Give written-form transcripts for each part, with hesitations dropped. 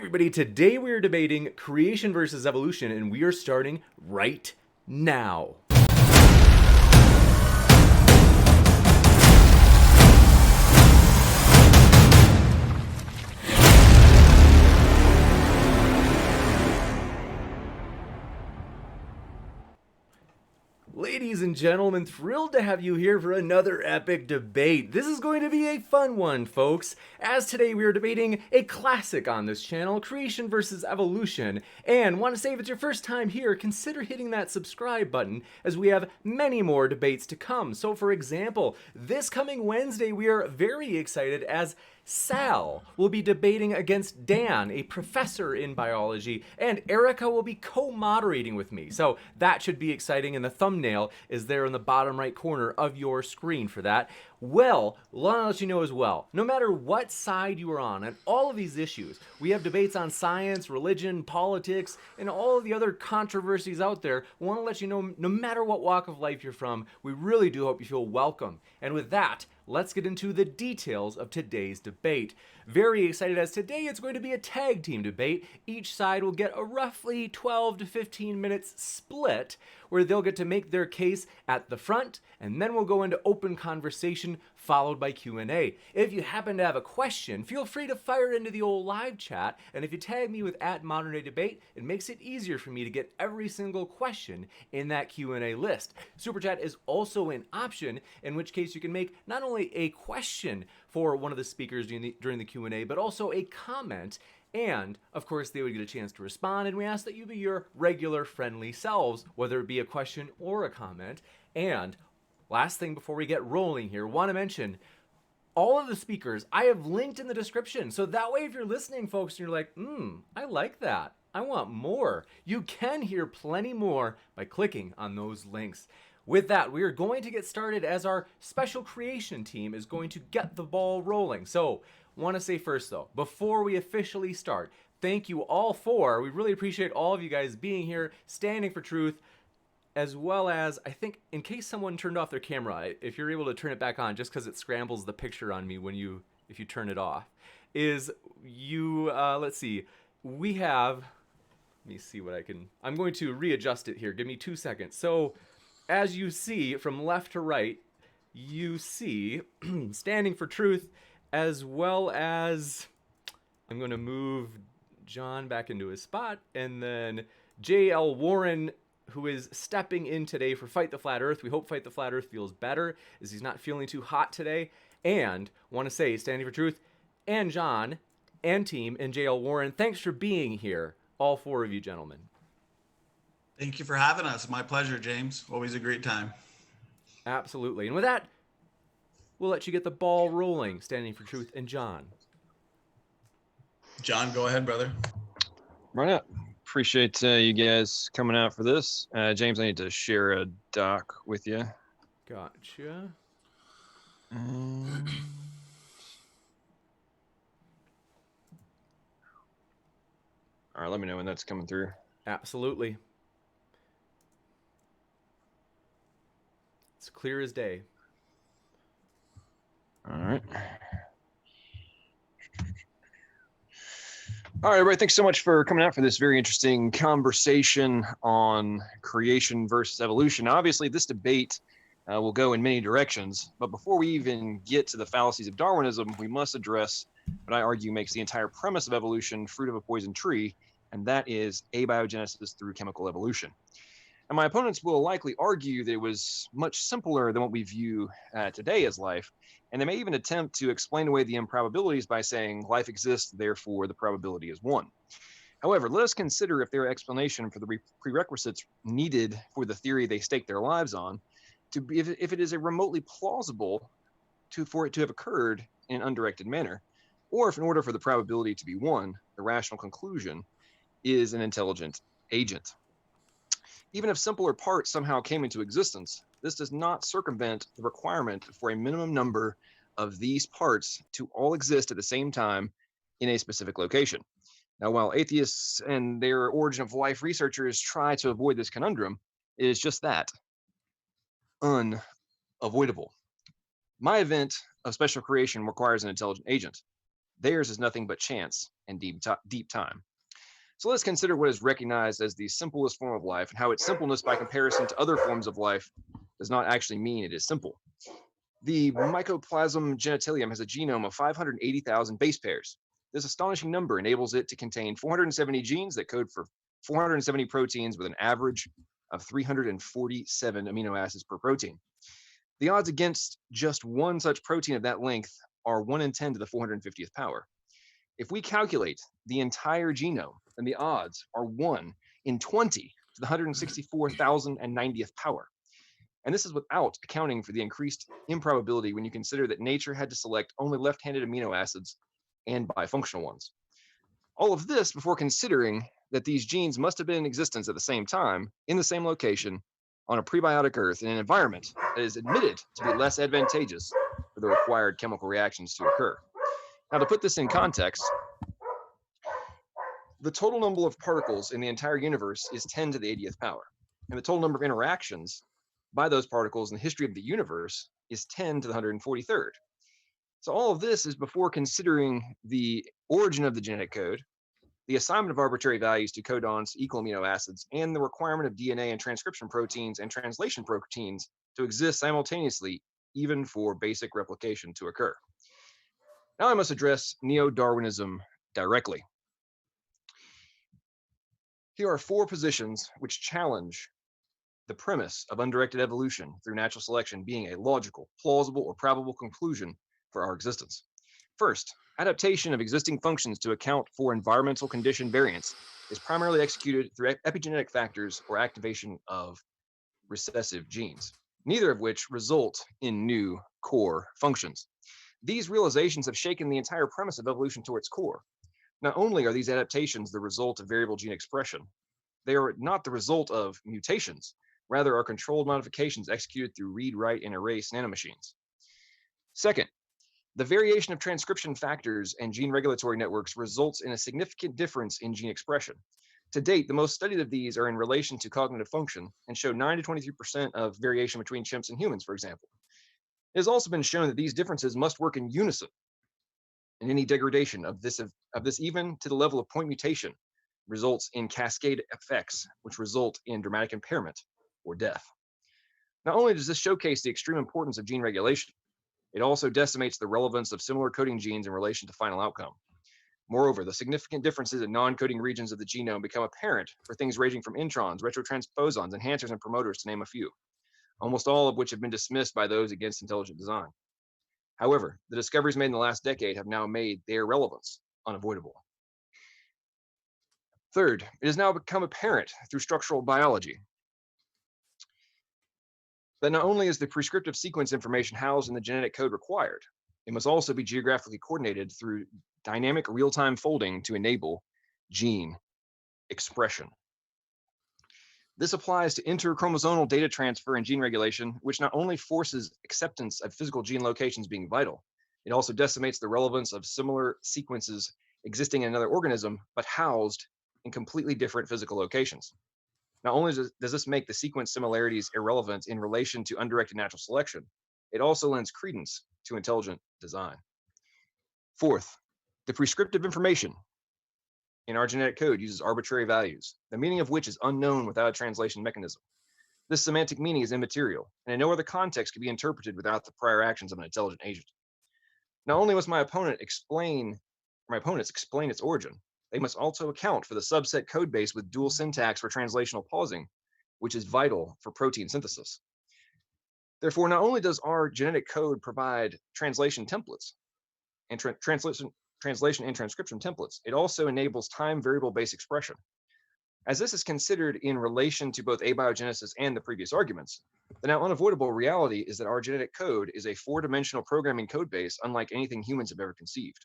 everybody, today we are debating creation versus evolution, and we are starting right now. Ladies and gentlemen, thrilled to have you here for another epic debate. This is going to be a fun one, folks, as today we are debating a classic on this channel, creation versus evolution. And want to say, if it's your first time here, consider hitting that subscribe button, as we have many more debates to come. So for example, this coming Wednesday, we are very excited as Sal will be debating against Dan, a professor in biology, and Erica will be co-moderating with me. So that should be exciting, and the thumbnail is there in the bottom right corner of your screen for that. Well, let me let you know as well, no matter what side you are on all of these issues, we have debates on science, religion, politics, and all of the other controversies out there. We want to let you know, no matter what walk of life you're from, we really do hope you feel welcome. And with that, let's get into the details of today's debate. Very excited, as today it's going to be a tag team debate. Each side will get a roughly 12 to 15 minutes split, where they'll get to make their case at the front, and then we'll go into open conversation followed by Q&A. If you happen to have a question, feel free to fire it into the old live chat, and if you tag me with @ModernDayDebate, it makes it easier for me to get every single question in that Q&A list. Super Chat is also an option, in which case you can make not only a question for one of the speakers during the Q&A, but also a comment, and of course they would get a chance to respond, and we ask that you be your regular friendly selves, whether it be a question or a comment. And last thing before we get rolling here, want to mention all of the speakers I have linked in the description, so that way if you're listening, folks, and you're like, I like that, I want more, you can hear plenty more by clicking on those links. With that, we are going to get started, as our special creation team is going to get the ball rolling. So, want to say first though, before we officially start, thank you all we really appreciate all of you guys being here, standing for truth, as well as, I think, in case someone turned off their camera, if you're able to turn it back on, just because it scrambles the picture on me if you turn it off, let's see, we have, let me see what I'm going to readjust it here, give me 2 seconds. So, as you see, from left to right, you see Standing for Truth, as well as, I'm going to move John back into his spot, and then J.L. Warren, who is stepping in today for Fight the Flat Earth. We hope Fight the Flat Earth feels better, as he's not feeling too hot today. And want to say, Standing for Truth, and John, and team, and J.L. Warren, thanks for being here, all four of you gentlemen. Thank you for having us. My pleasure, James. Always a great time. Absolutely. And with that, we'll let you get the ball rolling, Standing for Truth, and John. John, go ahead, brother. Right up. Appreciate you guys coming out for this. James, I need to share a doc with you. Gotcha. All right, let me know when that's coming through. Absolutely. It's clear as day. All right. All right, everybody, thanks so much for coming out for this very interesting conversation on creation versus evolution. Now, obviously, this debate will go in many directions, but before we even get to the fallacies of Darwinism, we must address what I argue makes the entire premise of evolution fruit of a poison tree, and that is abiogenesis through chemical evolution. And my opponents will likely argue that it was much simpler than what we view today as life, and they may even attempt to explain away the improbabilities by saying life exists, therefore the probability is 1. However, let us consider if their explanation for the prerequisites needed for the theory they stake their lives on, if it is a remotely plausible for it to have occurred in an undirected manner, or if in order for the probability to be 1, the rational conclusion is an intelligent agent. Even if simpler parts somehow came into existence, this does not circumvent the requirement for a minimum number of these parts to all exist at the same time in a specific location. Now, while atheists and their origin of life researchers try to avoid this conundrum, it is just that, unavoidable. My event of special creation requires an intelligent agent. Theirs is nothing but chance and deep time. So let's consider what is recognized as the simplest form of life and how its simpleness by comparison to other forms of life does not actually mean it is simple. The Mycoplasma genitalium has a genome of 580,000 base pairs. This astonishing number enables it to contain 470 genes that code for 470 proteins with an average of 347 amino acids per protein. The odds against just one such protein of that length are 1 in 10 to the 450th power. If we calculate the entire genome, then the odds are 1 in 20 to the 164,090th power. And this is without accounting for the increased improbability when you consider that nature had to select only left-handed amino acids and bifunctional ones. All of this before considering that these genes must have been in existence at the same time, in the same location, on a prebiotic Earth in an environment that is admitted to be less advantageous for the required chemical reactions to occur. Now, to put this in context, the total number of particles in the entire universe is 10 to the 80th power, and the total number of interactions by those particles in the history of the universe is 10 to the 143rd. So all of this is before considering the origin of the genetic code, the assignment of arbitrary values to codons to equal amino acids, and the requirement of DNA and transcription proteins and translation proteins to exist simultaneously, even for basic replication to occur. Now I must address neo-Darwinism directly. Here are 4 positions which challenge the premise of undirected evolution through natural selection being a logical, plausible, or probable conclusion for our existence. First, adaptation of existing functions to account for environmental condition variance is primarily executed through epigenetic factors or activation of recessive genes, neither of which result in new core functions. These realizations have shaken the entire premise of evolution to its core. Not only are these adaptations the result of variable gene expression, they are not the result of mutations, rather are controlled modifications executed through read, write, and erase nanomachines. Second, the variation of transcription factors and gene regulatory networks results in a significant difference in gene expression. To date, the most studied of these are in relation to cognitive function and show 9 to 23% of variation between chimps and humans, for example. It has also been shown that these differences must work in unison, and any degradation of this even to the level of point mutation results in cascade effects, which result in dramatic impairment or death. Not only does this showcase the extreme importance of gene regulation, it also decimates the relevance of similar coding genes in relation to final outcome. Moreover, the significant differences in non-coding regions of the genome become apparent for things ranging from introns, retrotransposons, enhancers, and promoters, to name a few, almost all of which have been dismissed by those against intelligent design. However, the discoveries made in the last decade have now made their relevance unavoidable. Third, it has now become apparent through structural biology that not only is the prescriptive sequence information housed in the genetic code required, it must also be geographically coordinated through dynamic real-time folding to enable gene expression. This applies to interchromosomal data transfer and gene regulation, which not only forces acceptance of physical gene locations being vital, it also decimates the relevance of similar sequences existing in another organism, but housed in completely different physical locations. Not only does this make the sequence similarities irrelevant in relation to undirected natural selection, it also lends credence to intelligent design. Fourth, the prescriptive information in our genetic code uses arbitrary values, the meaning of which is unknown without a translation mechanism. This semantic meaning is immaterial, and in no other context can be interpreted without the prior actions of an intelligent agent. Not only must my opponents explain its origin, they must also account for the subset code base with dual syntax for translational pausing, which is vital for protein synthesis. Therefore, not only does our genetic code provide translation templates and translation and transcription templates, it also enables time variable base expression. As this is considered in relation to both abiogenesis and the previous arguments, the now unavoidable reality is that our genetic code is a 4-dimensional programming code base unlike anything humans have ever conceived.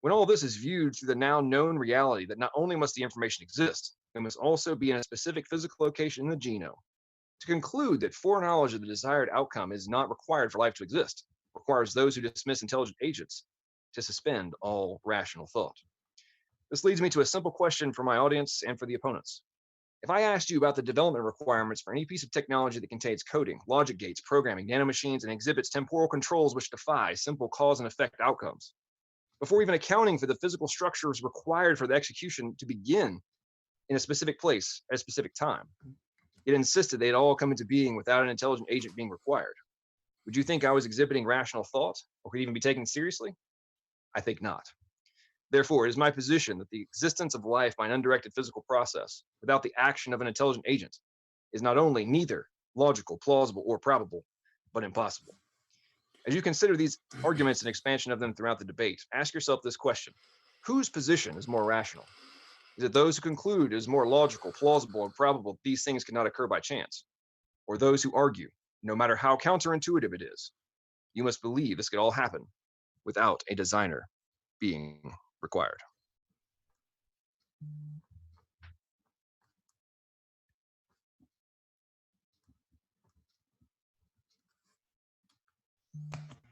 When all this is viewed through the now known reality that not only must the information exist, it must also be in a specific physical location in the genome, to conclude that foreknowledge of the desired outcome is not required for life to exist, requires those who dismiss intelligent agents to suspend all rational thought. This leads me to a simple question for my audience and for the opponents. If I asked you about the development requirements for any piece of technology that contains coding, logic gates, programming, nanomachines, and exhibits temporal controls which defy simple cause and effect outcomes, before even accounting for the physical structures required for the execution to begin in a specific place at a specific time. It insisted they had all come into being without an intelligent agent being required. Would you think I was exhibiting rational thought or could even be taken seriously? I think not. Therefore, it is my position that the existence of life by an undirected physical process without the action of an intelligent agent is not only neither logical, plausible, or probable, but impossible. As you consider these arguments and expansion of them throughout the debate, ask yourself this question: whose position is more rational? Is it those who conclude it is more logical, plausible, and probable that these things cannot occur by chance? Or those who argue, no matter how counterintuitive it is, you must believe this could all happen without a designer being required?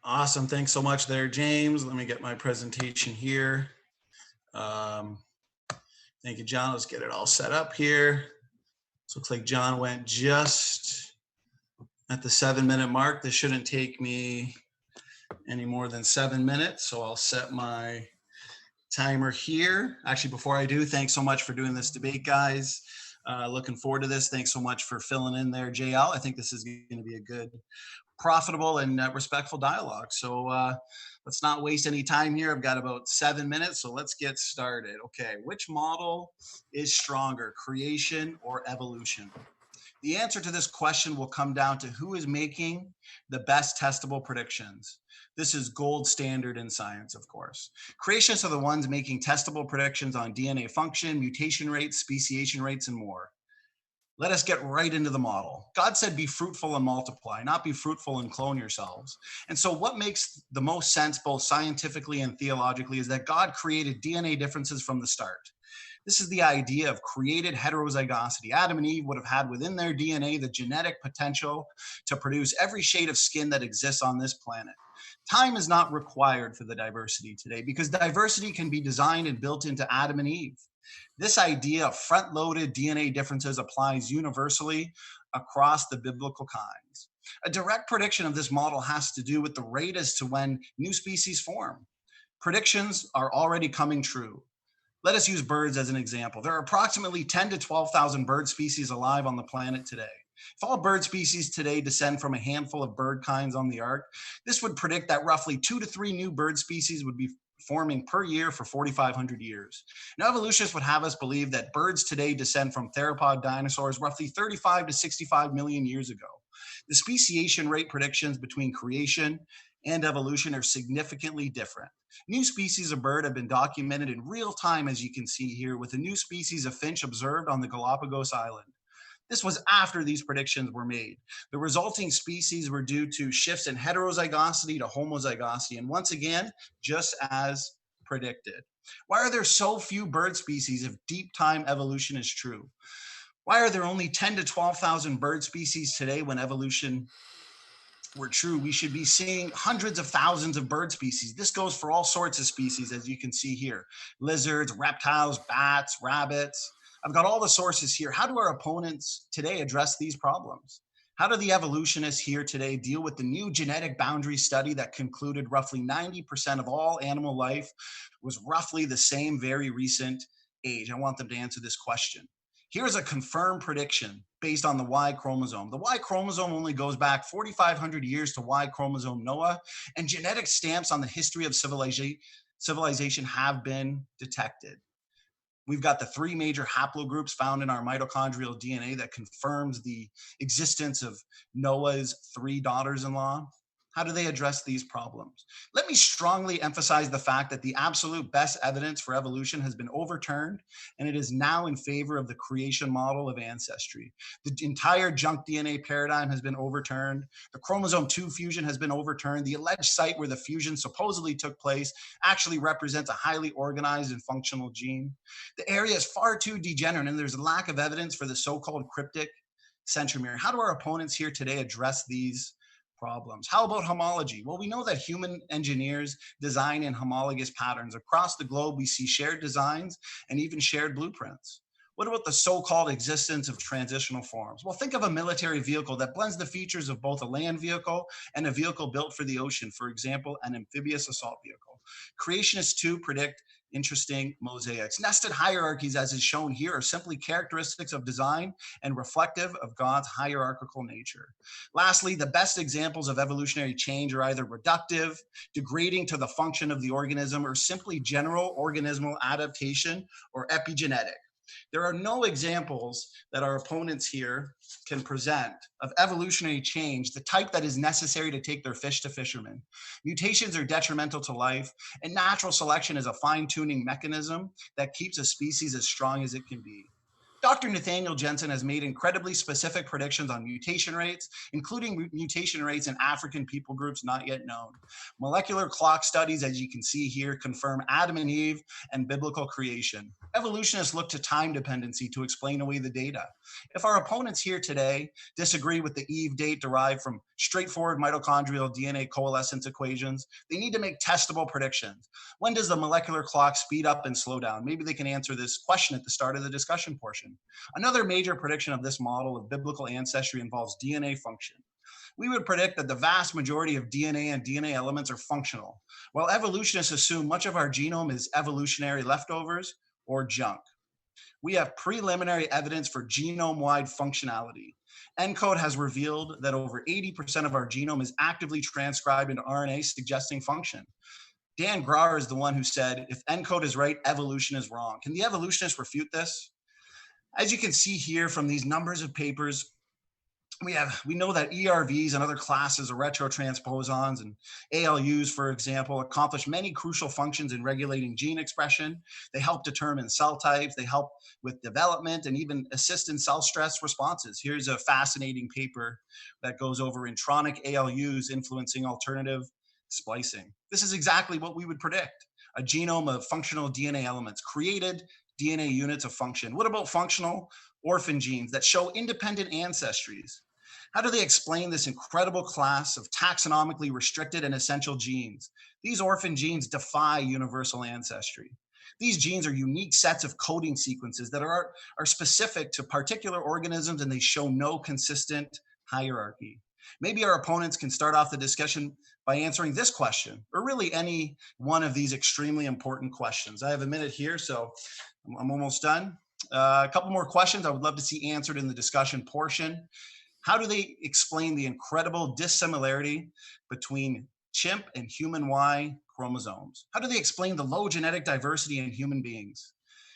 Awesome. Thanks so much there, James. Let me get my presentation here. Thank you, John. Let's get it all set up here. So it looks like John went just at the 7-minute mark. This shouldn't take me any more than 7 minutes. So I'll set my timer here. Actually, before I do, thanks so much for doing this debate, guys. Looking forward to this. Thanks so much for filling in there, JL. I think this is going to be a good, profitable, and respectful dialogue. So let's not waste any time here. I've got about 7 minutes, so let's get started. Okay, which model is stronger, creation or evolution? The answer to this question will come down to who is making the best testable predictions. This is gold standard in science, of course. Creationists are the ones making testable predictions on DNA function, mutation rates, speciation rates, and more. Let us get right into the model. God said, be fruitful and multiply, not be fruitful and clone yourselves. And so what makes the most sense, both scientifically and theologically, is that God created DNA differences from the start. This is the idea of created heterozygosity. Adam and Eve would have had within their DNA the genetic potential to produce every shade of skin that exists on this planet. Time is not required for the diversity today because diversity can be designed and built into Adam and Eve. This idea of front-loaded DNA differences applies universally across the biblical kinds. A direct prediction of this model has to do with the rate as to when new species form. Predictions are already coming true. Let us use birds as an example. There are approximately 10 to 12,000 bird species alive on the planet today. If all bird species today descend from a handful of bird kinds on the ark, this would predict that roughly 2 to 3 new bird species would be forming per year for 4,500 years. Now, evolutionists would have us believe that birds today descend from theropod dinosaurs roughly 35 to 65 million years ago. The speciation rate predictions between creation and evolution are significantly different. New species of bird have been documented in real time, as you can see here, with a new species of finch observed on the Galapagos Island. This was after these predictions were made. The resulting species were due to shifts in heterozygosity to homozygosity, and once again, just as predicted. Why are there so few bird species if deep time evolution is true? Why are there only 10 to 12,000 bird species today when evolution were true? We should be seeing hundreds of thousands of bird species. This goes for all sorts of species, as you can see here. Lizards, reptiles, bats, rabbits. I've got all the sources here. How do our opponents today address these problems? How do the evolutionists here today deal with the new genetic boundary study that concluded roughly 90% of all animal life was roughly the same very recent age? I want them to answer this question. Here's a confirmed prediction based on the Y chromosome. The Y chromosome only goes back 4,500 years to Y chromosome Noah, and genetic stamps on the history of civilization have been detected. We've got the 3 major haplogroups found in our mitochondrial DNA that confirms the existence of Noah's 3 daughters-in-law. How do they address these problems? Let me strongly emphasize the fact that the absolute best evidence for evolution has been overturned, and it is now in favor of the creation model of ancestry. The entire junk DNA paradigm has been overturned. The chromosome 2 fusion has been overturned. The alleged site where the fusion supposedly took place actually represents a highly organized and functional gene. The area is far too degenerate, and there's a lack of evidence for the so-called cryptic centromere. How do our opponents here today address these problems? How about homology? Well, we know that human engineers design in homologous patterns. Across the globe, we see shared designs and even shared blueprints. What about the so-called existence of transitional forms? Well, think of a military vehicle that blends the features of both a land vehicle and a vehicle built for the ocean, for example, an amphibious assault vehicle. Creationists too predict interesting mosaics. Nested hierarchies, as is shown here, are simply characteristics of design and reflective of God's hierarchical nature. Lastly, the best examples of evolutionary change are either reductive, degrading to the function of the organism, or simply general organismal adaptation or epigenetic. There are no examples that our opponents here can present of evolutionary change, the type that is necessary to take their fish to fishermen. Mutations are detrimental to life, and natural selection is a fine-tuning mechanism that keeps a species as strong as it can be. Dr. Nathaniel Jensen has made incredibly specific predictions on mutation rates, including mutation rates in African people groups not yet known. Molecular clock studies, as you can see here, confirm Adam and Eve and biblical creation. Evolutionists look to time dependency to explain away the data. If our opponents here today disagree with the Eve date derived from straightforward mitochondrial DNA coalescence equations, they need to make testable predictions. When does the molecular clock speed up and slow down? Maybe they can answer this question at the start of the discussion portion. Another major prediction of this model of biblical ancestry involves DNA function. We would predict that the vast majority of DNA and DNA elements are functional, while evolutionists assume much of our genome is evolutionary leftovers or junk. We have preliminary evidence for genome-wide functionality. ENCODE has revealed that over 80% of our genome is actively transcribed into RNA, suggesting function. Dan Graur is the one who said, if ENCODE is right, evolution is wrong. Can the evolutionists refute this? As you can see here from these numbers of papers, we know that ERVs and other classes of retrotransposons and ALUs, for example, accomplish many crucial functions in regulating gene expression. They help determine cell types, they help with development, and even assist in cell stress responses. Here's a fascinating paper that goes over intronic ALUs influencing alternative splicing. This is exactly what we would predict: a genome of functional DNA elements, created DNA units of function. What about functional orphan genes that show independent ancestries? How do they explain this incredible class of taxonomically restricted and essential genes? These orphan genes defy universal ancestry. These genes are unique sets of coding sequences that are specific to particular organisms, and they show no consistent hierarchy. Maybe our opponents can start off the discussion by answering this question, or really any one of these extremely important questions. I have a minute here, so I'm almost done. A couple more questions I would love to see answered in the discussion portion. How do they explain the incredible dissimilarity between chimp and human Y chromosomes? How do they explain the low genetic diversity in human beings?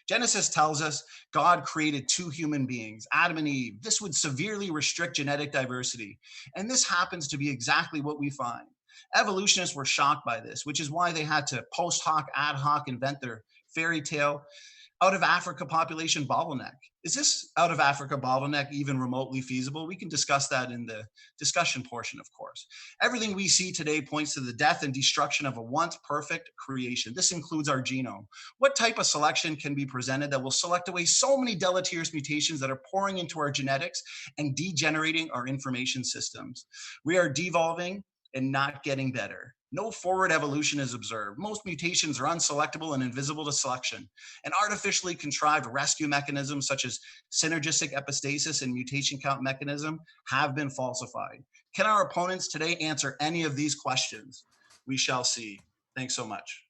Genesis tells us God created two human beings, Adam and Eve. This would severely restrict genetic diversity. And this happens to be exactly what we find. Evolutionists were shocked by this, which is why they had to post hoc, ad hoc invent their fairy tale out of Africa population bottleneck. Is this out of Africa bottleneck even remotely feasible? We can discuss that in the discussion portion, of course. Everything we see today points to the death and destruction of a once perfect creation. This includes our genome. What type of selection can be presented that will select away so many deleterious mutations that are pouring into our genetics and degenerating our information systems? We are devolving and not getting better. No forward evolution is observed. Most mutations are unselectable and invisible to selection. And artificially contrived rescue mechanisms such as synergistic epistasis and mutation count mechanism have been falsified. Can our opponents today answer any of these questions? We shall see. Thanks so much.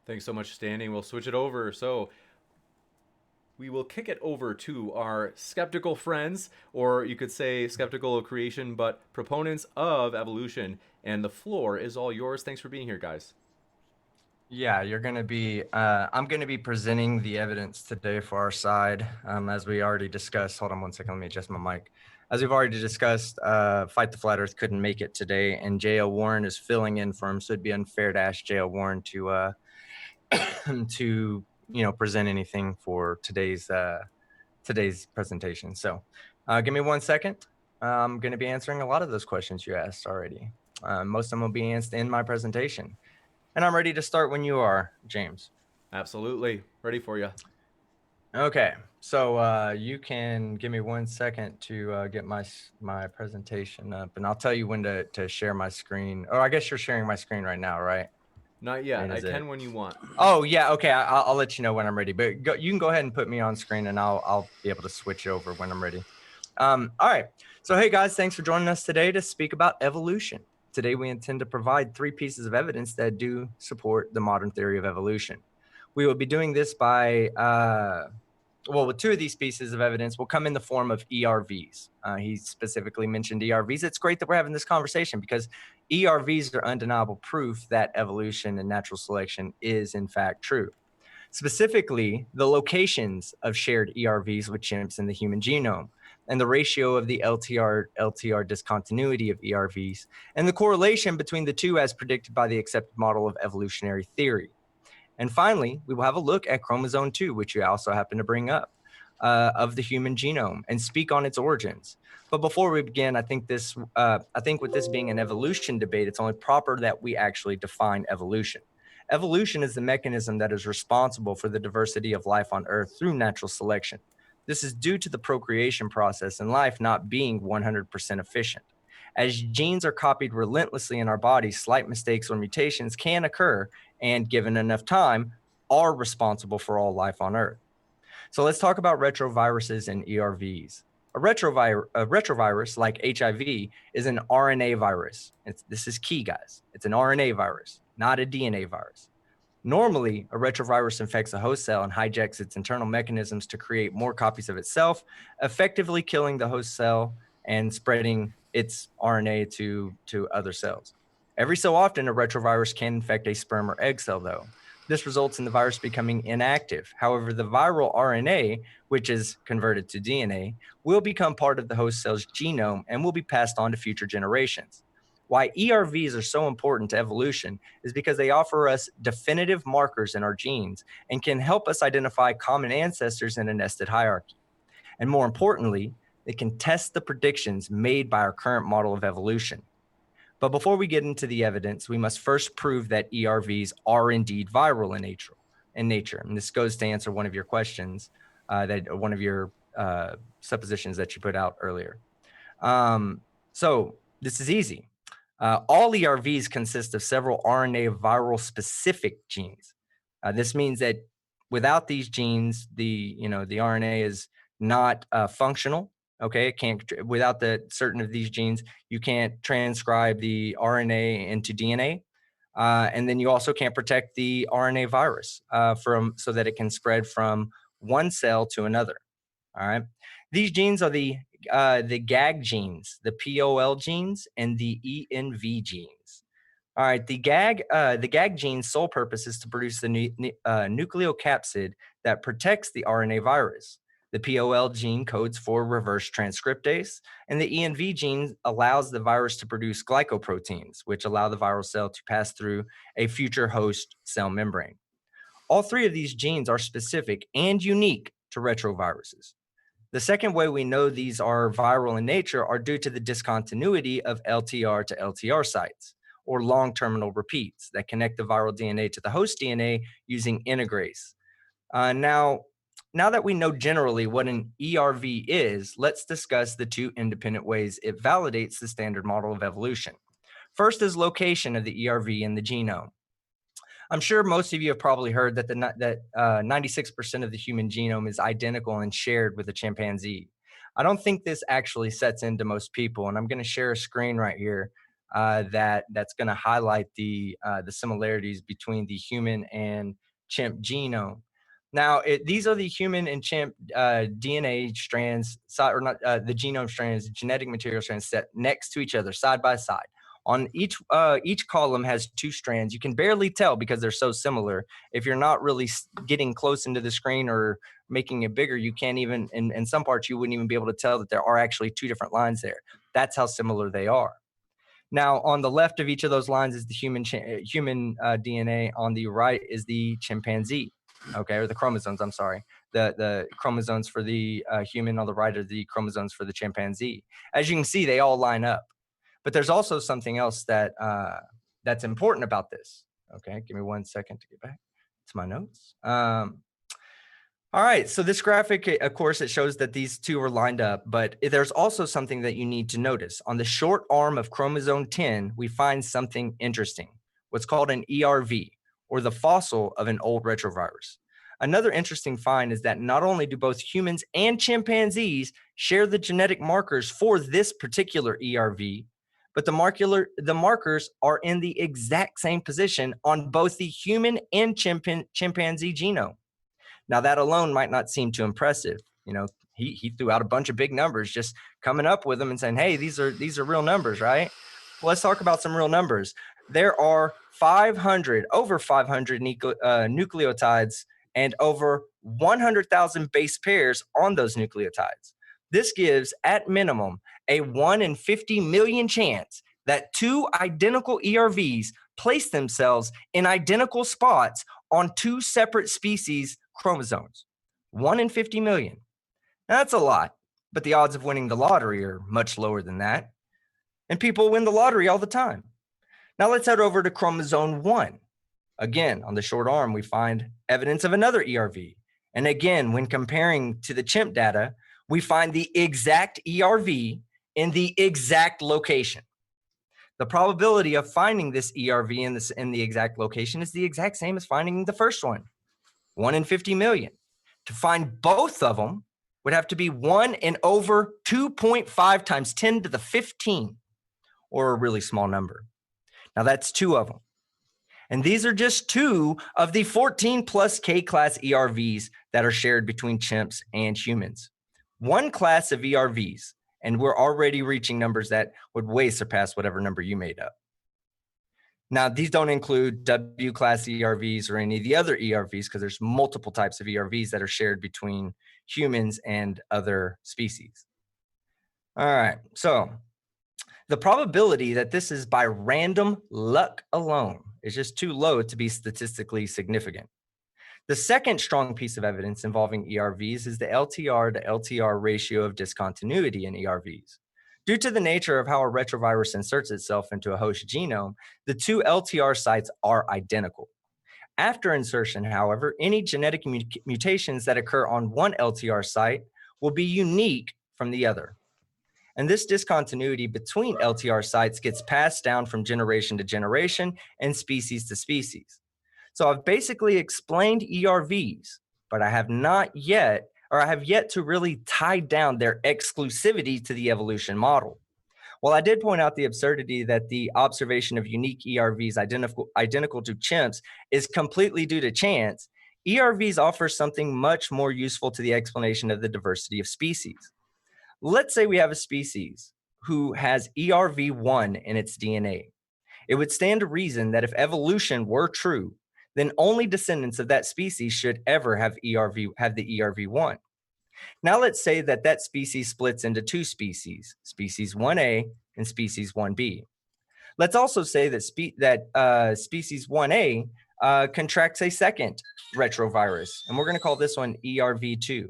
Thanks so much, Standing. We'll switch it over. So we will kick it over to our skeptical friends, or you could say skeptical of creation, but proponents of evolution. And the floor is all yours. Thanks for being here, guys. Yeah, you're going to be, I'm going to be presenting the evidence today for our side. As we already discussed, hold on one second, let me adjust my mic. As we've already discussed, Fight the Flat Earth couldn't make it today, and J.L. Warren is filling in for him, so it'd be unfair to ask J.L. Warren to present anything for today's presentation. So give me 1 second. I'm going to be answering a lot of those questions you asked already. Most of them will be answered in my presentation. And I'm ready to start when you are, James. Absolutely. Ready for you. Okay. So you can give me 1 second to get my presentation up, and I'll tell you when to share my screen. Or I guess you're sharing my screen right now, right? Not yet. I can when you want. Oh, yeah. Okay. I'll let you know when I'm ready. But you can go ahead and put me on screen, and I'll be able to switch over when I'm ready. All right. So, hey, guys, thanks for joining us today to speak about evolution. today we intend to provide 3 pieces of evidence that do support the modern theory of evolution. We will be doing this by, with 2 of these pieces of evidence will come in the form of ERVs. He specifically mentioned ERVs. It's great that we're having this conversation because ERVs are undeniable proof that evolution and natural selection is in fact true. Specifically, the locations of shared ERVs with chimps in the human genome, and the ratio of the LTR discontinuity of ERVs, and the correlation between the two as predicted by the accepted model of evolutionary theory. And finally, we will have a look at chromosome 2, which you also happen to bring up, of the human genome and speak on its origins. But before we begin, I think with this being an evolution debate, it's only proper that we actually define evolution. Evolution is the mechanism that is responsible for the diversity of life on Earth through natural selection. This is due to the procreation process in life not being 100% efficient. As genes are copied relentlessly in our bodies, slight mistakes or mutations can occur and, given enough time, are responsible for all life on Earth. So let's talk about retroviruses and ERVs. A retrovirus like HIV is an RNA virus. This is key, guys. It's an RNA virus, not a DNA virus. Normally, a retrovirus infects a host cell and hijacks its internal mechanisms to create more copies of itself, effectively killing the host cell and spreading its RNA to other cells. Every so often, a retrovirus can infect a sperm or egg cell, though. This results in the virus becoming inactive. However, the viral RNA, which is converted to DNA, will become part of the host cell's genome and will be passed on to future generations. Why ERVs are so important to evolution is because they offer us definitive markers in our genes and can help us identify common ancestors in a nested hierarchy. And more importantly, they can test the predictions made by our current model of evolution. But before we get into the evidence, we must first prove that ERVs are indeed viral in nature. And this goes to answer one of your questions, one of your suppositions that you put out earlier. So this is easy. All ERVs consist of several RNA viral specific genes. This means that without these genes, the RNA is not functional. Okay, it can't, without certain of these genes, you can't transcribe the RNA into DNA. And then you also can't protect the RNA virus so that it can spread from one cell to another. All right. These genes are the GAG genes, the POL genes, and the ENV genes. All right. The GAG gene's sole purpose is to produce the nucleocapsid that protects the RNA virus. The POL gene codes for reverse transcriptase, and the ENV gene allows the virus to produce glycoproteins, which allow the viral cell to pass through a future host cell membrane. All 3 of these genes are specific and unique to retroviruses. The second way we know these are viral in nature are due to the discontinuity of LTR to LTR sites, or long terminal repeats that connect the viral DNA to the host DNA using integrase. Now that we know generally what an ERV is, let's discuss the 2 independent ways it validates the standard model of evolution. First is location of the ERV in the genome. I'm sure most of you have probably heard that 96% of the human genome is identical and shared with a chimpanzee. I don't think this actually sets into most people, and I'm going to share a screen right here that's going to highlight the similarities between the human and chimp genome. Now, these are the human and chimp DNA strands, the genome strands, genetic material strands set next to each other, side by side. On each column has 2 strands. You can barely tell because they're so similar. If you're not really getting close into the screen or making it bigger, you can't even, in some parts, you wouldn't even be able to tell that there are actually 2 different lines there. That's how similar they are. Now, on the left of each of those lines is the human DNA. On the right is the chimpanzee. Okay, or the chromosomes, I'm sorry. The chromosomes for the human, on the right are the chromosomes for the chimpanzee. As you can see, they all line up. But there's also something else that's important about this. Okay, give me 1 second to get back to my notes. All right, so this graphic, of course, it shows that these 2 are lined up, but there's also something that you need to notice. On the short arm of chromosome 10, we find something interesting, what's called an ERV, or the fossil of an old retrovirus. Another interesting find is that not only do both humans and chimpanzees share the genetic markers for this particular ERV, but the markers are in the exact same position on both the human and chimpanzee genome. Now, that alone might not seem too impressive. You know, he threw out a bunch of big numbers, just coming up with them and saying, hey, these are real numbers, right? Well, let's talk about some real numbers. There are over 500 nucleotides and over 100,000 base pairs on those nucleotides. This gives, at minimum, a 1 in 50 million chance that two identical ERVs place themselves in identical spots on two separate species chromosomes. 1 in 50 million. Now, that's a lot, but the odds of winning the lottery are much lower than that. And people win the lottery all the time. Now let's head over to chromosome 1. Again, on the short arm, we find evidence of another ERV. And again, when comparing to the chimp data, we find the exact ERV in the exact location. The probability of finding this ERV in the exact location is the exact same as finding the first one, 1 in 50 million. To find both of them would have to be 1 in over 2.5 times 10 to the 15, or a really small number. Now that's 2 of them. And these are just 2 of the 14 plus K-class ERVs that are shared between chimps and humans. 1 class of ERVs, and we're already reaching numbers that would way surpass whatever number you made up. Now, these don't include W-class ERVs or any of the other ERVs, because there's multiple types of ERVs that are shared between humans and other species. All right, so the probability that this is by random luck alone is just too low to be statistically significant. The second strong piece of evidence involving ERVs is the LTR to LTR ratio of discontinuity in ERVs. Due to the nature of how a retrovirus inserts itself into a host genome, the 2 LTR sites are identical. After insertion, however, any genetic mutations that occur on one LTR site will be unique from the other. And this discontinuity between LTR sites gets passed down from generation to generation and species to species. So I've basically explained ERVs, but I have yet to really tie down their exclusivity to the evolution model. While I did point out the absurdity that the observation of unique ERVs identical to chimps is completely due to chance, ERVs offer something much more useful to the explanation of the diversity of species. Let's say we have a species who has ERV1 in its DNA. It would stand to reason that if evolution were true, then only descendants of that species should ever have the ERV1. Now let's say that species splits into 2 species, species 1A and species 1B. Let's also say that species 1A contracts a second retrovirus, and we're going to call this one ERV2.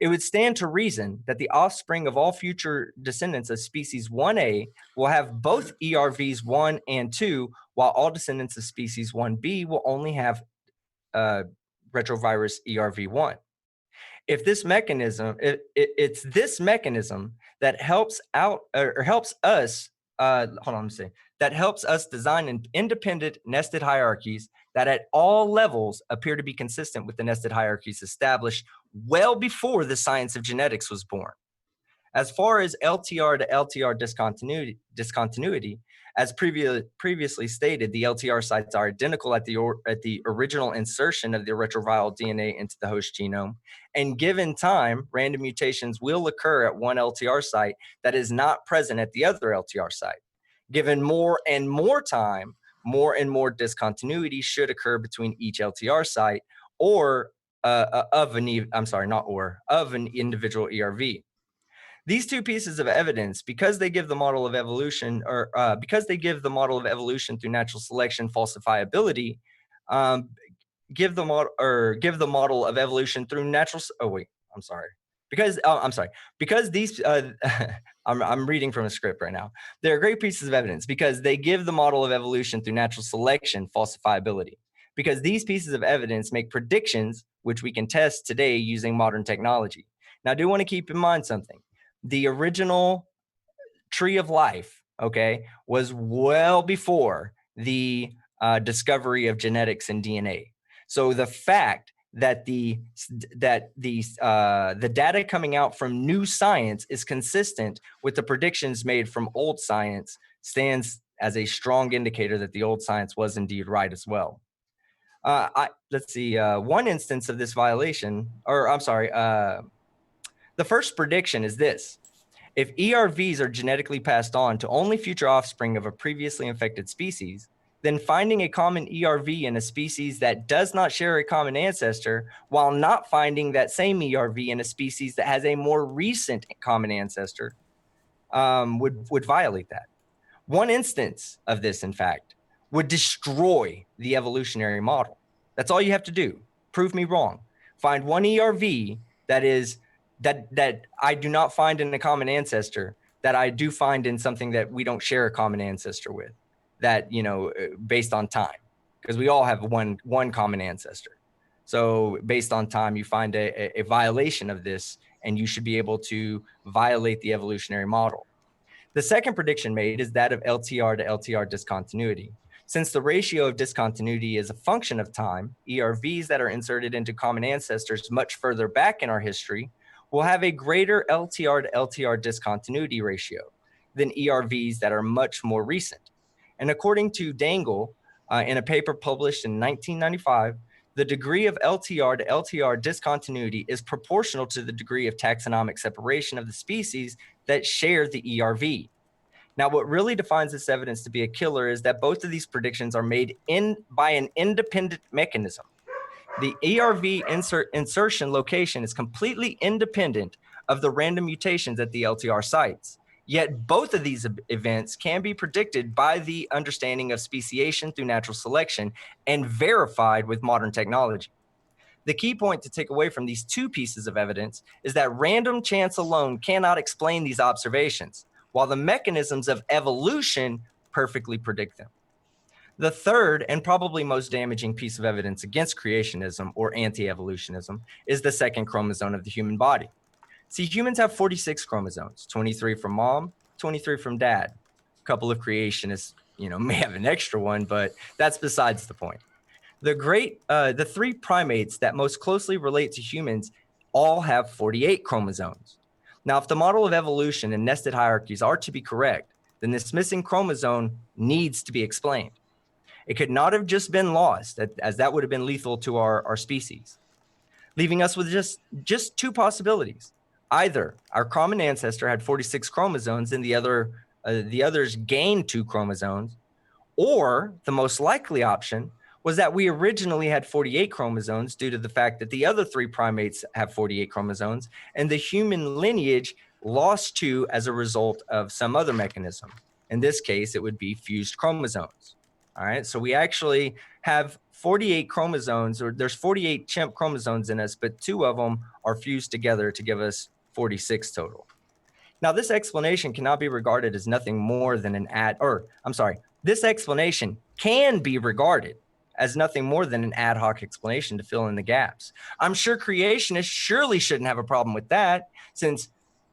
It would stand to reason that the offspring of all future descendants of species 1A will have both ERVs 1 and 2, while all descendants of species 1B will only have retrovirus ERV1. If this mechanism, it's this mechanism that helps us design independent nested hierarchies that at all levels appear to be consistent with the nested hierarchies established well before the science of genetics was born. As far as LTR to LTR discontinuity, as previously stated, the LTR sites are identical at the original insertion of the retroviral DNA into the host genome. And given time, random mutations will occur at one LTR site that is not present at the other LTR site. Given more and more time, more and more discontinuity should occur between each LTR site of an individual ERV. These 2 pieces of evidence, because they give the model of evolution, through natural selection falsifiability, give the model of evolution through natural. Because these, I'm reading from a script right now. They're great pieces of evidence because they give the model of evolution through natural selection falsifiability. Because these pieces of evidence make predictions which we can test today using modern technology. Now, I do want to keep in mind something. The original tree of life, was well before the discovery of genetics and DNA. So the fact that the data coming out from new science is consistent with the predictions made from old science stands as a strong indicator that the old science was indeed right as well. Let's see, one instance of this violation, or I'm sorry, the first prediction is this. If ERVs are genetically passed on to only future offspring of a previously infected species, then finding a common ERV in a species that does not share a common ancestor, while not finding that same ERV in a species that has a more recent common ancestor, would violate that. One instance of this, in fact, would destroy the evolutionary model. That's all you have to do. Prove me wrong. Find one ERV that I do not find in a common ancestor that I do find in something that we don't share a common ancestor with, that, based on time, because we all have one common ancestor. So based on time, you find a violation of this, and you should be able to violate the evolutionary model. The second prediction made is that of LTR to LTR discontinuity. Since the ratio of discontinuity is a function of time, ERVs that are inserted into common ancestors much further back in our history will have a greater LTR to LTR discontinuity ratio than ERVs that are much more recent. And according to Dangle, in a paper published in 1995, the degree of LTR to LTR discontinuity is proportional to the degree of taxonomic separation of the species that share the ERV. Now, what really defines this evidence to be a killer is that both of these predictions are made by an independent mechanism. The ERV insertion location is completely independent of the random mutations at the LTR sites. Yet both of these events can be predicted by the understanding of speciation through natural selection and verified with modern technology. The key point to take away from these two pieces of evidence is that random chance alone cannot explain these observations, while the mechanisms of evolution perfectly predict them. The third and probably most damaging piece of evidence against creationism or anti-evolutionism is the second chromosome of the human body. See, humans have 46 chromosomes, 23 from mom, 23 from dad. A couple of creationists, may have an extra one, but that's besides the point. The three primates that most closely relate to humans all have 48 chromosomes. Now, if the model of evolution and nested hierarchies are to be correct, then this missing chromosome needs to be explained. It could not have just been lost, as that would have been lethal to our species, leaving us with just two possibilities. Either our common ancestor had 46 chromosomes and the others gained 2 chromosomes, or the most likely option was that we originally had 48 chromosomes due to the fact that the other 3 primates have 48 chromosomes, and the human lineage lost 2 as a result of some other mechanism. In this case, it would be fused chromosomes. All right, so we actually have 48 chromosomes, or there's 48 chimp chromosomes in us, but 2 of them are fused together to give us 46 total. Now, this explanation cannot be regarded as nothing more than this explanation can be regarded as nothing more than an ad hoc explanation to fill in the gaps. I'm sure creationists surely shouldn't have a problem with that, since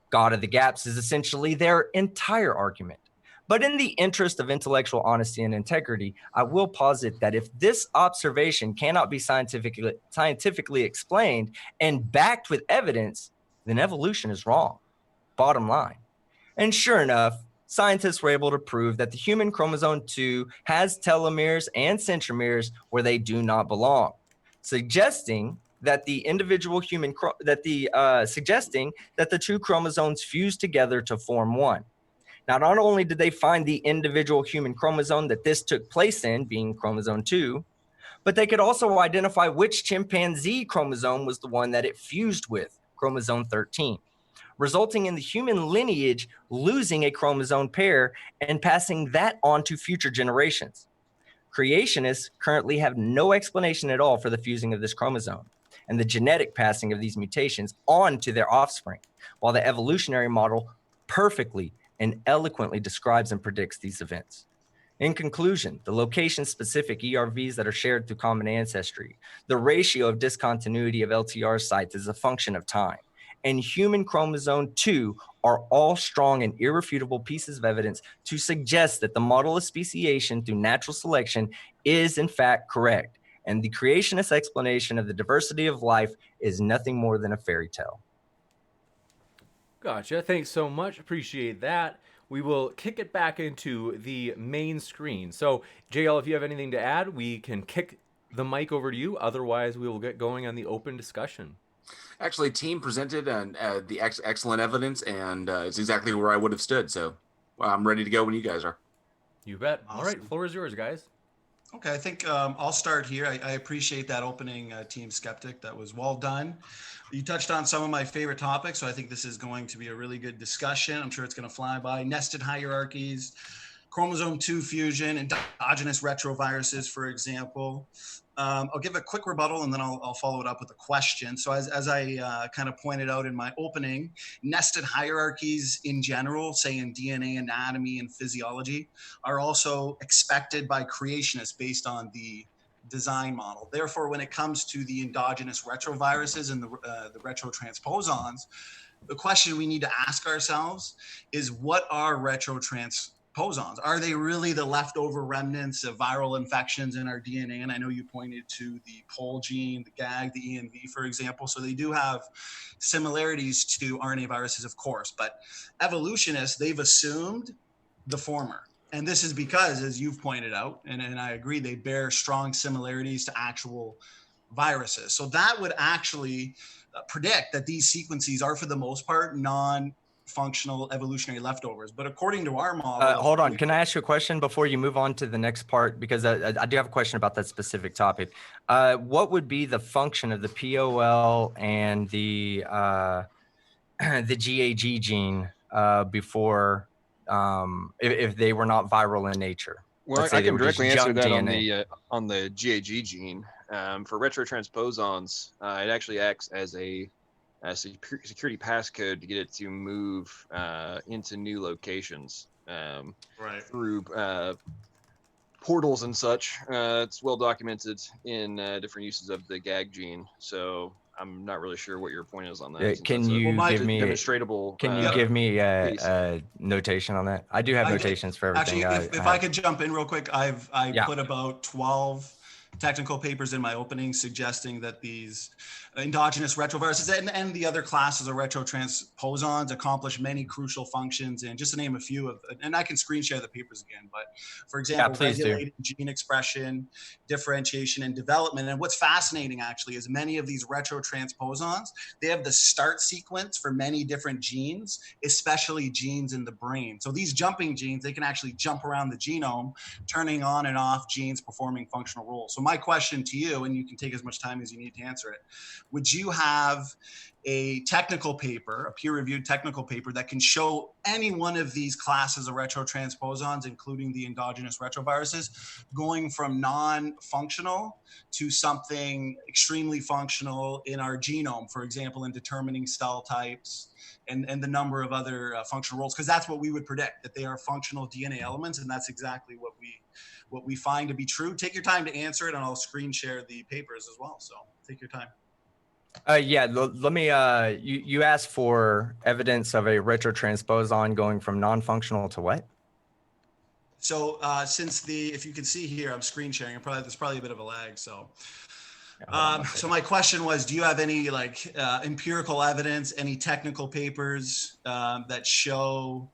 God of the gaps is essentially their entire argument. But in the interest of intellectual honesty and integrity, I will posit that if this observation cannot be scientifically explained and backed with evidence, then evolution is wrong. Bottom line. And sure enough, scientists were able to prove that the human chromosome 2 has telomeres and centromeres where they do not belong, suggesting that the the 2 chromosomes fuse together to form one. Now, not only did they find the individual human chromosome that this took place in, being chromosome 2, but they could also identify which chimpanzee chromosome was the one that it fused with, chromosome 13, resulting in the human lineage losing a chromosome pair and passing that on to future generations. Creationists currently have no explanation at all for the fusing of this chromosome and the genetic passing of these mutations on to their offspring, while the evolutionary model perfectly and eloquently describes and predicts these events. In conclusion, the location-specific ERVs that are shared through common ancestry, the ratio of discontinuity of LTR sites is a function of time, and human chromosome 2 are all strong and irrefutable pieces of evidence to suggest that the model of speciation through natural selection is in fact correct, and the creationist explanation of the diversity of life is nothing more than a fairy tale. Gotcha. Thanks so much. Appreciate that. we will kick it back into the main screen. So, JL, if you have anything to add, we can kick the mic over to you. Otherwise, we will get going on the open discussion. Actually, team presented the excellent evidence, and it's exactly where I would have stood. So I'm ready to go when you guys are. You bet. Awesome. All right, floor is yours, guys. Okay, I think I'll start here. I appreciate that opening, Team Skeptic. That was well done. You touched on some of my favorite topics, so I think this is going to be a really good discussion. I'm sure it's going to fly by. Nested hierarchies, chromosome 2 fusion, endogenous retroviruses, for example. I'll give a quick rebuttal and then I'll follow it up with a question. So as I kind of pointed out in my opening, nested hierarchies in general, say in DNA anatomy and physiology, are also expected by creationists based on the design model. Therefore, when it comes to the endogenous retroviruses and the retrotransposons, the question we need to ask ourselves is, what are retrotransposons? Are they really the leftover remnants of viral infections in our DNA? And I know you pointed to the POL gene, the GAG, the ENV, for example. So they do have similarities to RNA viruses, of course, but evolutionists, they've assumed the former. And this is because, as you've pointed out, and I agree, they bear strong similarities to actual viruses. So that would actually predict that these sequences are, for the most part, non-functional evolutionary leftovers. But according to our model, Hold on. Can I ask you a question before you move on to the next part? Because I do have a question about that specific topic. What would be the function of the POL and the GAG gene before, if they were not viral in nature? Well, I can directly answer that DNA. on the GAG gene. For retrotransposons, it actually acts as a security passcode to get it to move into new locations through portals and such. It's well documented in different uses of the GAG gene. So I'm not really sure what your point is on that. Can you give me demonstratable? Can you give me a notation on that? I do have notations for everything. Actually, if I could jump in real quick, I put about 12 technical papers in my opening suggesting that these endogenous retroviruses and the other classes of retrotransposons accomplish many crucial functions, and just to name a few of, and I can screen share the papers again, but for example, regulating gene expression, differentiation, and development. And what's fascinating actually is many of these retrotransposons, they have the start sequence for many different genes, especially genes in the brain. So these jumping genes, they can actually jump around the genome, turning on and off genes performing functional roles. So my question to you, and you can take as much time as you need to answer it, would you have a technical paper, a peer-reviewed technical paper that can show any one of these classes of retrotransposons, including the endogenous retroviruses, going from non-functional to something extremely functional in our genome, for example, in determining cell types and the number of other functional roles? Because that's what we would predict, that they are functional DNA elements, and that's exactly what we find to be true. Take your time to answer it, and I'll screen share the papers as well. So take your time. Yeah, let me, you asked for evidence of a retrotransposon going from non-functional to what? So if you can see here, I'm screen sharing, there's probably a bit of a lag. So, so my question was, do you have any empirical evidence, any technical papers that show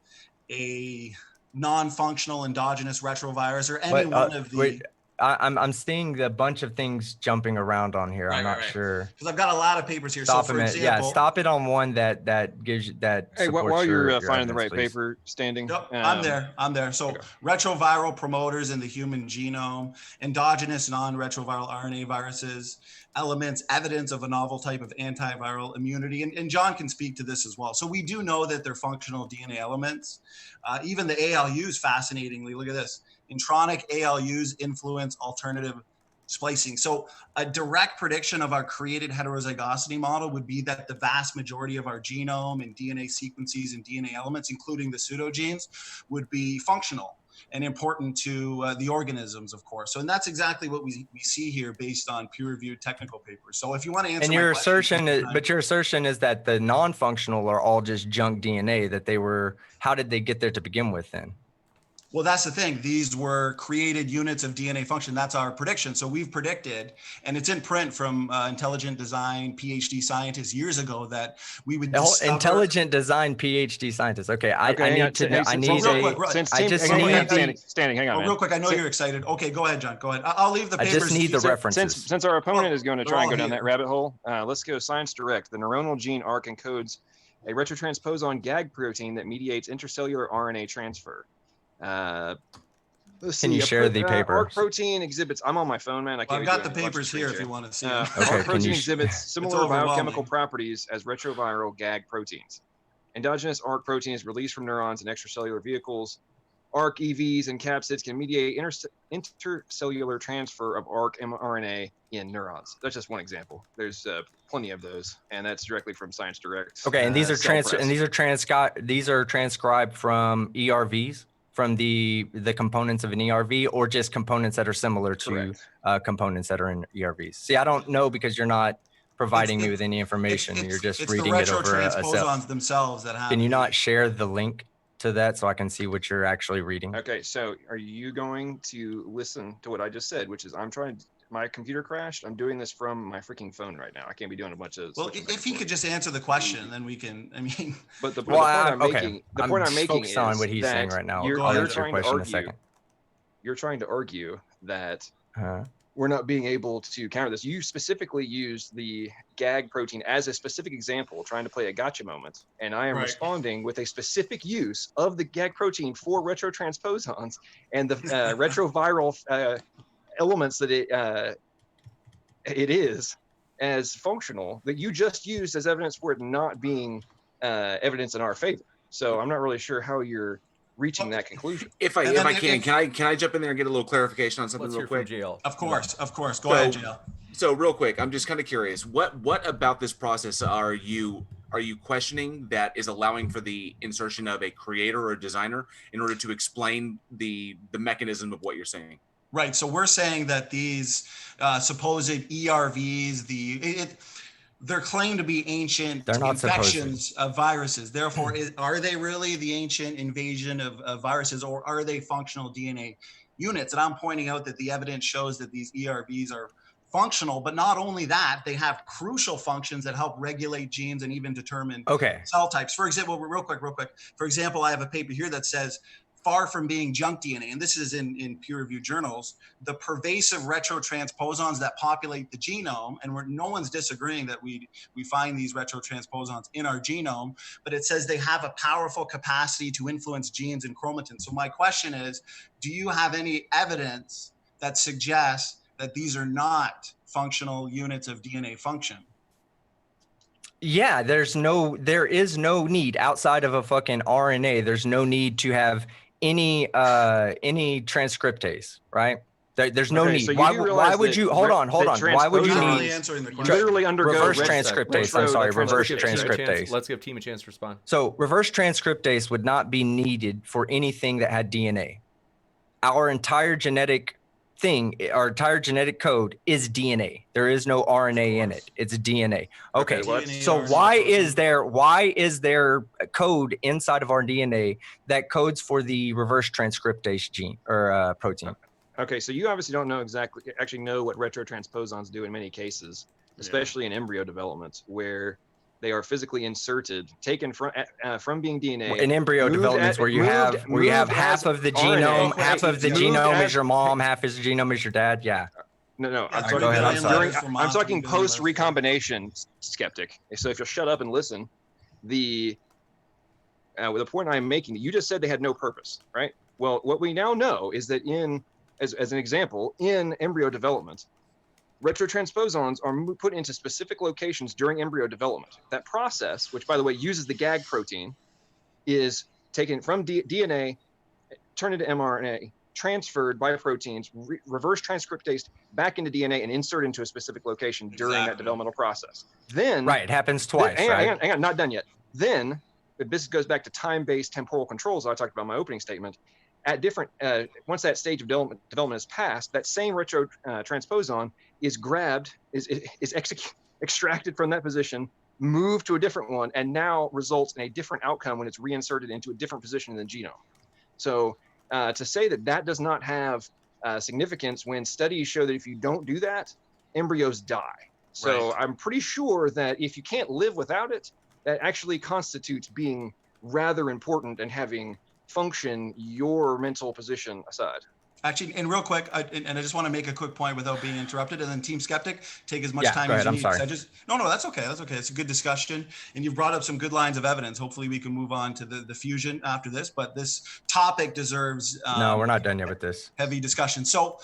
a non-functional endogenous retrovirus or any one of the... Wait. I'm seeing a bunch of things jumping around on here. I'm not sure. Because I've got a lot of papers here. Stop so for example, yeah, stop it on one that gives you that. Hey, while you're finding the right please. paper, standing. Yep, I'm there. So retroviral promoters in the human genome, endogenous non-retroviral RNA viruses, elements, evidence of a novel type of antiviral immunity. And John can speak to this as well. So we do know that they're functional DNA elements. Even the ALUs, fascinatingly, look at this. Intronic ALUs influence alternative splicing. So a direct prediction of our created heterozygosity model would be that the vast majority of our genome and DNA sequences and DNA elements, including the pseudogenes, would be functional and important to the organisms, of course. So, and that's exactly what we see here based on peer-reviewed technical papers. So if you want to answer your assertion is that the non-functional are all just junk DNA, that they were, how did they get there to begin with then? Well, that's the thing. These were created units of DNA function. That's our prediction. So we've predicted, and it's in print from intelligent design PhD scientists years ago, that we would discover... Intelligent design PhD scientist. Okay, I need to know. I need standing. Hang on, man. Real quick, I know you're excited. Okay, go ahead, John. Go ahead. I'll leave the papers. I just need the references. Since our opponent is going to try and go down that rabbit hole, let's go Science Direct. The neuronal gene ARC encodes a retrotransposon GAG protein that mediates intercellular RNA transfer. Let's see. Can you share the paper? ARC protein exhibits. I'm on my phone, man. I've got the papers here if you want to see them. ARC protein exhibits similar biochemical properties as retroviral GAG proteins. Endogenous ARC protein is released from neurons and extracellular vehicles. ARC EVs and capsids can mediate intercellular transfer of ARC mRNA in neurons. That's just one example. There's plenty of those, and that's directly from Science Direct. Okay, and these are transcribed from ERVs, from the components of an ERV, or just components that are similar to components that are in ERVs. See, I don't know because you're not providing me with any information. You're just reading it over a cell. Themselves that have. Can you not share the link to that so I can see what you're actually reading? Okay, so are you going to listen to what I just said, which is my computer crashed. I'm doing this from my freaking phone right now. I can't be doing a bunch of... Well, if he could just answer the question, then we can, But the point I'm making is on what he's saying right now. I'll answer your question in a second. You're trying to argue that we're not being able to counter this. You specifically used the GAG protein as a specific example, trying to play a gotcha moment. And I am responding with a specific use of the GAG protein for retrotransposons and the retroviral elements that it is as functional, that you just used as evidence for it not being evidence in our favor. So I'm not really sure how you're reaching that conclusion. If I can I jump in there and get a little clarification on something real quick? Of course. Go ahead, JL. So real quick, I'm just kind of curious. What about this process are you questioning that is allowing for the insertion of a creator or a designer in order to explain the mechanism of what you're saying? Right. So we're saying that these supposed ERVs, they're claimed to be ancient infections of viruses. Therefore, are they really the ancient invasion of viruses, or are they functional DNA units? And I'm pointing out that the evidence shows that these ERVs are functional, but not only that, they have crucial functions that help regulate genes and even determine cell types. For example, real quick. For example, I have a paper here that says, far from being junk DNA, and this is in peer-reviewed journals, the pervasive retrotransposons that populate the genome, and no one's disagreeing that we find these retrotransposons in our genome, but it says they have a powerful capacity to influence genes and chromatin. So my question is, do you have any evidence that suggests that these are not functional units of DNA function? Yeah, there is no need outside of a fucking RNA. There's no need to have any transcriptase, right? There's no need. So why would you hold on? Why would you need literally undergo reverse transcriptase? I'm sorry, reverse transcriptase. Let's give team a chance to respond. So reverse transcriptase would not be needed for anything that had DNA. Our entire genetic code is DNA. There is no RNA in it. It's DNA. Okay. So why is there a code inside of our DNA that codes for the reverse transcriptase gene or protein? Okay. So you obviously don't know actually know what retrotransposons do in many cases, especially in embryo development, where they are physically inserted, taken from being DNA. In embryo developments, where you have half of the genome, half of the genome is your mom, half of the genome is your dad. Yeah. No. I'm talking post recombination skeptic. So if you'll shut up and listen, the point I'm making, you just said they had no purpose, right? Well, what we now know is that as an example, in embryo development, retrotransposons are put into specific locations during embryo development. That process, which by the way uses the GAG protein, is taken from DNA, turned into mRNA, transferred by proteins, reverse transcriptase back into DNA, and inserted into a specific location during that developmental process. Then it happens twice. Hang on, not done yet. Then this goes back to time-based temporal controls that I talked about in my opening statement. At different once that stage of development is passed, that same retrotransposon is grabbed, is extracted from that position, moved to a different one, and now results in a different outcome when it's reinserted into a different position in the genome. So to say that that does not have significance when studies show that if you don't do that, embryos die. So I'm pretty sure that if you can't live without it, that actually constitutes being rather important and having function your mental position aside. Actually, and real quick, I just want to make a quick point without being interrupted, and then TeamSkeptic, take as much time go as ahead. you I'm need. sorry. No, that's okay. That's okay. It's a good discussion, and you've brought up some good lines of evidence. Hopefully, we can move on to the fusion after this, but this topic deserves No, we're not done yet with this. heavy discussion. So,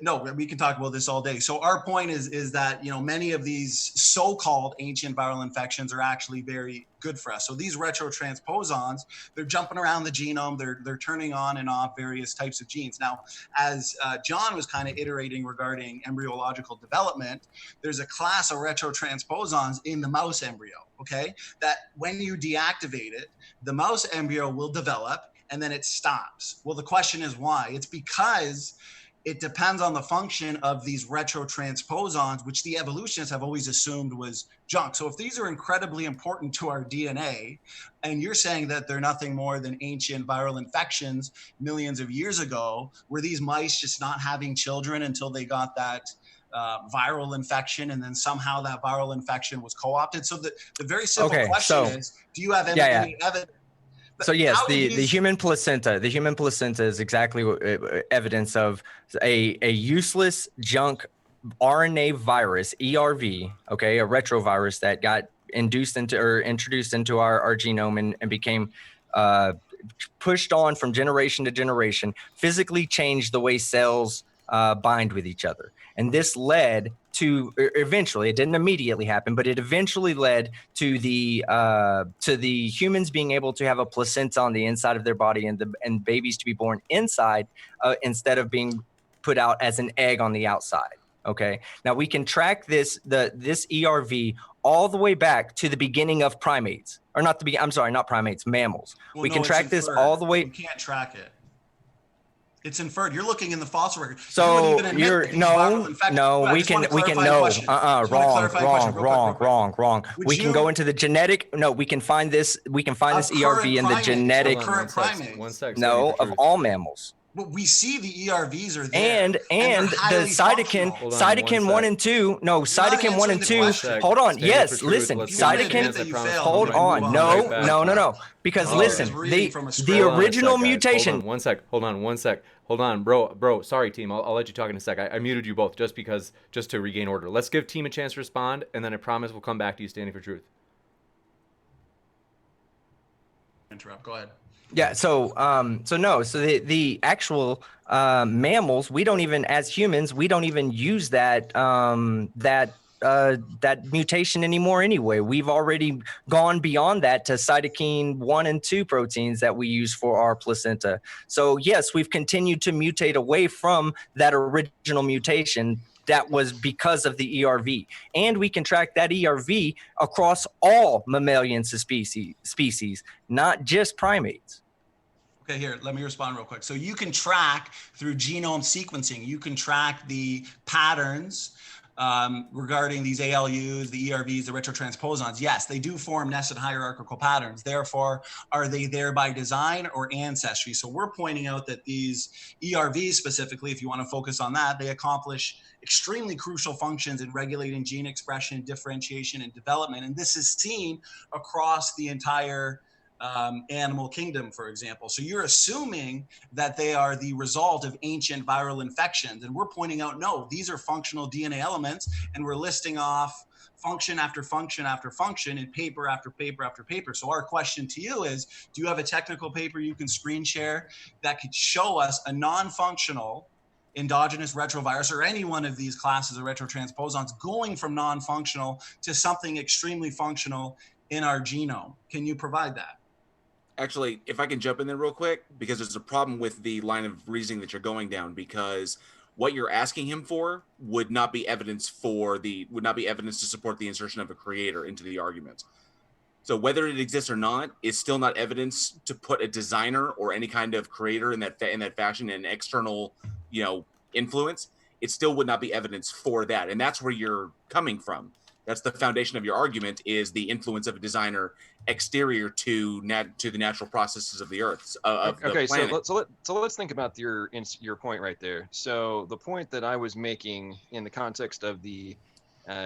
no, we can talk about this all day. So our point is that, you know, many of these so-called ancient viral infections are actually very good for us. So these retrotransposons, they're jumping around the genome, they're turning on and off various types of genes. Now, as John was kind of iterating regarding embryological development, there's a class of retrotransposons in the mouse embryo, okay, that when you deactivate it, the mouse embryo will develop and then it stops. Well, the question is why? It's because it depends on the function of these retrotransposons, which the evolutionists have always assumed was junk. So if these are incredibly important to our DNA, and you're saying that they're nothing more than ancient viral infections millions of years ago, were these mice just not having children until they got that viral infection, and then somehow that viral infection was co-opted? So the very simple question is, do you have any evidence? So yes, the human placenta is exactly evidence of a useless junk RNA virus, ERV, okay, a retrovirus that got induced into or introduced into our genome and became pushed on from generation to generation, physically changed the way cells bind with each other. And this led to eventually, it didn't immediately happen, but it eventually led to the humans being able to have a placenta on the inside of their body and babies to be born inside instead of being put out as an egg on the outside. Okay. Now we can track this ERV all the way back to the beginning of primates, or not primates, mammals. Well, we can track this all the way. You can't track it. It's inferred. You're looking in the fossil record. So we can go into the genetic. No, we can find this. We can find this ERV in the genetic. Of all mammals. But we see the ERVs are there. And the cytokine 1 and 2. No, cytokine 1 and 2. Hold on. Yes, listen. Cytokine. Hold on. No. Because listen, the original mutation. Hold on one sec. Hold on, bro. Sorry, team. I'll let you talk in a sec. I muted you both just to regain order. Let's give team a chance to respond, and then I promise we'll come back to you standing for truth. Interrupt. Go ahead. Yeah. So the actual mammals, we don't even, as humans, we don't even use that mutation anymore anyway. We've already gone beyond that to cytokine 1 and 2 proteins that we use for our placenta. So yes, we've continued to mutate away from that original mutation that was because of the ERV. And we can track that ERV across all mammalian species, not just primates. Okay, here, let me respond real quick. So you can track through genome sequencing, you can track the patterns regarding these ALUs, the ERVs, the retrotransposons. Yes, they do form nested hierarchical patterns. Therefore, are they there by design or ancestry? So we're pointing out that these ERVs specifically, if you want to focus on that, they accomplish extremely crucial functions in regulating gene expression, differentiation, and development. And this is seen across the entire animal kingdom, for example. So you're assuming that they are the result of ancient viral infections. And we're pointing out, no, these are functional DNA elements. And we're listing off function after function after function in paper after paper after paper. So our question to you is, do you have a technical paper you can screen share that could show us a non-functional endogenous retrovirus or any one of these classes of retrotransposons going from non-functional to something extremely functional in our genome? Can you provide that? Actually, if I can jump in there real quick, because there's a problem with the line of reasoning that you're going down, because what you're asking him for would not be evidence to support the insertion of a creator into the argument. So whether it exists or not is still not evidence to put a designer or any kind of creator in that fashion, an external, influence. It still would not be evidence for that, and that's where you're coming from. That's the foundation of your argument, is the influence of a designer exterior to the natural processes of the Earth, of the planet. So let's think about your point right there. So the point that I was making in the context of the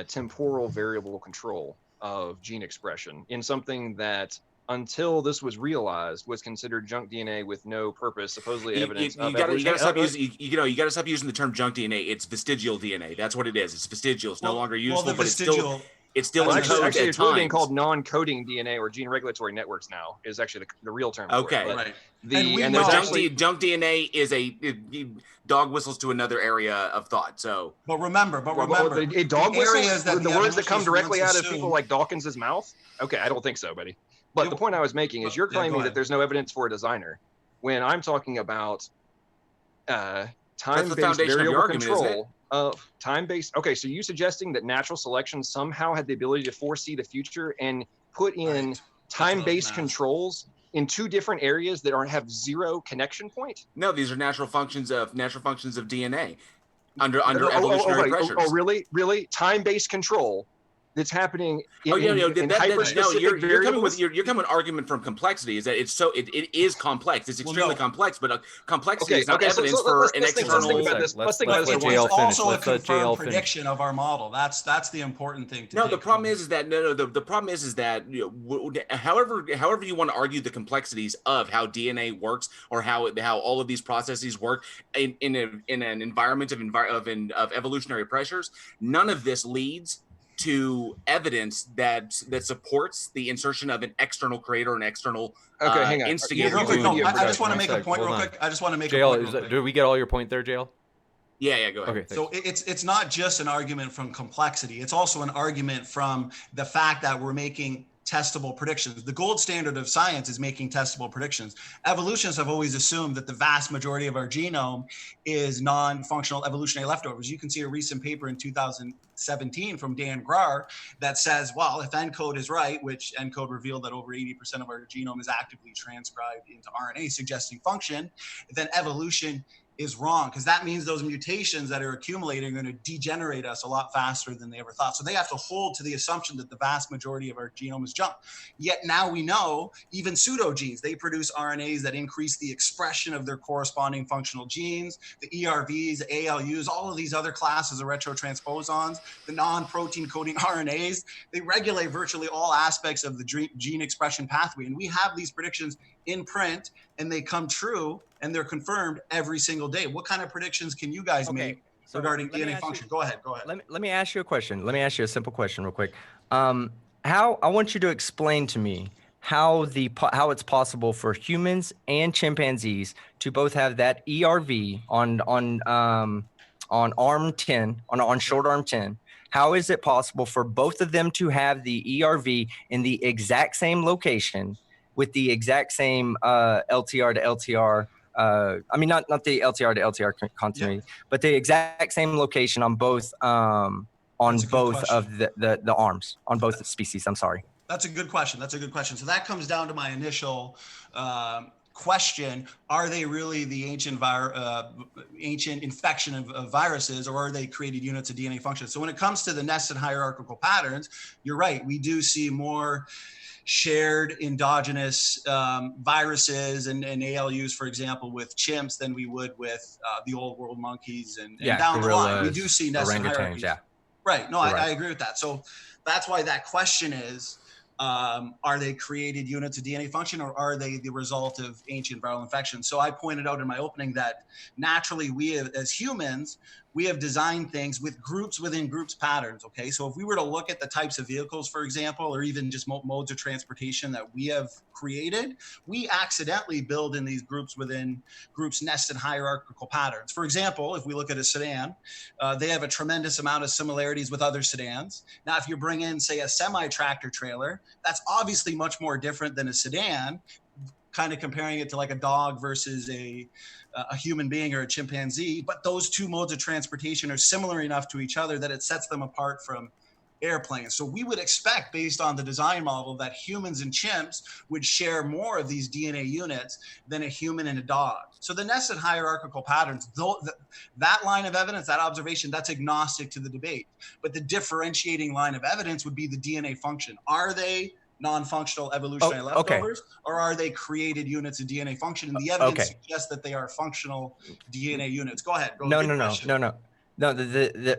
temporal variable control of gene expression in something that, until this was realized, was considered junk DNA with no purpose, supposedly evidence of evolution. You got to stop using the term junk DNA. It's vestigial DNA. That's what it is. It's vestigial. It's no longer useful, but it's still actually it's really being called non-coding DNA, or gene regulatory networks now is actually the real term. Okay, for it. Right. Junk DNA is dog whistles to another area of thought. So, but remember, a dog whistles, the words that come directly out of people like Dawkins's mouth. Okay, I don't think so, buddy. But the point I was making is you're claiming that there's no evidence for a designer, when I'm talking about time-based variable control of time-based. Okay, so you suggesting that natural selection somehow had the ability to foresee the future and put in time-based controls in two different areas that have zero connection point? No, these are natural functions of DNA under evolutionary pressures. Oh, really? Time-based control that's happening in hyper-specific variables? You're coming with argument from complexity, is that it is complex. It's extremely complex, but complexity is not evidence for an external. Let's think about this. It's also a confirmed prediction of our model. That's the important thing to the problem is that the problem is that however you want to argue the complexities of how DNA works, or how all of these processes work in an environment of evolutionary pressures, none of this leads to evidence that supports the insertion of an external creator, an external instigator. I just want to make a point real quick. JL, did we get all your point there, JL? Yeah, go ahead. Okay, so it's not just an argument from complexity. It's also an argument from the fact that we're making testable predictions. The gold standard of science is making testable predictions. Evolutionists have always assumed that the vast majority of our genome is non-functional evolutionary leftovers. You can see a recent paper in 2017 from Dan Grar that says, well, if ENCODE is right, which ENCODE revealed that over 80% of our genome is actively transcribed into RNA suggesting function, then evolution is wrong, because that means those mutations that are accumulating are going to degenerate us a lot faster than they ever thought. So they have to hold to the assumption that the vast majority of our genome is junk. Yet now we know even pseudogenes, they produce RNAs that increase the expression of their corresponding functional genes, the ERVs, ALUs, all of these other classes of retrotransposons, the non-protein coding RNAs, they regulate virtually all aspects of the gene expression pathway. And we have these predictions in print, and they come true, and they're confirmed every single day. What kind of predictions can you guys make regarding DNA function? Go ahead. Let me ask you a question. Let me ask you a simple question real quick. I want you to explain to me how it's possible for humans and chimpanzees to both have that ERV on arm 10, on short arm 10. How is it possible for both of them to have the ERV in the exact same location with the exact same LTR to LTR? I mean, not the LTR to LTR continuity, but the exact same location on both of the arms, on both the species. I'm sorry. That's a good question. So that comes down to my initial question: are they really the ancient infection of viruses, or are they created units of DNA function? So when it comes to the nested hierarchical patterns, you're right. We do see more shared endogenous viruses and ALUs, for example, with chimps than we would with the old world monkeys and down the line. We do see nested hierarchies. Yeah. Right. No, I agree with that. So that's why that question is, are they created units of DNA function, or are they the result of ancient viral infections? So I pointed out in my opening that naturally we as humans, we have designed things with groups within groups patterns, okay? So if we were to look at the types of vehicles, for example, or even just modes of transportation that we have created, we accidentally build in these groups within groups nested hierarchical patterns. For example, if we look at a sedan, they have a tremendous amount of similarities with other sedans. Now, if you bring in, say, a semi-tractor trailer, that's obviously much more different than a sedan, kind of comparing it to like a dog versus a human being or a chimpanzee. But those two modes of transportation are similar enough to each other that it sets them apart from airplanes. So we would expect, based on the design model, that humans and chimps would share more of these DNA units than a human and a dog. So the nested hierarchical patterns, though, that line of evidence, that observation, that's agnostic to the debate. But the differentiating line of evidence would be the DNA function. Are they non-functional evolutionary leftovers, or are they created units of DNA function? And the evidence suggests that they are functional DNA units. Go ahead. No,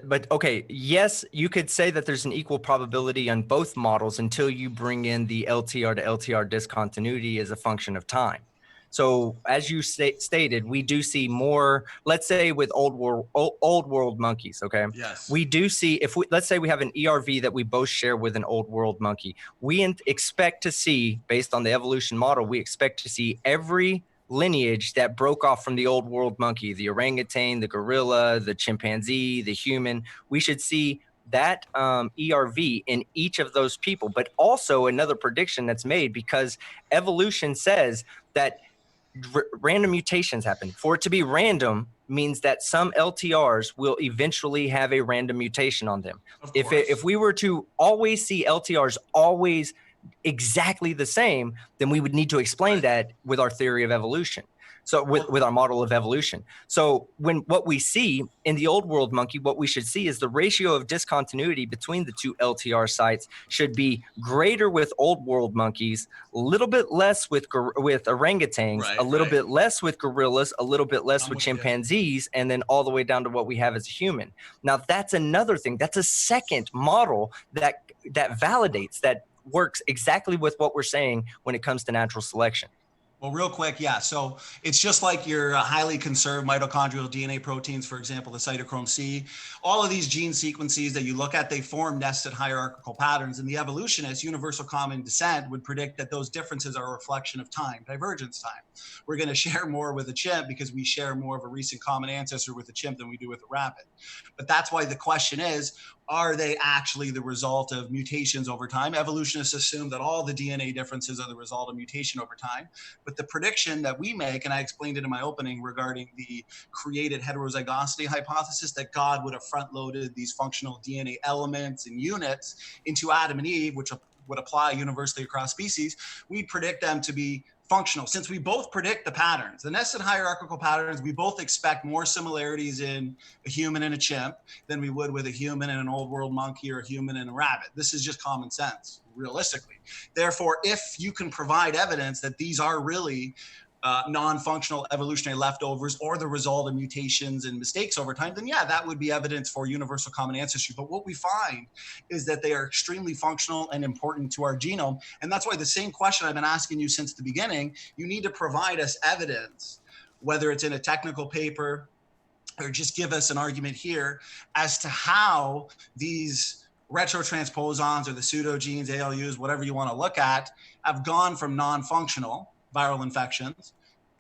but okay, yes, you could say that there's an equal probability on both models until you bring in the LTR to LTR discontinuity as a function of time. So as you stated, we do see more, let's say with old world monkeys, okay? Yes. We do see, let's say we have an ERV that we both share with an old world monkey, we expect to see, based on the evolution model, we expect to see every lineage that broke off from the old world monkey, the orangutan, the gorilla, the chimpanzee, the human. We should see that ERV in each of those people. But also another prediction that's made, because evolution says that random mutations happen. For it to be random means that some LTRs will eventually have a random mutation on them. If we were to always see LTRs always exactly the same, then we would need to explain that with our theory of evolution. So with our model of evolution. So what we see in the old world monkey, what we should see is the ratio of discontinuity between the two LTR sites should be greater with old world monkeys, a little bit less with orangutans, a little bit less with gorillas, a little bit less with chimpanzees, and then all the way down to what we have as a human. Now that's another thing. That's a second model that validates, that works exactly with what we're saying when it comes to natural selection. Well, real quick, yeah. So it's just like your highly conserved mitochondrial DNA proteins, for example, the cytochrome C. All of these gene sequences that you look at, they form nested hierarchical patterns. And the evolutionist, universal common descent, would predict that those differences are a reflection of time, divergence time. We're going to share more with a chimp because we share more of a recent common ancestor with a chimp than we do with a rabbit. But that's why the question is, are they actually the result of mutations over time? Evolutionists assume that all the DNA differences are the result of mutation over time. But the prediction that we make, and I explained it in my opening regarding the created heterozygosity hypothesis, that God would have front-loaded these functional DNA elements and units into Adam and Eve, which would apply universally across species, we predict them to be functional. Since we both predict the patterns, the nested hierarchical patterns, we both expect more similarities in a human and a chimp than we would with a human and an old world monkey or a human and a rabbit. This is just common sense, realistically. Therefore, if you can provide evidence that these are really non-functional evolutionary leftovers or the result of mutations and mistakes over time, then yeah, that would be evidence for universal common ancestry. But what we find is that they are extremely functional and important to our genome. And that's why the same question I've been asking you since the beginning, you need to provide us evidence, whether it's in a technical paper or just give us an argument here as to how these retrotransposons or the pseudogenes, ALUs, whatever you want to look at, have gone from non-functional viral infections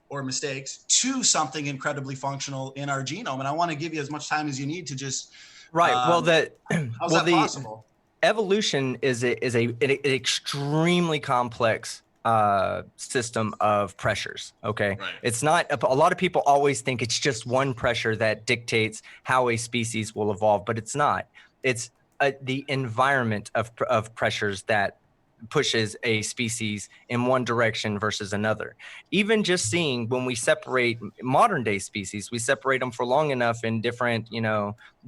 or mistakes to something incredibly functional in our genome. And I want to give you as much time as you need to just how's that possible? Evolution is an extremely complex system of pressures. Okay. Right. It's not, a lot of people always think it's just one pressure that dictates how a species will evolve, but it's not. It's the environment of pressures that pushes a species in one direction versus another. Even just seeing when we separate modern day species, we separate them for long enough in different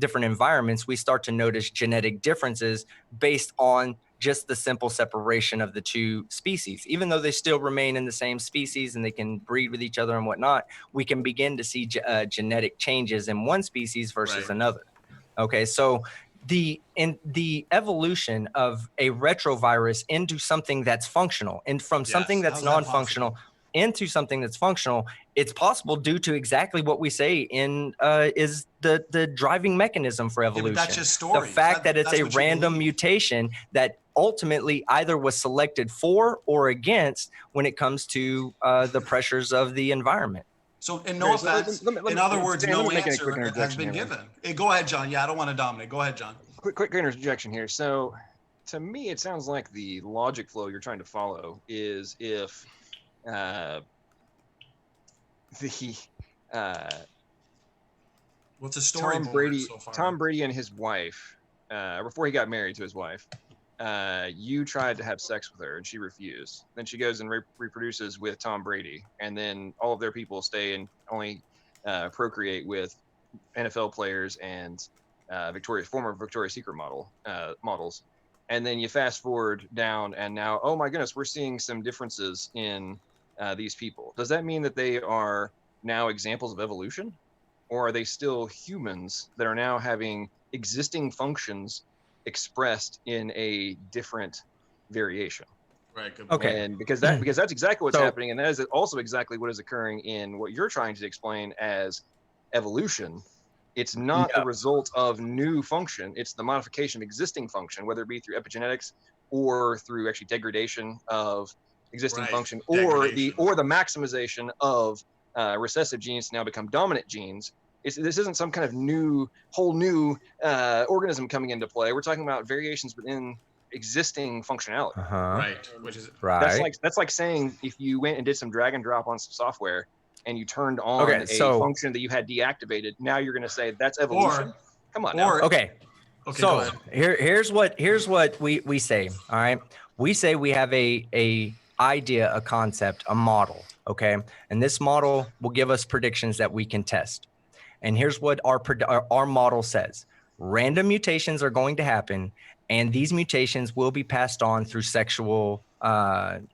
environments, we start to notice genetic differences based on just the simple separation of the two species. Even though they still remain in the same species and they can breed with each other and whatnot, we can begin to see genetic changes in one species versus another. Okay, so the evolution of a retrovirus into something that's functional and from something that's non-functional into something that's functional, it's possible due to exactly what we say in is the driving mechanism for evolution. Yeah, but that's just stories. The fact that it's a random mutation that ultimately either was selected for or against when it comes to the pressures of the environment. So in no offense, in other words, no answer has been given. Hey, go ahead, John. Yeah, I don't want to dominate. Go ahead, John. Quick interjection here. So to me, it sounds like the logic flow you're trying to follow is if what's a story? Tom Brady and his wife before he got married to his wife, you tried to have sex with her and she refused. Then she goes and reproduces with Tom Brady, and then all of their people stay and only procreate with NFL players and former Victoria's Secret models. And then you fast forward down, and now, oh my goodness, we're seeing some differences in these people. Does that mean that they are now examples of evolution, or are they still humans that are now having existing functions expressed in a different variation? Right. Good Okay. point. And because that's exactly what's So- happening, and that is also exactly what is occurring in what you're trying to explain as evolution. It's not the result of new function; it's the modification of existing function, whether it be through epigenetics or through actually degradation of existing Right. function, or the Degradation. maximization of recessive genes to now become dominant genes. This isn't some kind of whole new organism coming into play. We're talking about variations within existing functionality. Right. Which is Right. That's like saying if you went and did some drag and drop on some software and you turned on Okay, a so- function that you had deactivated, now you're going to say that's evolution. Come on now. or Okay. okay. Go So ahead. here's what we say. All right, we say we have a idea, a concept, a model. Okay, and this model will give us predictions that we can test. And here's what our model says: random mutations are going to happen, and these mutations will be passed on through sexual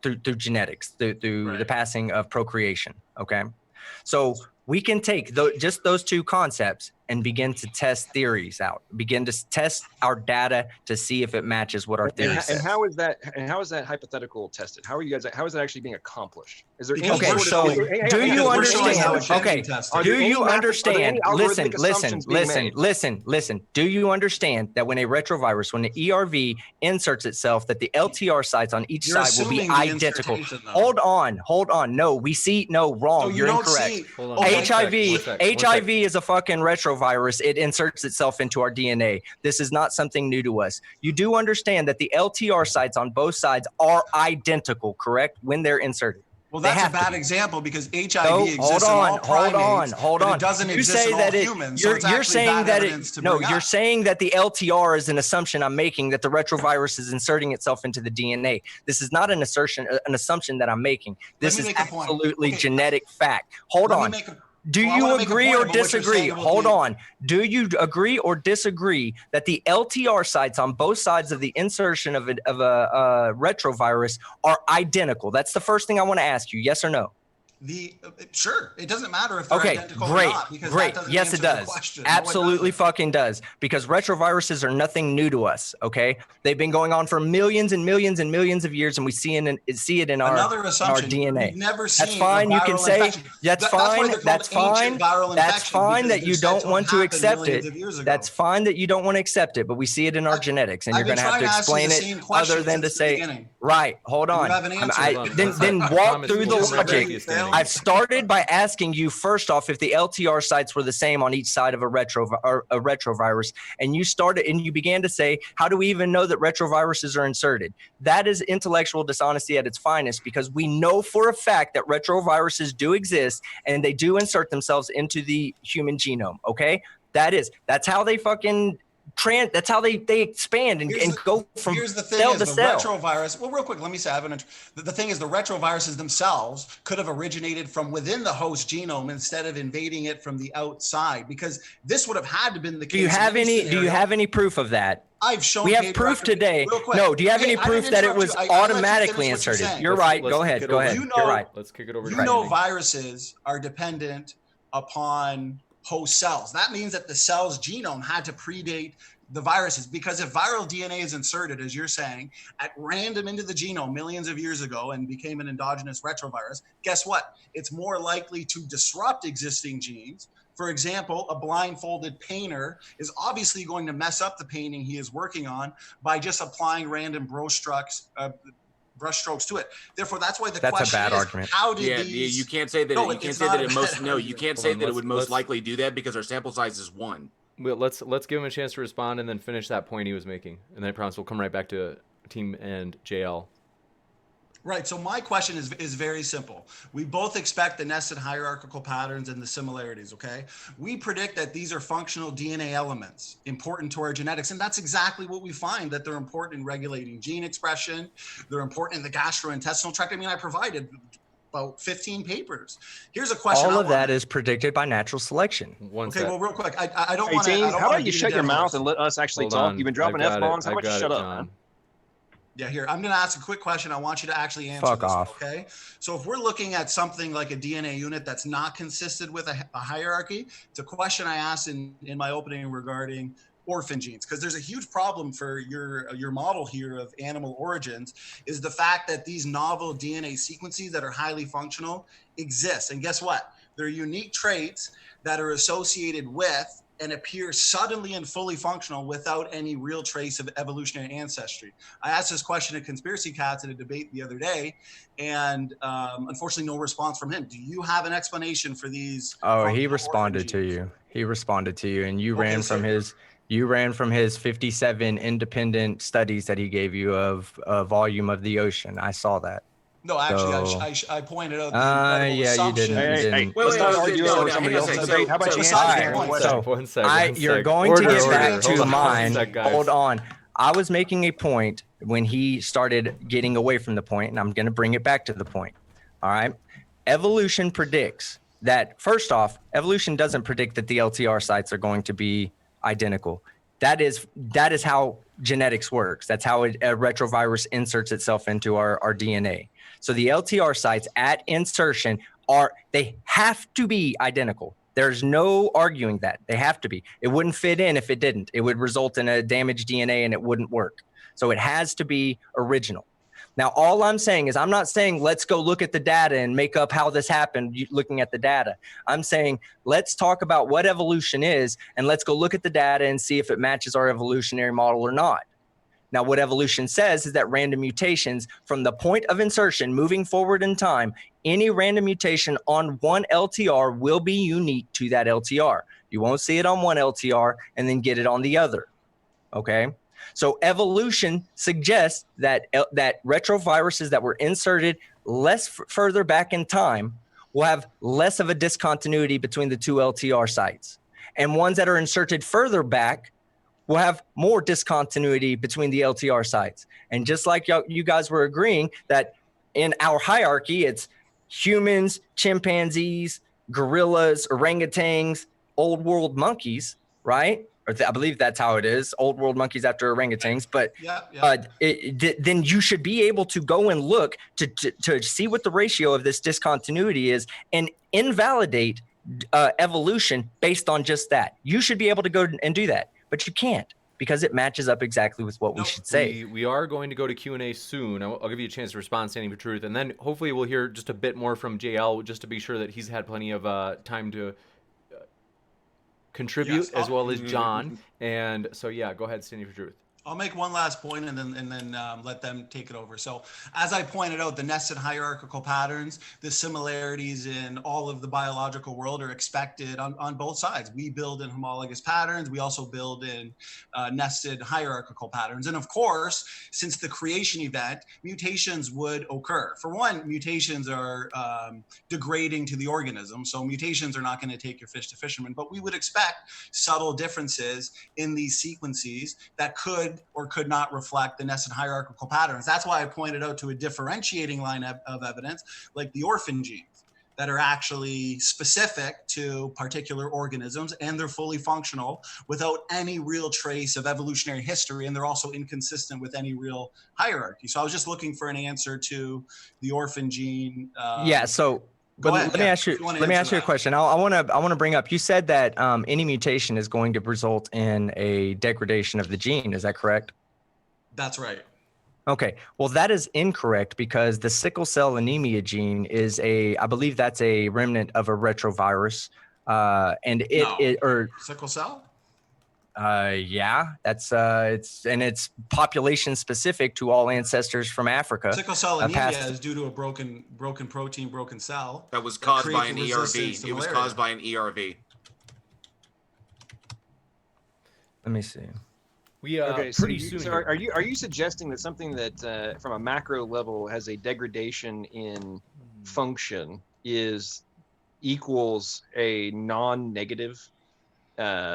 through genetics, through the Right. passing of procreation. Okay, so we can take just those two concepts and begin to test theories out, begin to test our data to see if it matches what our theory And says. how is that hypothetical tested? How is that actually being accomplished? Is there any Because Okay, we're sort of- so hang on, do hang you on. we're showing how understand? it can be Okay, tested. Are do there you any are there understand? any Listen, algorithmic assumptions being made? listen. Do you understand that when a retrovirus, when the ERV inserts itself, that the LTR sites on each You're side will be assuming the identical? insertion, though. Hold on. No, wrong. So you You're don't incorrect. see. Hold on. Oh, HIV is a fucking retrovirus. It inserts itself into our DNA. This is not something new to us. You do understand that the LTR sites on both sides are identical, correct? When they're inserted. Well, They that's a have to bad be. example because HIV So, exists in all primates, hold but on. it doesn't You exist say in all that humans. So it's you're actually saying bad that evidence to no, bring you're up. saying that the LTR is an assumption I'm making, that the retrovirus is inserting itself into the DNA. This is not an assumption that I'm making. This me is make a point. absolutely Okay. genetic fact. Hold Let me on. make a- Do Well, I you wanna make a agree point or about what you're disagree? saying about Hold the- on. Do you agree or disagree that the LTR sites on both sides of the insertion of a retrovirus are identical? That's the first thing I want to ask you. Yes or no? Sure, it doesn't matter if they're Okay, identical great, or not because great. that doesn't Yes, answer it does. the question. No, it Absolutely doesn't. fucking does. Because retroviruses are nothing new to us. Okay, they've been going on for millions and millions and millions of years, and we see it in our Another assumption. DNA. We've never seen That's fine. a You can viral say infection. that's That's why fine. they're called That's fine. ancient viral That's infections, fine because that they're you said don't to want to have happened accept millions it. of years ago. That's fine that you don't want to accept it, but we see it in our genetics, and I've you're going been to have to trying to ask you explain the it same question other than to since the say, beginning. right, hold And you on. haven't answered I- it. Hold on, then let's walk through the we'll come right back logic. to you, Phil. I've started by asking you first off if the LTR sites were the same on each side of a retrovirus, and you began to say, how do we even know that retroviruses are inserted? That is intellectual dishonesty at its finest, because we know for a fact that retroviruses do exist and they do insert themselves into the human genome. Okay, that's how they fucking that's how they expand and go from Here's the thing cell is to the cell. retrovirus. Well, real quick, let me say the thing is the retroviruses themselves could have originated from within the host genome instead of invading it from the outside, because this would have had to been the case. Do you have any proof of that? I've shown. We have paper proof after- today. real quick. No, do you have Hey, any I proof didn't that it interrupt was you. I let you automatically finish what you're inserted? saying. You're right. Go ahead. Go ahead. You're right. Let's kick it over to You know, Andy. viruses are dependent upon host cells. That means that the cell's genome had to predate the viruses, because if viral DNA is inserted, as you're saying, at random into the genome millions of years ago and became an endogenous retrovirus, guess what? It's more likely to disrupt existing genes. For example, a blindfolded painter is obviously going to mess up the painting he is working on by just applying random brushstrokes to it. Therefore, that's why the That's a question bad is, argument. how did Yeah, these... you can't say that. No, You can't it's say not that a it bad most. No, you argument. can't Hold say on, that it would most let's- likely do that because our sample size is 1. Well, let's give him a chance to respond and then finish that point he was making, and then I promise we'll come right back to Team and JL. Right. So my question is very simple. We both expect the nested hierarchical patterns and the similarities, okay? We predict that these are functional DNA elements important to our genetics. And that's exactly what we find, that they're important in regulating gene expression. They're important in the gastrointestinal tract. I mean, I provided about 15 papers. Here's a question. All of that is predicted by natural selection. Okay, well, real quick, I don't Hey, want to. team, how about you shut your mouth and let us actually Hold talk? on. You've been dropping I've got F-bombs. it. How about you I've got shut it, up, John. man? Yeah, here, I'm going to ask a quick question. I want you to actually answer Fuck this, off. okay? So if we're looking at something like a DNA unit that's not consistent with a hierarchy, it's a question I asked in my opening regarding orphan genes, because there's a huge problem for your model here of animal origins, is the fact that these novel DNA sequences that are highly functional exist. And guess what? They're unique traits that are associated with and appear suddenly and fully functional without any real trace of evolutionary ancestry. I asked this question to Conspiracy Cats in a debate the other day, and unfortunately no response from him. Do you have an explanation for these? Oh, he responded to you. He responded to you, and you ran from his. You ran from his 57 independent studies that he gave you of a volume of the ocean. I saw that. No, actually, So, I pointed out the incredible yeah, assumptions. you didn't. Hey, let's not argue over somebody else's debate. How about you answer the question? One sec. You're going to get back Hold to on, mine. one sec, guys. Hold on. I was making a point when he started getting away from the point, and I'm going to bring it back to the point. All right. Evolution predicts that, first off, evolution doesn't predict that the LTR sites are going to be identical. That is how genetics works. That's how a retrovirus inserts itself into our DNA. So the LTR sites at insertion they have to be identical. There's no arguing that. They have to be. It wouldn't fit in if it didn't. It would result in a damaged DNA and it wouldn't work. So it has to be original. Now, all I'm saying is, I'm not saying let's go look at the data and make up how this happened looking at the data. I'm saying let's talk about what evolution is, and let's go look at the data and see if it matches our evolutionary model or not. Now, what evolution says is that random mutations from the point of insertion moving forward in time, any random mutation on one LTR will be unique to that LTR. You won't see it on one LTR and then get it on the other. Okay? So evolution suggests that retroviruses that were inserted further back in time will have less of a discontinuity between the two LTR sites. And ones that are inserted further back will have more discontinuity between the LTR sites. And just like you guys were agreeing that in our hierarchy, it's humans, chimpanzees, gorillas, orangutans, old world monkeys, right? I believe that's how it is. Old world monkeys after orangutans. But then you should be able to go and look to see what the ratio of this discontinuity is and invalidate evolution based on just that. You should be able to go and do that, but you can't, because it matches up exactly with what we should say. We are going to go to Q&A soon. I'll give you a chance to respond, standing for truth, and then hopefully we'll hear just a bit more from JL, just to be sure that he's had plenty of time to contribute, as well as John. And so, yeah, go ahead, standing for truth. I'll make one last point and then let them take it over. So as I pointed out, the nested hierarchical patterns, the similarities in all of the biological world are expected on both sides. We build in homologous patterns. We also build in nested hierarchical patterns. And of course, since the creation event, mutations would occur. For one, mutations are degrading to the organism. So mutations are not going to take your fish to fisherman, but we would expect subtle differences in these sequences that could or could not reflect the nested hierarchical patterns. That's why I pointed out to a differentiating line of evidence, like the orphan genes, that are actually specific to particular organisms, and they're fully functional without any real trace of evolutionary history, and they're also inconsistent with any real hierarchy. So I was just looking for an answer to the orphan gene. So let me ask you a question. I want to bring up, you said that any mutation is going to result in a degradation of the gene. Is that correct? That's right. Okay. Well, that is incorrect, because the sickle cell anemia gene is I believe that's a remnant of a retrovirus. And sickle cell? Yeah, that's it's population specific to all ancestors from Africa. Sickle cell anemia is due to a broken protein, broken cell. That was caused by an ERV. It was caused by an ERV. Let me see. We Okay, so, pretty soon. so here. are you suggesting that something that from a macro level has a degradation in function is equals a non-negative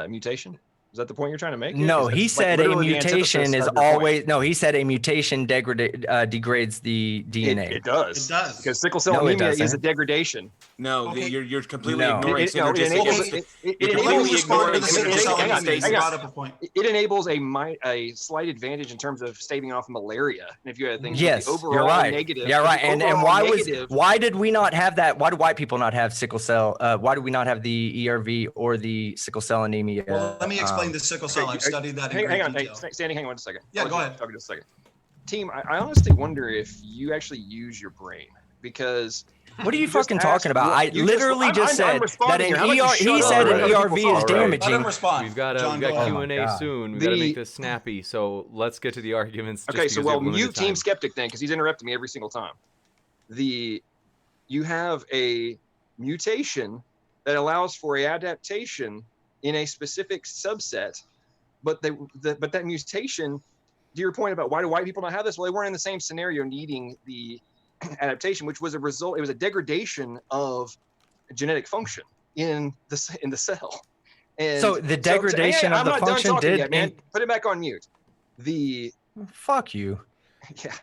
mutation? Is that the point you're trying to make? Here? No, Is he that, like, said a literally the mutation antithesis is of your point? always no. He said a mutation degrades the DNA. It does. It does. Because sickle cell No, it anemia is a doesn't. degradation. No, Okay. you're completely No. ignoring It synergistic. enables- Well, let me enables- respond to the sickle hang cell on, anemia. You hang on. brought up a point. It enables a slight advantage in terms of staving off malaria. And if you had things Yes, the overall you're right. negative, Yeah, right. the And overall negative, why did we not have that? Why do white people not have sickle cell? Why do we not have the ERV or the sickle cell anemia? Well, let me explain the sickle cell. I've studied that in hang great on, hey, detail. Sandy, hang on a second. Yeah, I'll go let you ahead. talk just a second. Team, I honestly wonder if you actually use your brain, because What are you just fucking asked talking about? what- I you literally just I'm said that responding an here. How about you ER. shut He up said and an let people ERV is talk? Let him damaging. respond. We've got John, we go got ahead. Q and A God. soon. We got to The- make this snappy. So let's get to the arguments. Just Okay, so because we well, have limited mute Team time. Skeptic then, because he's interrupting me every single time. You have a mutation that allows for a adaptation in a specific subset, but that mutation, to your point about why do white people not have this? Well, they weren't in the same scenario needing the adaptation, which was a result. It was a degradation of genetic function in the cell. And So the degradation of I'm the not done function talking did. yet, man. Put it back on mute. Fuck you. Yeah.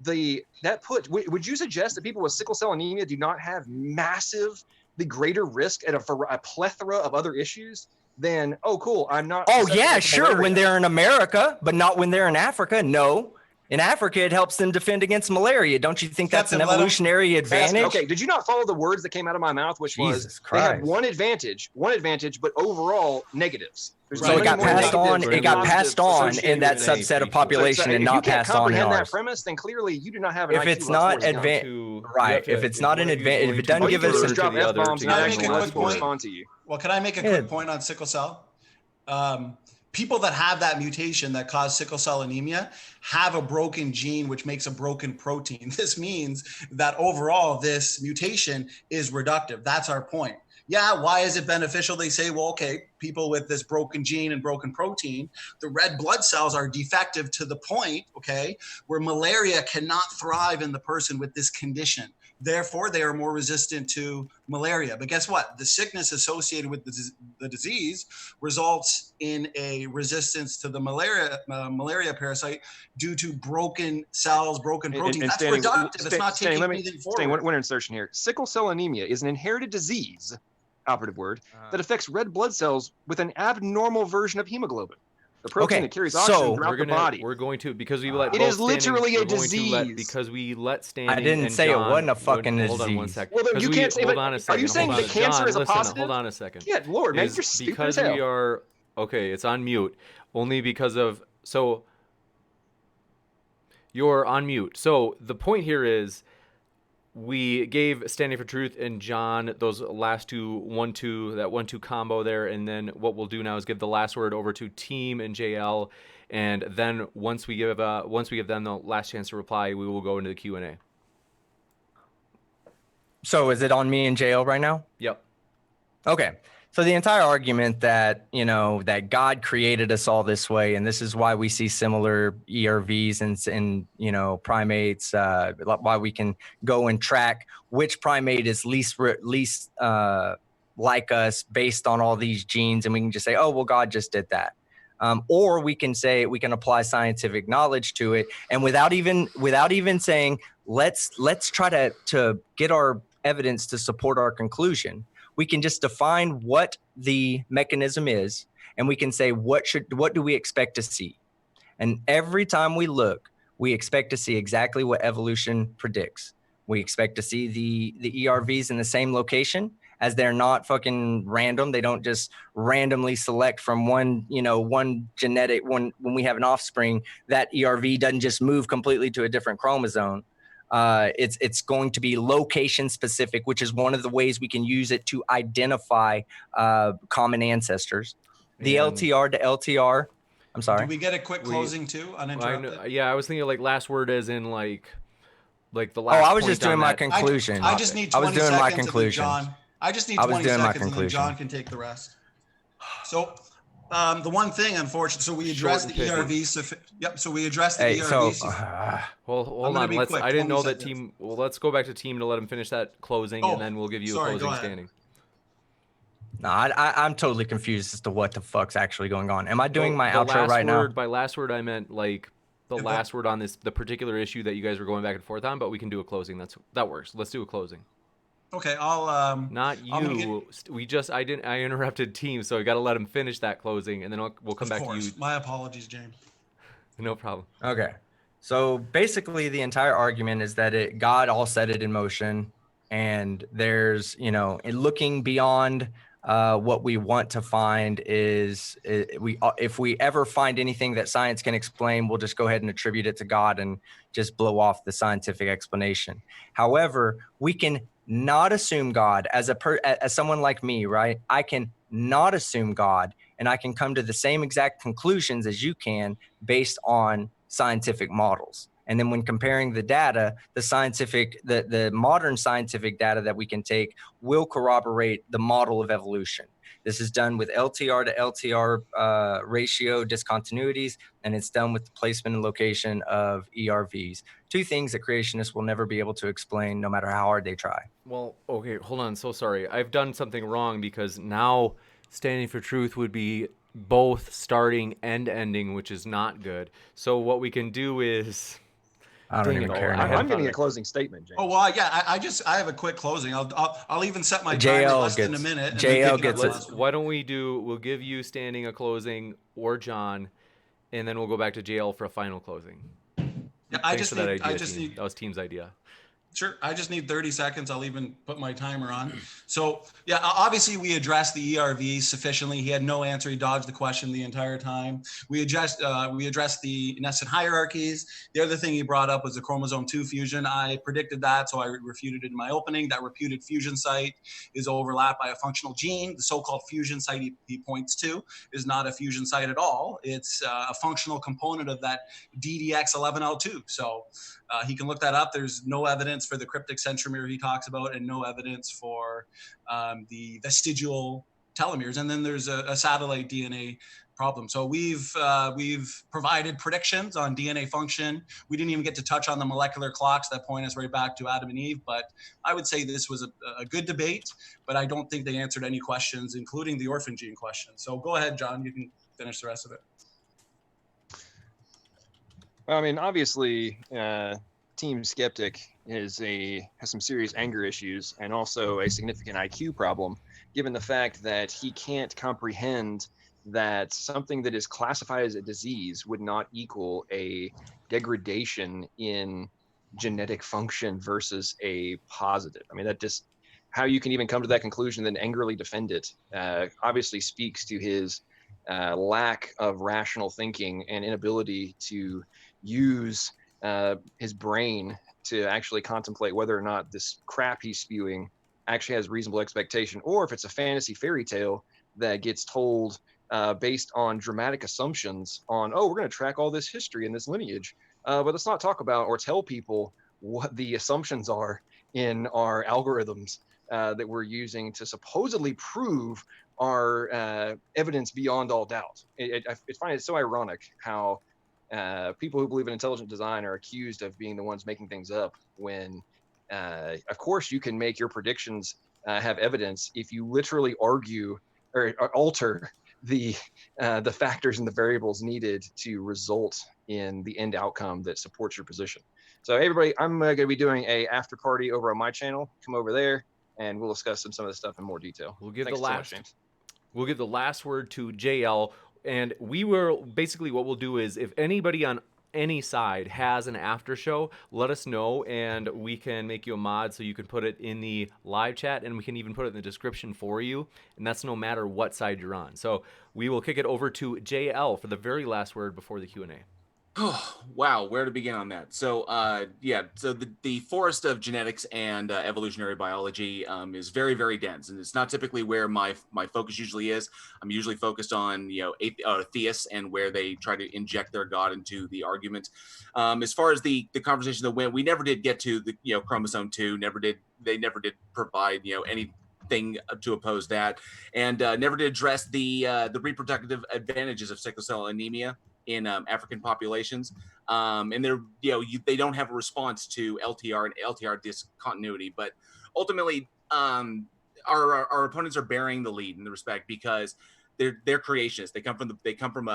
Would you suggest that people with sickle cell anemia do not have massively greater risk at a plethora of other issues than, oh, cool, I'm not. Oh susceptible yeah, to sure. malaria. When they're in America, but not when they're in Africa. No, in Africa it helps them defend against malaria. Don't you think that's an Captain, let 'em- evolutionary advantage? Okay, did you not follow the words that came out of my mouth, which was Jesus they have Christ. one advantage, but overall negatives. There's So Right. it many got more passed on. negatives It got than passed positives on associated in that with it. subset of So population and if not you can't passed on in comprehend that ours. premise, then clearly you do not have an If IQ it's less not than 40. Right, if it's not an advantage, if it doesn't All you give can us do an is drop F-bombs Can I and make a actually let quick people point? respond to you. Well, can I make a Yeah. quick point on sickle cell? People that have that mutation that cause sickle cell anemia have a broken gene, which makes a broken protein. This means that overall, this mutation is reductive. That's our point. Yeah, why is it beneficial? They say, well, okay, people with this broken gene and broken protein, the red blood cells are defective to the point, okay, where malaria cannot thrive in the person with this condition. Therefore, they are more resistant to malaria. But guess what? The sickness associated with the disease results in a resistance to the malaria parasite due to broken cells, broken proteins. That's Stanley, reductive. It's not taking let me- anything Stanley, forward. one insertion here. Sickle cell anemia is an inherited disease, operative word, that affects red blood cells with an abnormal version of hemoglobin, the protein Okay, that carries so oxygen throughout the We're body. going to because we let It both is literally Standing- a we're going to let- disease. because we let Standing. I didn't and say it John, wasn't a fucking hold on one disease. second. Well, then 'Cause you we- can't say. hold but on a are second. you saying hold that on. cancer John, is a listen, positive? Hold on a second. Yeah, Lord, man, Is you're stupid because as hell. we are okay. It's on mute only because of you're on mute. So the point here is we gave Standing for Truth and John those last two 1-2, that 1-2 combo there, and then what we'll do now is give the last word over to Team and JL, and then once we give them the last chance to reply, we will go into the Q&A. So is it on me and JL right now? Yep. Okay. So the entire argument that, that God created us all this way, and this is why we see similar ERVs and primates, why we can go and track which primate is least like us based on all these genes. And we can just say, oh, well, God just did that. Or we can say, we can apply scientific knowledge to it. And without even saying, let's try to get our evidence to support our conclusion, we can just define what the mechanism is, and we can say what do we expect to see. And every time we look, we expect to see exactly what evolution predicts. We expect to see the ERVs in the same location, as they're not fucking random. They don't just randomly select from one genetic when we have an offspring, that ERV doesn't just move completely to a different chromosome. It's going to be location specific, which is one of the ways we can use it to identify common ancestors. The And- LTR to LTR. I'm sorry. Do we get a quick closing too, uninterrupted? I was thinking like last word as in like the Oh, last. I was point just doing on my that. conclusion. I just need I 20 was doing my seconds and then conclusion. John. I just need I was 20 doing my seconds and then conclusion. John can take the rest. So The one thing, unfortunately, so we addressed the Short and pithy. ERV. Yep. So we addressed the Hey, ERV. so Well, I'm hold gonna on. be quick, I didn't 20 know that seconds. team. Well, let's go back to team to let him finish that closing, Oh, and then we'll give you sorry, a go closing ahead. standing. no, I'm totally confused as to what the fuck's actually going on. Am I doing my The outro last right word, now? By last word, I meant like the Yeah, last word on the particular issue that you guys were going back and forth on. But we can do a closing. That works. Let's do a closing. Okay, Not I'll make you. I interrupted team, so I got to let him finish that closing, and then we'll come Of back course. to you. My apologies, James. No problem. Okay. So basically, the entire argument is that God all set it in motion, and there's, looking beyond what we want to find is if we ever find anything that science can explain, we'll just go ahead and attribute it to God and just blow off the scientific explanation. However, we can not assume God as someone like me, right? I can not assume God, and I can come to the same exact conclusions as you can based on scientific models. And then when comparing the data, the modern scientific data that we can take will corroborate the model of evolution. This is done with LTR to LTR ratio discontinuities, and it's done with the placement and location of ERVs. Two things that creationists will never be able to explain, no matter how hard they try. Well, okay, hold on. So sorry. I've done something wrong because now standing for truth would be both starting and ending, which is not good. So what we can do is I don't Dang even it, care I anymore. had I'm getting a fun. closing statement, James. Oh well, yeah. I have a quick closing. I'll even set my timer JL less than a gets- minute. And JL then pick gets up it. last one. Why don't we'll give you standing a closing or John, and then we'll go back to JL for a final closing. Yeah, Thanks for that idea, team. That was team's idea. Sure. I just need 30 seconds. I'll even put my timer on. So yeah, obviously we addressed the ERV sufficiently. He had no answer. He dodged the question the entire time. We addressed the nested hierarchies. The other thing he brought up was the chromosome 2 fusion. I predicted that, so I refuted it in my opening. That reputed fusion site is overlapped by a functional gene. The so-called fusion site he points to is not a fusion site at all. It's a functional component of that DDX11L2. So he can look that up. There's no evidence for the cryptic centromere he talks about, and no evidence for the vestigial telomeres. And then there's a satellite DNA problem. So we've provided predictions on DNA function. We didn't even get to touch on the molecular clocks that point us right back to Adam and Eve. But I would say this was a good debate, but I don't think they answered any questions, including the orphan gene question. So go ahead, John. You can finish the rest of it. I mean, obviously, TeamSkeptic has some serious anger issues and also a significant IQ problem, given the fact that he can't comprehend that something that is classified as a disease would not equal a degradation in genetic function versus a positive. I mean, that just how you can even come to that conclusion and then angrily defend it obviously speaks to his lack of rational thinking and inability to use his brain to actually contemplate whether or not this crap he's spewing actually has reasonable expectation, or if it's a fantasy fairy tale that gets told based on dramatic assumptions on, oh, we're going to track all this history and this lineage, but let's not talk about or tell people what the assumptions are in our algorithms that we're using to supposedly prove our evidence beyond all doubt. I find it so ironic how people who believe in intelligent design are accused of being the ones making things up when, of course, you can make your predictions have evidence if you literally argue or alter the factors and the variables needed to result in the end outcome that supports your position. So everybody, I'm going to be doing a after party over on my channel. Come over there and we'll discuss some of this stuff in more detail. We'll give Thanks the so last much, James. We'll give the last word to JL, and we will basically what we'll do is if anybody on any side has an after show, let us know and we can make you a mod so you can put it in the live chat, and we can even put it in the description for you, and that's no matter what side you're on. So we will kick it over to JL for the very last word before the Q&A. Oh, wow, where to begin on that? So, so the forest of genetics and evolutionary biology is very, very dense, and it's not typically where my focus usually is. I'm usually focused on, theists and where they try to inject their God into the argument. As far as the conversation that went, we never did get to the, chromosome 2, they never did provide, any thing to oppose that, and never to address the reproductive advantages of sickle cell anemia in African populations. And they're, they don't have a response to LTR and LTR discontinuity. But ultimately, our opponents are bearing the lead in the respect because they're creationists. They come from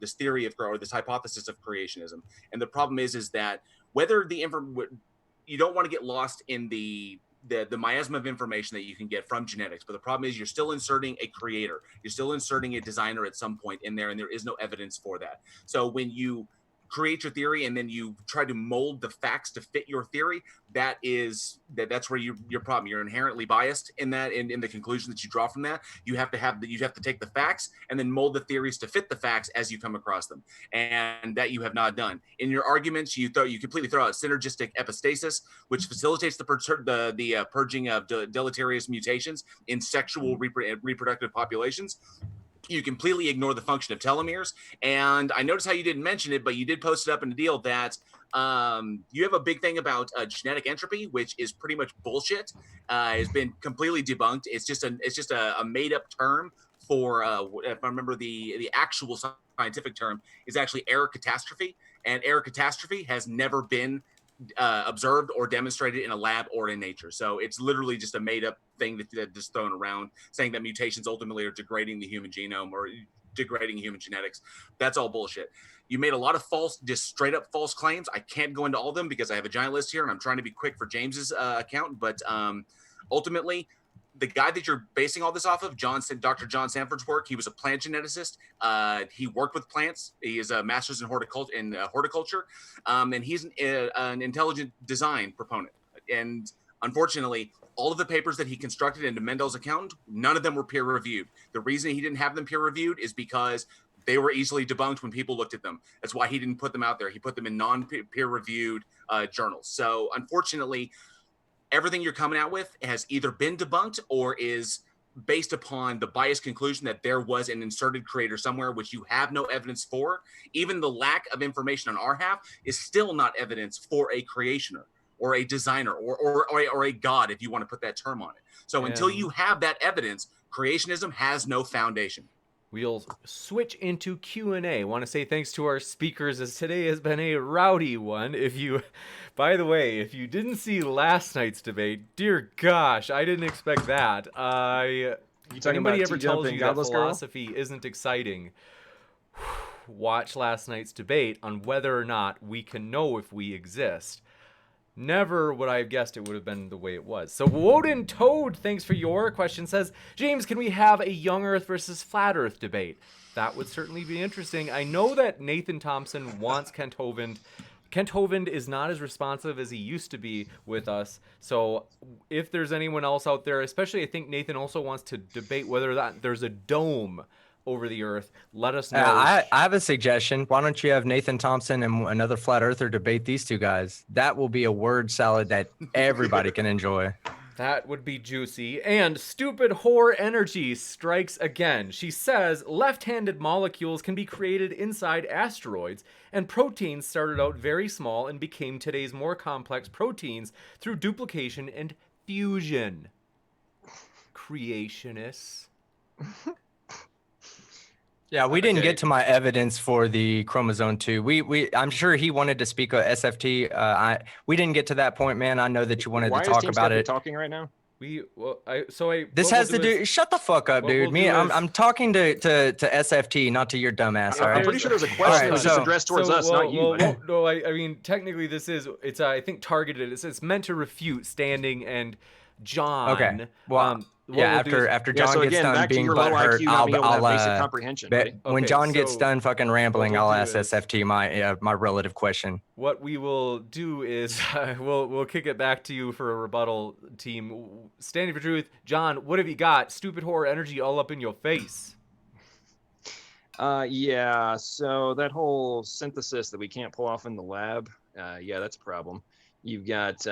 this theory of, or this hypothesis of creationism. And the problem is that whether you don't want to get lost in the miasma of information that you can get from genetics, but the problem is you're still inserting a creator, you're still inserting a designer at some point in there, and there is no evidence for that. So when you create your theory and then you try to mold the facts to fit your theory, that's where your problem. You're inherently biased in that, in the conclusion that you draw from that. You have to take the facts and then mold the theories to fit the facts as you come across them, and that you have not done. In your arguments, you completely throw out synergistic epistasis, which facilitates the purging of deleterious mutations in sexual reproductive populations. You completely ignore the function of telomeres. And I noticed how you didn't mention it, but you did post it up in the deal that you have a big thing about genetic entropy, which is pretty much bullshit. Has been completely debunked. It's just a made up term for, if I remember the actual scientific term is actually error catastrophe. And error catastrophe has never been observed or demonstrated in a lab or in nature. So it's literally just a made up thing that just thrown around, saying that mutations ultimately are degrading the human genome or degrading human genetics. That's all bullshit. You made a lot of just straight up false claims. I can't go into all of them because I have a giant list here and I'm trying to be quick for James's account. But ultimately, the guy that you're basing all this off of, Dr. John Sanford's work, he was a plant geneticist. He worked with plants. He is a master's in horticulture, and he's an intelligent design proponent. And unfortunately, all of the papers that he constructed into Mendel's account, none of them were peer reviewed. The reason he didn't have them peer reviewed is because they were easily debunked when people looked at them. That's why he didn't put them out there. He put them in non-peer reviewed journals. So unfortunately, everything you're coming out with has either been debunked or is based upon the biased conclusion that there was an inserted creator somewhere, which you have no evidence for. Even the lack of information on our half is still not evidence for a creationer or a designer or a god, if you want to put that term on it. So until you have that evidence, creationism has no foundation. We'll switch into Q&A. I want to say thanks to our speakers, as today has been a rowdy one. By the way, if you didn't see last night's debate, dear gosh, I didn't expect that. If anybody ever tells you that philosophy isn't exciting, watch last night's debate on whether or not we can know if we exist. Never would I have guessed it would have been the way it was. So Woden Toad, thanks for your question, says, James, can we have a young Earth versus flat Earth debate? That would certainly be interesting. I know that Nathan Thompson wants Kent Hovind. Kent Hovind is not as responsive as he used to be with us. So if there's anyone else out there, especially I think Nathan also wants to debate whether that there's a dome over the Earth, let us know. I have a suggestion. Why don't you have Nathan Thompson and another flat earther debate these two guys? That will be a word salad that everybody can enjoy. That would be juicy. And Stupid Whore Energy strikes again. She says left-handed molecules can be created inside asteroids, and proteins started out very small and became today's more complex proteins through duplication and fusion. Creationists. Yeah, we didn't get to my evidence for the chromosome 2. I'm sure he wanted to speak on SFT. We didn't get to that point, man. I know that you wanted to talk about it. Talking right now? This has to do. Shut the fuck up, dude. I'm talking to SFT, not to your dumbass. I'm pretty sure there's a question that was just addressed towards us, not you. No, I mean technically it's I think targeted. It's meant to refute Standing and John. Okay. Well. After John gets done being butthurt, when John gets done fucking rambling, I'll ask SFT my relative question. What we will do is we'll kick it back to you for a rebuttal, team. Standing for Truth, John, what have you got? Stupid Whore Energy all up in your face. Yeah, so that whole synthesis that we can't pull off in the lab, that's a problem. You've got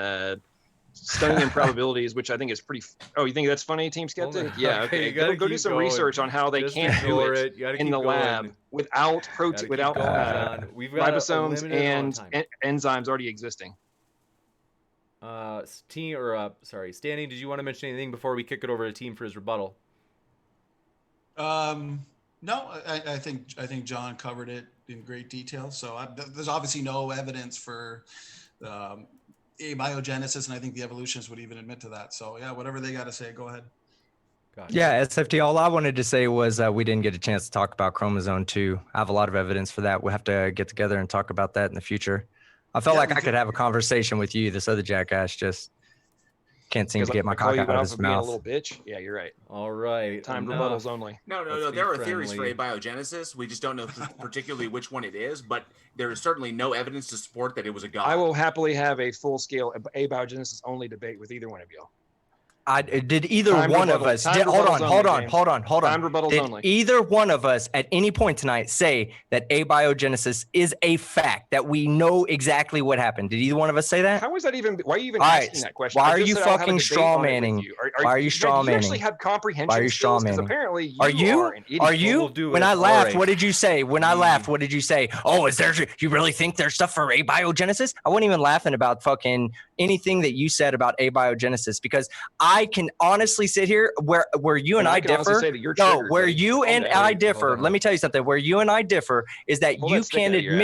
stunning improbabilities, which I think is pretty. Oh, you think that's funny, TeamSkeptic? Yeah, okay. Go do some research on how they can't do it in the lab without ribosomes and enzymes already existing. Standing, did you want to mention anything before we kick it over to Team for his rebuttal? No, I think John covered it in great detail. So there's obviously no evidence for abiogenesis, and I think the evolutionists would even admit to that. So yeah, whatever they got to say, go ahead. Gotcha. Yeah, SFT. All I wanted to say was we didn't get a chance to talk about chromosome 2. I have a lot of evidence for that. We'll have to get together and talk about that in the future. I felt Yeah, like we I could have a conversation with you. This other jackass just can't seem to get my cock out of his Being a mouth. little bitch. Yeah, you're right. All right. Time enough. rebuttals only. No. Let's be There are theories for friendly. abiogenesis. We just don't know particularly which one it is, but there is certainly no evidence to support that it was a god. I will happily have a full-scale abiogenesis only debate with either one of y'all. Did either Time one of rebuttals- us? time Hold rebuttals on. only, Time rebuttals Did only. either one of us at any point tonight say that abiogenesis is a fact, that we know exactly what happened? Did either one of us say that? How is that even? Why are you even All right, asking that question? why I are just you said I'll have a fucking debate straw on it with manning? you. Why are you straw Do you actually manning? have comprehension Why are you straw skills? Because manning? apparently you Are you? are an idiot. Are you? we'll do When is- I all laughed, right. what did you say? When I laughed, what did you say? Oh, you really think there's stuff for abiogenesis? I wasn't even laughing about fucking anything that you said about abiogenesis, because I can honestly sit here where you and I can honestly differ. say that you're No, triggered, where buddy. you Calm and down. I Hold differ. on. Let me tell you something. Where you and I differ is that Pull you that stick can out of your ass,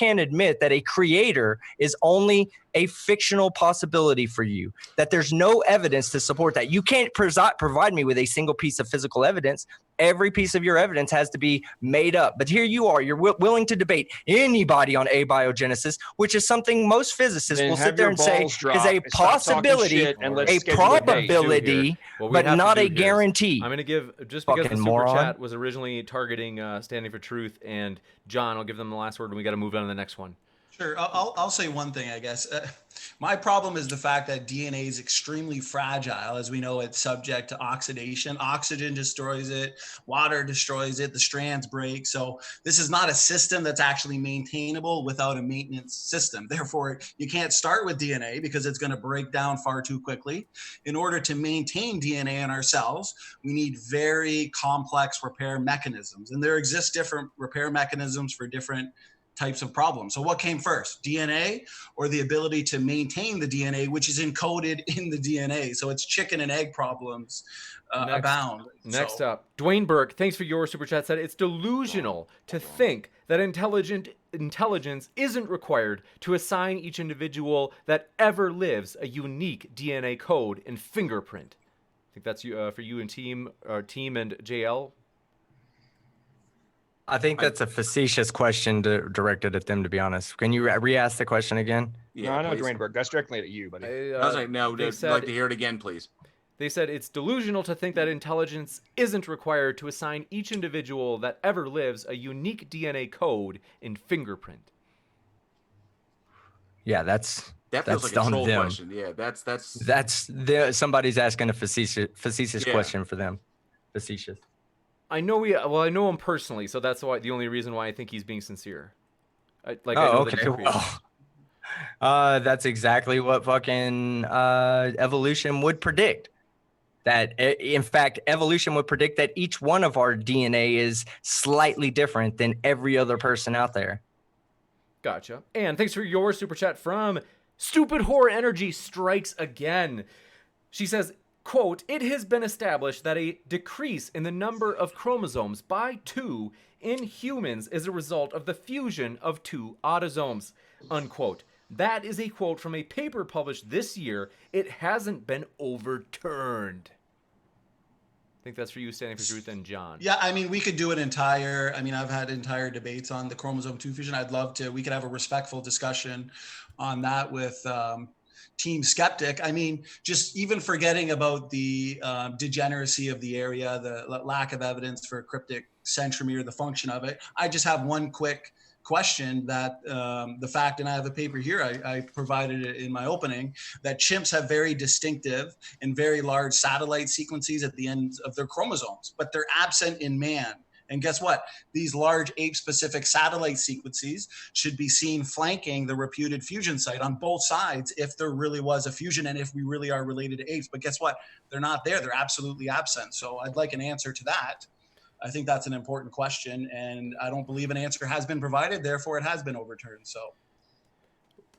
admit man. that a creator is only a fictional possibility for you, that there's no evidence to support that. You can't provide me with a single piece of physical evidence. Every piece of your evidence has to be made up. But here you are, you're willing to debate anybody on abiogenesis, which is something most physicists Then will have sit there your and say balls is drop a and stop talking possibility, shit and let's a schedule a date. probability, What we but have to not do a here is guarantee. I'm going to give, just because the Fucking super moron. chat was originally targeting Standing for Truth and John, I'll give them the last word and we got to move on to the next one. Sure. I'll say one thing, I guess. My problem is the fact that DNA is extremely fragile. As we know, it's subject to oxidation. Oxygen destroys it. Water destroys it. The strands break. So this is not a system that's actually maintainable without a maintenance system. Therefore, you can't start with DNA because it's going to break down far too quickly. In order to maintain DNA in our cells, we need very complex repair mechanisms. And there exist different repair mechanisms for different types of problems. So what came first, DNA or the ability to maintain the DNA, which is encoded in the DNA? So it's chicken and egg problems abound. Next up, Dwayne Burke, thanks for your super chat. Said it's delusional to think that intelligence isn't required to assign each individual that ever lives a unique DNA code and fingerprint. I think that's for you and team and JL. I think that's a facetious question directed at them, to be honest. Can you re-ask the question again? Yeah, no, I know, please. Dwayne Burke. That's directly at you, buddy. I was like, no, they I'd said- like to hear it again, please. They said it's delusional to think that intelligence isn't required to assign each individual that ever lives a unique DNA code and fingerprint. Yeah, That feels like a on troll them. question. Yeah, that's Somebody's asking a facetious Yeah. question for them. Facetious. I know him personally, so that's the only reason why I think he's being sincere. I know Oh, that okay. he's creative. Well, that's exactly what fucking evolution would predict. That, in fact, evolution would predict that each one of our DNA is slightly different than every other person out there. Gotcha. And thanks for your super chat from Stupid Horror Energy Strikes Again. She says, quote, "It has been established that a decrease in the number of chromosomes by 2 in humans is a result of the fusion of 2 autosomes," unquote. That is a quote from a paper published this year. It hasn't been overturned. I think that's for you, Standing for Truth, and John. Yeah, I mean, we could do I've had entire debates on the chromosome 2 fusion. I'd love to, we could have a respectful discussion on that with TeamSkeptic. I mean, just even forgetting about the degeneracy of the area, the lack of evidence for cryptic centromere, the function of it. I just have one quick question that the fact, and I have a paper here, I provided it in my opening, that chimps have very distinctive and very large satellite sequences at the ends of their chromosomes, but they're absent in man. And guess what? These large ape-specific satellite sequences should be seen flanking the reputed fusion site on both sides if there really was a fusion and if we really are related to apes. But guess what? They're not there. They're absolutely absent. So I'd like an answer to that. I think that's an important question, and I don't believe an answer has been provided. Therefore, it has been overturned. So,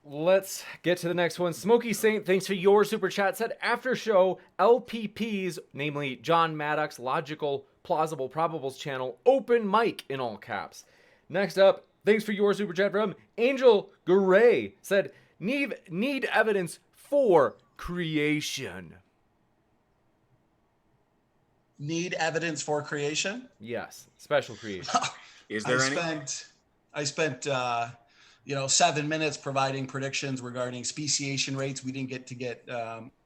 let's get to the next one. Smoky Saint, thanks for your super chat. Said after show, LPP's, namely John Maddox, Logical, Plausible, Probables channel, open mic in all caps. Next up, thanks for your super chat from Angel Garay. Said need evidence for creation. Need evidence for creation? Yes, special creation. Is there any? I spent 7 minutes providing predictions regarding speciation rates. We didn't get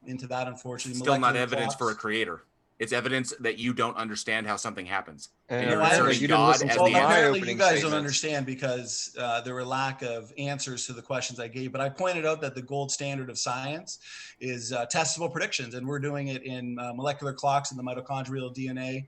into that, unfortunately. Still not Molecular evidence for a clocks. creator. It's evidence that you don't understand how something happens. And And you're inserting you didn't God listen as to Well, the my answer. apparently you opening guys don't statements. understand because there were lack of answers to the questions I gave. But I pointed out that the gold standard of science is testable predictions, and we're doing it in molecular clocks in the mitochondrial DNA.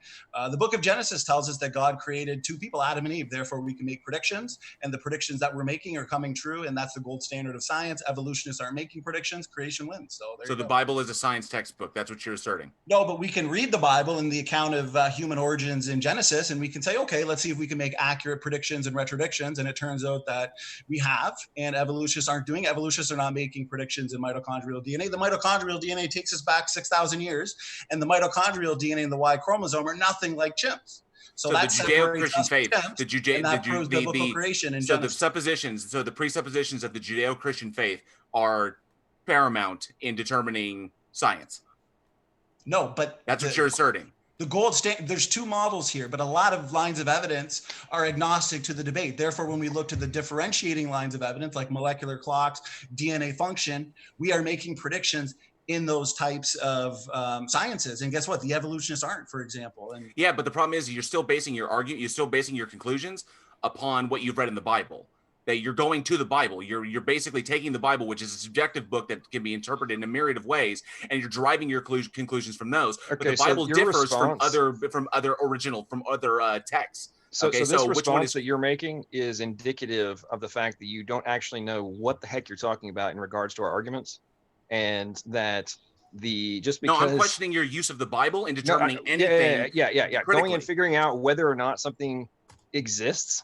The book of Genesis tells us that God created two people, Adam and Eve. Therefore, we can make predictions, and the predictions that we're making are coming true, and that's the gold standard of science. Evolutionists aren't making predictions. Creation wins. So the Bible is a science textbook. That's what you're asserting. No, but we can read the Bible and the account of human origins in Genesis, and we can say, okay, let's see if we can make accurate predictions and retrodictions. And it turns out that we have, and evolutionists aren't doing. Evolutionists are not making predictions in mitochondrial DNA. The mitochondrial DNA takes us back 6,000 years, and the mitochondrial DNA and the Y chromosome are nothing like chimps. So the that Judeo-Christian faith, proves biblical creation in so Genesis. the presuppositions of the Judeo-Christian faith are paramount in determining science. No, but that's what you're asserting. The gold standard, there's two models here, but a lot of lines of evidence are agnostic to the debate. Therefore, when we look to the differentiating lines of evidence like molecular clocks, DNA function, we are making predictions in those types of sciences. And guess what? The evolutionists aren't, for example. And yeah, but the problem is you're still basing your conclusions upon what you've read in the Bible. That you're going to the Bible. You're basically taking the Bible, which is a subjective book that can be interpreted in a myriad of ways, and you're deriving your conclusions from those. Okay, but the Bible so differs from other texts. So this response that you're making is indicative of the fact that you don't actually know what the heck you're talking about in regards to our arguments, and that just because I'm questioning your use of the Bible in determining anything. Yeah. Going and figuring out whether or not something exists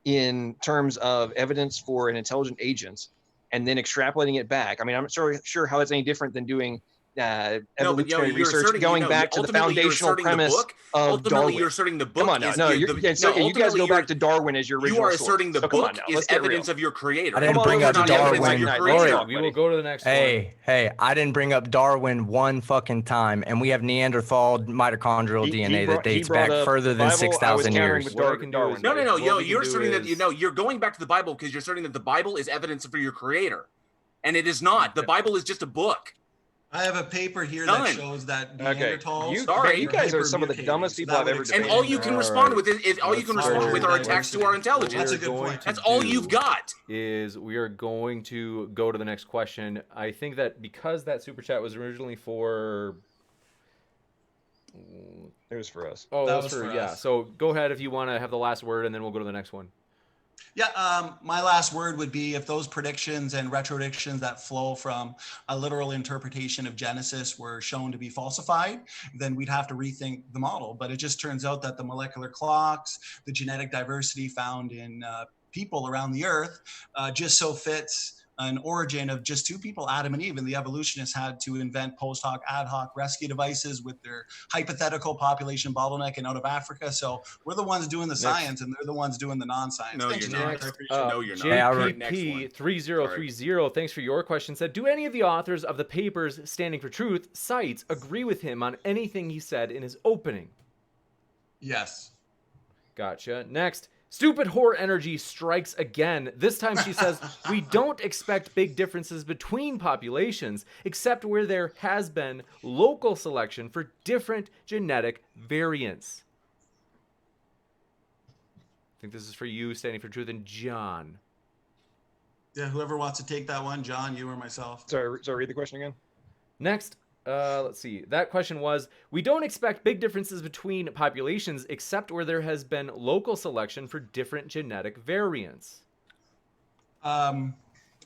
in terms of evidence for an intelligent agent, and then extrapolating it back. I mean, I'm not sure how it's any different than doing evolutionary research, going back to the foundational premise of Darwin. You're asserting the book. Come on now. You guys go back to Darwin as your original You are asserting the book is evidence of your creator. I didn't bring up Darwin. We will go to the next one. Hey, I didn't bring up Darwin one fucking time, and we have Neanderthal mitochondrial DNA that dates back further than 6,000 years. No. You're asserting that you're going back to the Bible because you're asserting that the Bible is evidence for your creator, and it is not. The Bible is just a book. I have a paper here that shows that Neanderthals. You guys are some of the dumbest people I've ever And all you can respond with are attacks to our intelligence. That's a good point. That's all you've got. Is we are going to go to the next question. I think that because that super chat was originally for. It was for us. Oh, that was for us. So go ahead if you want to have the last word, and then we'll go to the next one. Yeah, my last word would be if those predictions and retrodictions that flow from a literal interpretation of Genesis were shown to be falsified, then we'd have to rethink the model. But it just turns out that the molecular clocks, the genetic diversity found in people around the earth just so fits an origin of just two people, Adam and Eve, and the evolutionists had to invent post hoc, ad hoc rescue devices with their hypothetical population bottleneck out of Africa. So we're the ones doing the science, and they're the ones doing the non-science. No, Thanks, you're not. John. You're not. JPP3030, thanks for your question. Said, do any of the authors of the papers standing for truth cites agree with him on anything he said in his opening? Yes. Gotcha. Next. Stupid whore energy strikes again. This time she says, we don't expect big differences between populations, except where there has been local selection for different genetic variants. I think this is for you, Standing for Truth, and John. Yeah, whoever wants to take that one, John, you or myself. Sorry, read the question again. Next. Let's see. That question was, we don't expect big differences between populations except where there has been local selection for different genetic variants.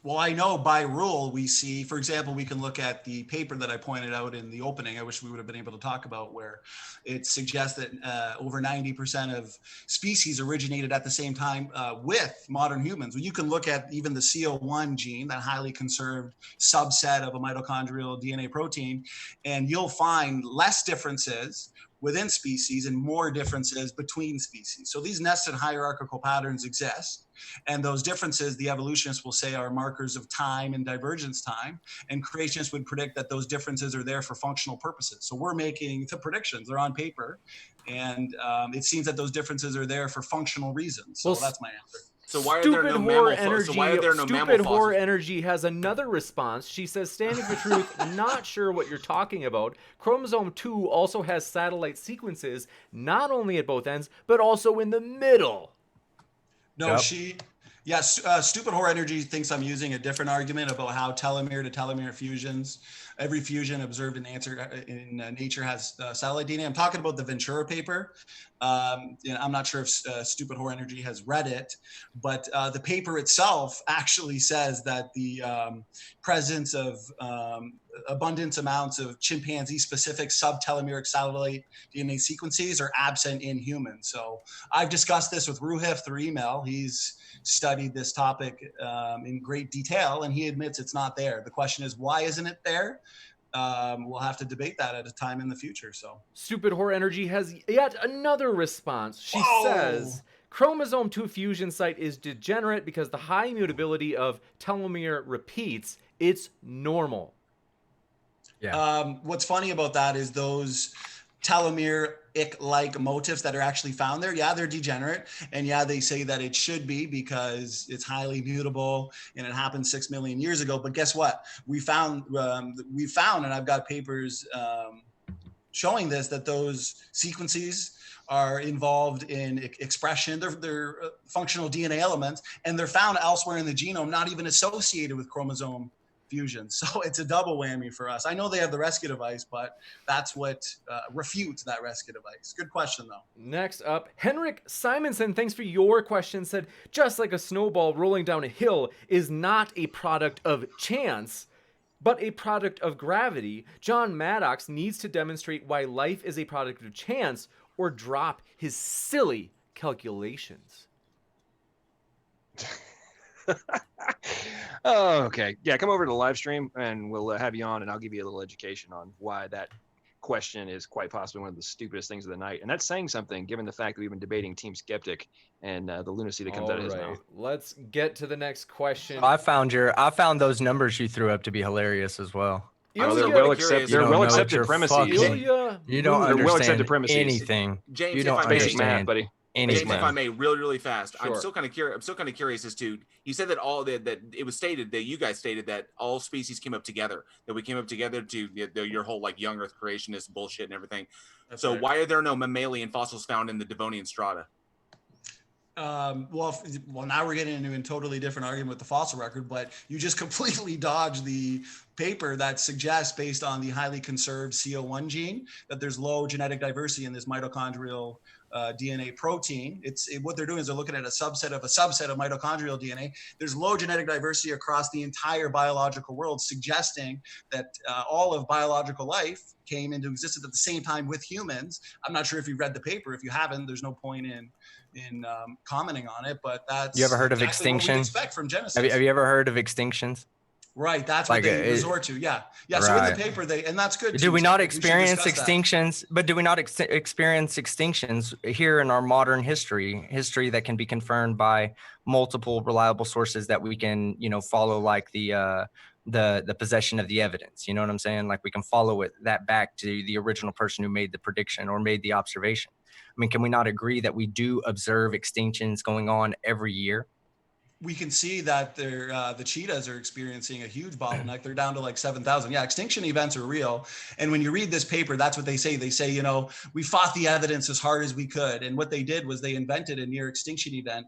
Well, I know by rule we see, for example, we can look at the paper that I pointed out in the opening. I wish we would have been able to talk about, where it suggests that over 90% of species originated at the same time with modern humans. Well, you can look at even the CO1 gene, that highly conserved subset of a mitochondrial DNA protein, and you'll find less differences within species and more differences between species. So these nested hierarchical patterns exist. And those differences, the evolutionists will say, are markers of time and divergence time. And creationists would predict that those differences are there for functional purposes. So we're making the predictions, they're on paper. And it seems that those differences are there for functional reasons. So that's my answer. So why are there no mammal fossils? So why are there no mammal Stupid fossils? Horror Energy has another response. She says, standing for truth, not sure what you're talking about. Chromosome 2 also has satellite sequences, not only at both ends, but also in the middle. No, Stupid Horror Energy thinks I'm using a different argument about how telomere to telomere fusions, every fusion observed in nature has satellite DNA. I'm talking about the Ventura paper. I'm not sure if Stupid Horror Energy has read it, but the paper itself actually says that the presence of abundant amounts of chimpanzee-specific subtelomeric satellite DNA sequences are absent in humans. So I've discussed this with Ruhif through email. He's studied this topic in great detail, and he admits it's not there. The question is, why isn't it there? We'll have to debate that at a time in the future. So Stupid Horror Energy has yet another response. She says, chromosome 2 fusion site is degenerate because the high mutability of telomere repeats. It's normal. Yeah. What's funny about that is those telomeric-like motifs that are actually found there. Yeah, they're degenerate, and yeah, they say that it should be because it's highly mutable and it happened 6 million years ago. But guess what? We found, and I've got papers showing this, that those sequences are involved in expression. They're functional DNA elements, and they're found elsewhere in the genome, not even associated with chromosome fusion. So it's a double whammy for us. I know they have the rescue device, but that's what refutes that rescue device. Good question, though. Next up, Henrik Simonson, thanks for your question, said, just like a snowball rolling down a hill is not a product of chance, but a product of gravity, John Maddox needs to demonstrate why life is a product of chance or drop his silly calculations. Oh, okay. Yeah, come over to the live stream and we'll have you on, and I'll give you a little education on why that question is quite possibly one of the stupidest things of the night. And that's saying something, given the fact that we've been debating TeamSkeptic and the lunacy that comes out of his mouth. Let's get to the next question. I found those numbers you threw up to be hilarious as well. Oh, they're well accepted premises. You don't understand anything. James, you don't if I may, basic math, buddy. James, if I may, really fast. Sure. I'm still kind of curious as to, you said that that it was stated that you guys stated that all species came up together, that we came up together to your whole like young Earth creationist bullshit and everything. That's right. Why are there no mammalian fossils found in the Devonian strata? Well, now we're getting into a totally different argument with the fossil record, but you just completely dodged the paper that suggests, based on the highly conserved CO1 gene, that there's low genetic diversity in this mitochondrial DNA protein. What they're doing is they're looking at a subset of mitochondrial DNA. There's low genetic diversity across the entire biological world, suggesting that all of biological life came into existence at the same time with humans. I'm not sure if you've read the paper. If you haven't, there's no point in commenting on it, but that's you ever heard exactly of extinction? What we expect from Genesis. Have you ever heard of extinctions? Right, that's what they resort to. Yeah. Right. So in the paper, and that's good. Do we not experience extinctions? But do we not experience extinctions here in our modern history that can be confirmed by multiple reliable sources that we can, follow, like the possession of the evidence? You know what I'm saying? Like we can follow that back to the original person who made the prediction or made the observation. I mean, can we not agree that we do observe extinctions going on every year? We can see that the cheetahs are experiencing a huge bottleneck. They're down to like 7,000. Yeah, extinction events are real. And when you read this paper, that's what they say. They say, we fought the evidence as hard as we could. And what they did was they invented a near extinction event,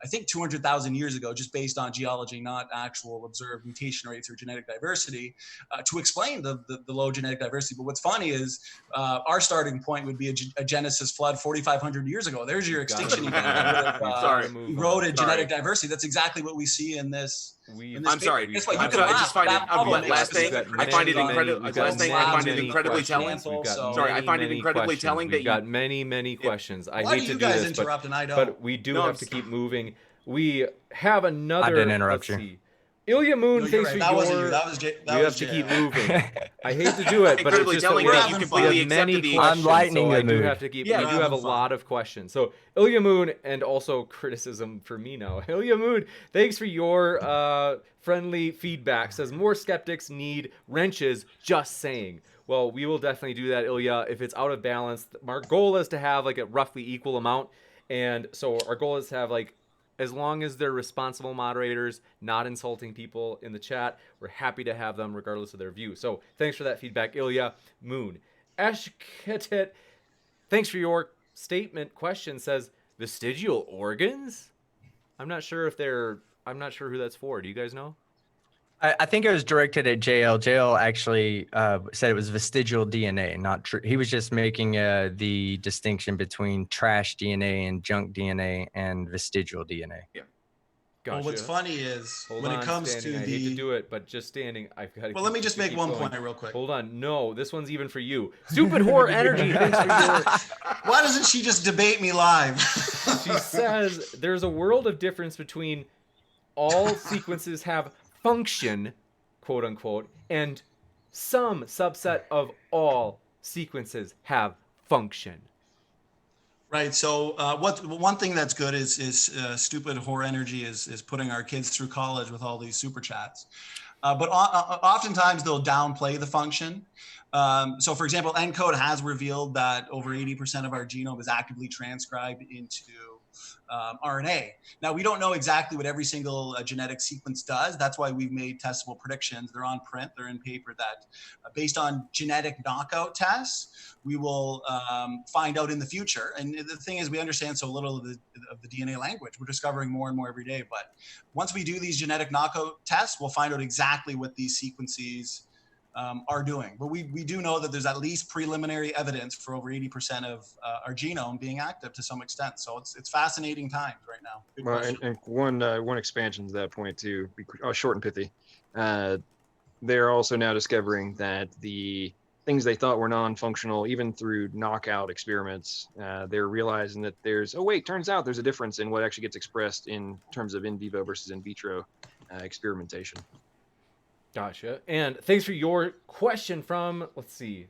I think 200,000 years ago, just based on geology, not actual observed mutation rates or genetic diversity, to explain the low genetic diversity. But what's funny is our starting point would be a Genesis flood 4,500 years ago. There's your extinction event. Eroded genetic diversity. That's exactly what we see in this I'm sorry. Guess what? You I'm can sorry. I laugh. just find it. That problem Last makes thing, us I find it many, incredible. many Last thing, I find it many incredibly telling. questions. Sorry, I find it incredibly telling that We've got many questions. I Why hate do to you do guys this, interrupt and I but don't? we do No, have to keep moving. We have another. I didn't interrupt let's you. see. Ilya Moon, No, you're thanks right. for That your. wasn't you. That was Jay. That we was have to keep JL. moving. I hate to do it, but it's Incredibly just telling that we that have, you having we fun. completely have many accepted the. questions, lightening so I the do mood. have to keep. Yeah, we we're do have a having fun. lot of questions. So Ilya Moon, and also criticism for me now. Ilya Moon, thanks for your friendly feedback. Says more skeptics need wrenches. Just saying. Well, we will definitely do that, Ilya. If it's out of balance, our goal is to have like a roughly equal amount, and so our goal is to have like, as long as they're responsible moderators, not insulting people in the chat, we're happy to have them regardless of their view. So thanks for that feedback, Ilya Moon. Ashketet, thanks for your statement. Question says vestigial organs. I'm not sure who that's for. Do you guys know? I think it was directed at JL. JL actually said it was vestigial DNA, not true. He was just making the distinction between trash DNA and junk DNA and vestigial DNA. Yeah. Gotcha. Well, what's funny is Hold when on, it comes standing. to I the. hate to do it, but just standing, I've got to. Well, let me just make one point real quick. Hold on. No, this one's even for you. Stupid whore energy. Thanks for your. Why doesn't she just debate me live? She says there's a world of difference between all sequences have function, quote unquote, and some subset of all sequences have function. Right. So one thing that's good is stupid whore energy is putting our kids through college with all these super chats. But oftentimes they'll downplay the function. So for example, ENCODE has revealed that over 80% of our genome is actively transcribed into RNA. Now, we don't know exactly what every single genetic sequence does. That's why we've made testable predictions. They're on print, they're in paper that based on genetic knockout tests, we will find out in the future. And the thing is, we understand so little of the DNA language. We're discovering more and more every day. But once we do these genetic knockout tests, we'll find out exactly what these sequences are doing. But we do know that there's at least preliminary evidence for over 80% of our genome being active to some extent. So it's fascinating times right now. Good Well, question. and one expansion to that point too, short and pithy. They're also now discovering that the things they thought were non-functional, even through knockout experiments, they're realizing that turns out there's a difference in what actually gets expressed in terms of in vivo versus in vitro experimentation. Gotcha. And thanks for your question from, let's see.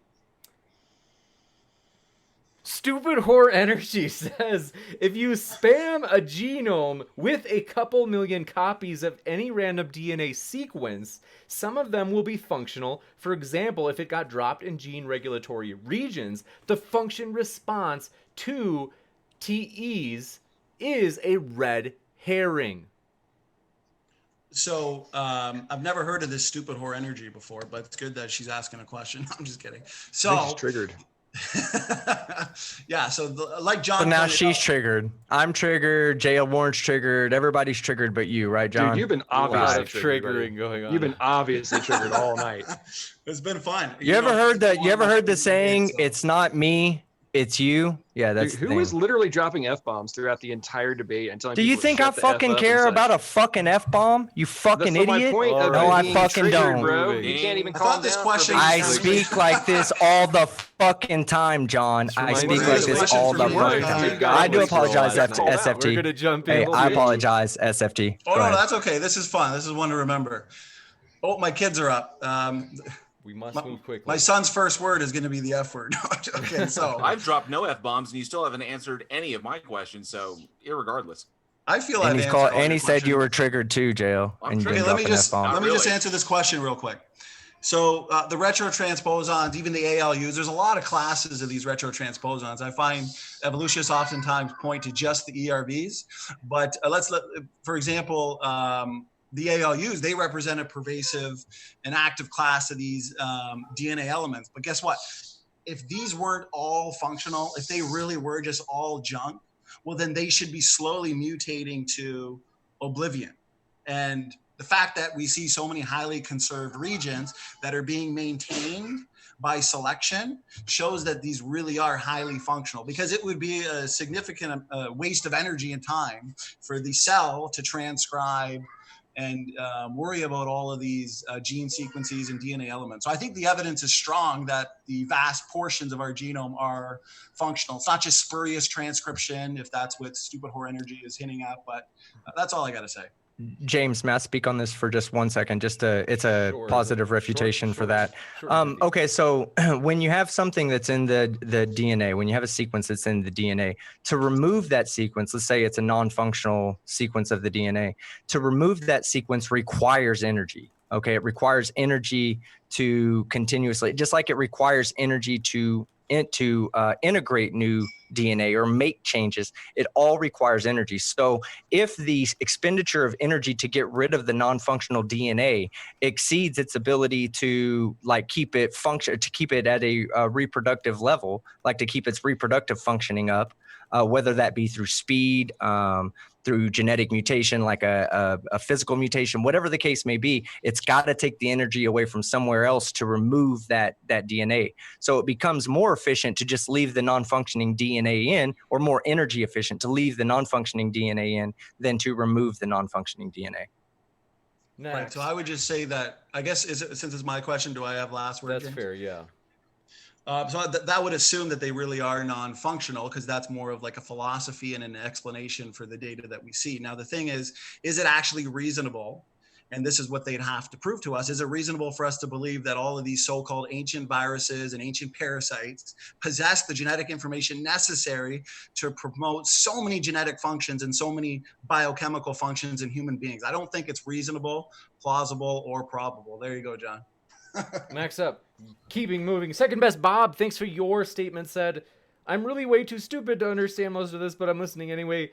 Stupid Whore Energy says, if you spam a genome with a couple million copies of any random DNA sequence, some of them will be functional. For example, if it got dropped in gene regulatory regions, the function response to TEs is a red herring. So I've never heard of this stupid whore energy before, but it's good that she's asking a question. I'm just kidding. So I think she's triggered. Yeah. So like John. So now pointed she's out- triggered. I'm triggered. JL Warren's triggered. Everybody's triggered but you, right, John? Dude, you've been A lot obviously of triggered, buddy. triggering going on. You've been obviously triggered all night. It's been fun. You ever heard the saying, so- it's not me, it's you? Yeah, that's Dude, the who thing. was literally dropping F-bombs throughout the entire debate and telling Do you people to think shut I the F fucking up and care such? about a fucking F-bomb? You fucking That's not idiot. my point All of right. No, I being fucking triggered, don't. bro. Moving. You can't even I calm thought this down question for was being I Sounds triggered. speak like this all the fucking time, John. This I reminds speak me like of this question all for the me, fucking John. time. You got I it. do Let's apologize, roll out. SFT. We're gonna jump in. Hey, We'll I do it. apologize, SFT. Oh, Go no, ahead. that's okay. This is fun. This is one to remember. Oh, my kids are up. We must move quickly. My son's first word is going to be the F word. Okay, so I've dropped no F-bombs and you still haven't answered any of my questions, so irregardless. I feel And I've he's answered called, all and your he said you questions. were triggered too, JL. I'm And you triggered. didn't Okay, let drop me an just F-bomb. let me just really. answer this question real quick. So the retrotransposons, even the ALUs, there's a lot of classes of these retrotransposons. I find evolutionists oftentimes point to just the ERVs, but for example, the ALUs, they represent a pervasive and active class of these DNA elements. But guess what? If these weren't all functional, if they really were just all junk, well, then they should be slowly mutating to oblivion. And the fact that we see so many highly conserved regions that are being maintained by selection shows that these really are highly functional, because it would be a significant waste of energy and time for the cell to transcribe and worry about all of these gene sequences and DNA elements. So I think the evidence is strong that the vast portions of our genome are functional. It's not just spurious transcription, if that's what stupid whore energy is hinting at, but that's all I got to say. James, may I speak on this for just 1 second? It's a Sure, positive refutation for that. Sure, Andy. Okay, so when you have something that's in the DNA, when you have a sequence that's in the DNA, to remove that sequence, let's say it's a non-functional sequence of the DNA, to remove that sequence requires energy. Okay, it requires energy to continuously, just like it requires energy to integrate new DNA or make changes. It all requires energy. So if the expenditure of energy to get rid of the non-functional DNA exceeds its ability to like keep it to keep it at a reproductive level, like to keep its reproductive functioning up, whether that be through speed, through genetic mutation, like a physical mutation, whatever the case may be, it's got to take the energy away from somewhere else to remove that DNA. So it becomes more efficient to just leave the non-functioning DNA in, or more energy efficient to leave the non-functioning DNA in than to remove the non-functioning DNA. Next. Right. So I would just say that, I guess, since it's my question, do I have last word? That's James? fair, yeah. So that would assume that they really are non-functional, because that's more of like a philosophy and an explanation for the data that we see. Now, the thing is it actually reasonable? And this is what they'd have to prove to us. Is it reasonable for us to believe that all of these so-called ancient viruses and ancient parasites possess the genetic information necessary to promote so many genetic functions and so many biochemical functions in human beings? I don't think it's reasonable, plausible, or probable. There you go, John. Next up, keeping moving. Second best Bob, thanks for your statement. Said, I'm really way too stupid to understand most of this, but I'm listening anyway,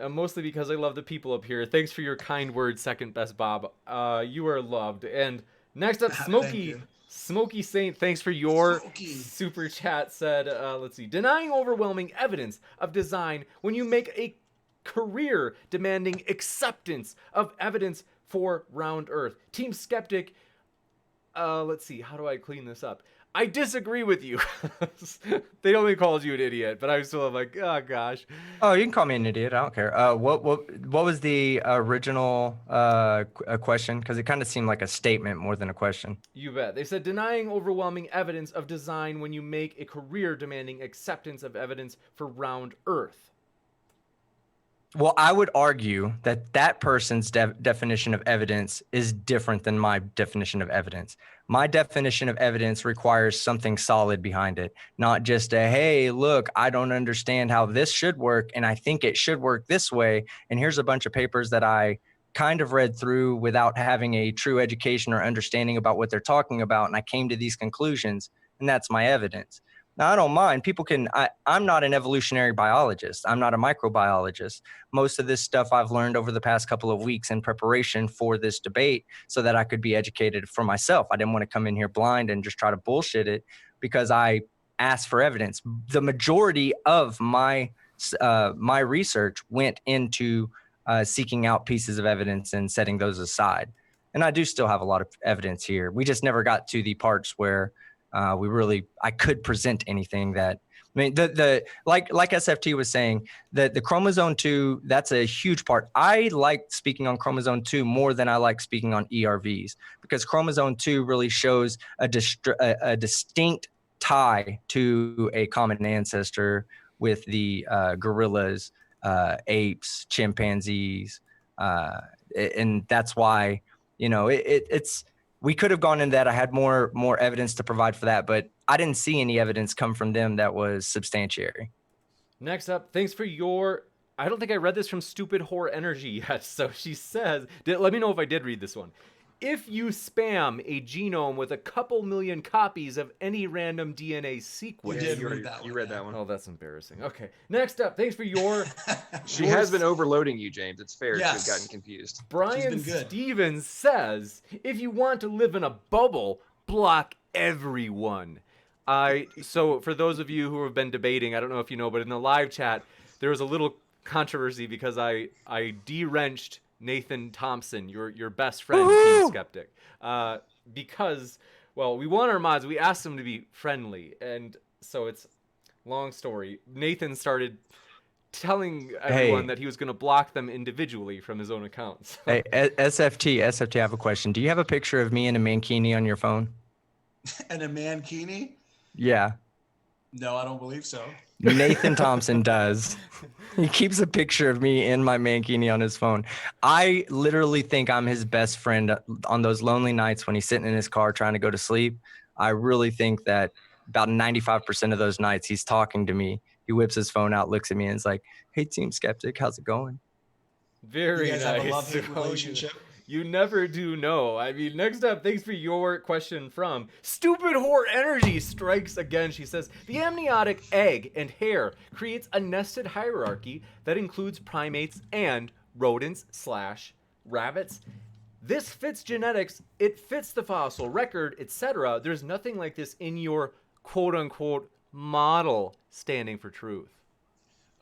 mostly because I love the people up here. Thanks for your kind words, second best Bob. You are loved. And next up, Smokey Saint, thanks for your super chat. Said, let's see, denying overwhelming evidence of design when you make a career demanding acceptance of evidence for round Earth. TeamSkeptic. Let's see, how do I clean this up? I disagree with you. They only called you an idiot, but I still am like, oh gosh. Oh, you can call me an idiot. I don't care. What was the original question? Because it kind of seemed like a statement more than a question. You bet. They said denying overwhelming evidence of design when you make a career demanding acceptance of evidence for round Earth. Well, I would argue that that person's definition of evidence is different than my definition of evidence. My definition of evidence requires something solid behind it, not just a, hey, look, I don't understand how this should work, and I think it should work this way, and here's a bunch of papers that I kind of read through without having a true education or understanding about what they're talking about, and I came to these conclusions, and that's my evidence. Now, I don't mind. People can, I'm not an evolutionary biologist. I'm not a microbiologist. Most of this stuff I've learned over the past couple of weeks in preparation for this debate so that I could be educated for myself. I didn't want to come in here blind and just try to bullshit it because I asked for evidence. The majority of my research went into seeking out pieces of evidence and setting those aside. And I do still have a lot of evidence here. We just never got to the parts where I could present anything that, I mean, like SFT was saying, the chromosome 2, that's a huge part. I like speaking on chromosome 2 more than I like speaking on ERVs, because chromosome 2 really shows a distinct tie to a common ancestor with the gorillas, apes, chimpanzees. And that's why, you know, it's, we could have gone in that. I had more evidence to provide for that, but I didn't see any evidence come from them that was substantiary. Next up, thanks for your, I don't think I read this from Stupid Whore Energy yet. So she says, let me know if I did read this one. If you spam a genome with a couple million copies of any random DNA sequence. You read that one. Oh, that's embarrassing. Okay. Next up, thanks for your. She has been overloading you, James. It's fair to have gotten confused. Brian Stevens says, if you want to live in a bubble, block everyone. So for those of you who have been debating, I don't know if you know, but in the live chat, there was a little controversy because I de-wrenched Nathan Thompson, your best friend, TeamSkeptic, because, well, we want our mods. We asked them to be friendly, and so it's long story. Nathan started telling everyone that he was going to block them individually from his own accounts. Hey, SFT, I have a question. Do you have a picture of me in a mankini on your phone? And a mankini? Yeah. No, I don't believe so. Nathan Thompson does. He keeps a picture of me in my mankini on his phone. I literally think I'm his best friend on those lonely nights when he's sitting in his car trying to go to sleep. I really think that about 95% of those nights he's talking to me. He whips his phone out, looks at me, and is like, "Hey, Team Skeptic, how's it going?" Very You guys nice. have a love-hate relationship? You never do know. I mean, next up, thanks for your question from Stupid Whore Energy strikes again. She says, the amniotic egg and hair creates a nested hierarchy that includes primates and rodents/rabbits. This fits genetics, it fits the fossil record, etc. There's nothing like this in your quote-unquote model standing for truth.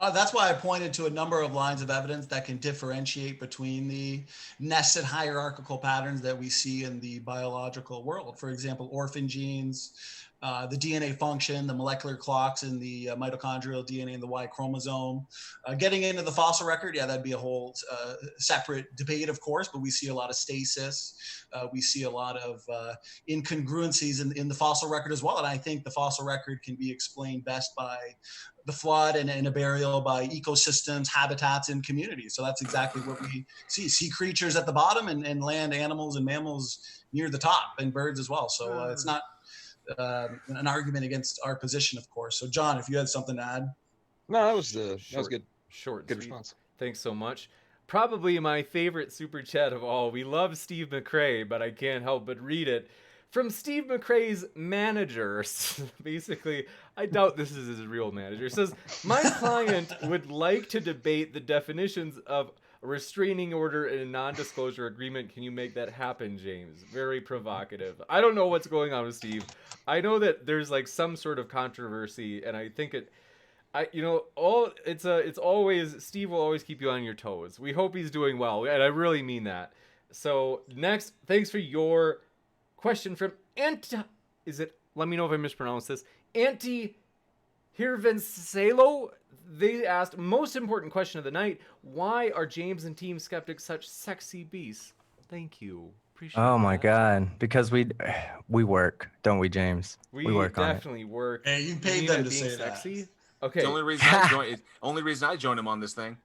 That's why I pointed to a number of lines of evidence that can differentiate between the nested hierarchical patterns that we see in the biological world. For example, orphan genes, the DNA function, the molecular clocks in the mitochondrial DNA and the Y chromosome. Getting into the fossil record, yeah, that'd be a whole separate debate, of course, but we see a lot of stasis. We see a lot of incongruencies in the fossil record as well. And I think the fossil record can be explained best by the flood and a burial, by ecosystems, habitats, and communities. So that's exactly what we see. Sea creatures at the bottom and land animals and mammals near the top, and birds as well. So it's not an argument against our position, of course. So John, if you had something to add. No, that was good. Short, good sweet. response. Thanks so much. Probably my favorite super chat of all. We love Steve McRae, but I can't help but read it. From Steve McRae's manager, basically, I doubt this is his real manager. It says, my client would like to debate the definitions of a restraining order and a non-disclosure agreement. Can you make that happen, James? Very provocative. I don't know what's going on with Steve. I know that there's like some sort of controversy, and I think it's always, Steve will always keep you on your toes. We hope he's doing well, and I really mean that. So next, thanks for your question from let me know if I mispronounced this, Hirvensalo. They asked, most important question of the night, why are James and Team Skeptic such sexy beasts? Thank you. Appreciate Oh my that. God. Because we work, don't we, James? We work on it. definitely work. Hey, you paid mean them at to being say sexy? that. Okay. The only reason I joined him on this thing.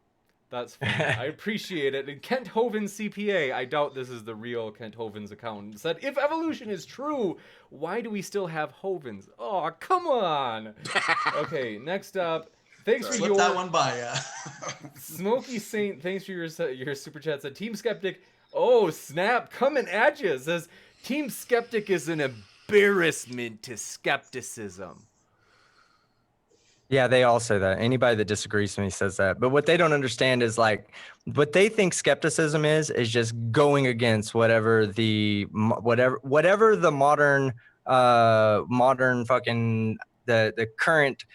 That's funny. I appreciate it. And Kent Hovind CPA, I doubt this is the real Kent Hovind's account, said, if evolution is true, why do we still have Hovins? Oh, come on. Okay, next up. Thanks for Slip that one by, yeah. Smoky Saint, thanks for your super chat. Said, Team Skeptic, oh, snap, coming at you. Says, Team Skeptic is an embarrassment to skepticism. Yeah, they all say that. Anybody that disagrees with me says that. But what they don't understand is like what they think skepticism is just going against whatever the modern fucking the current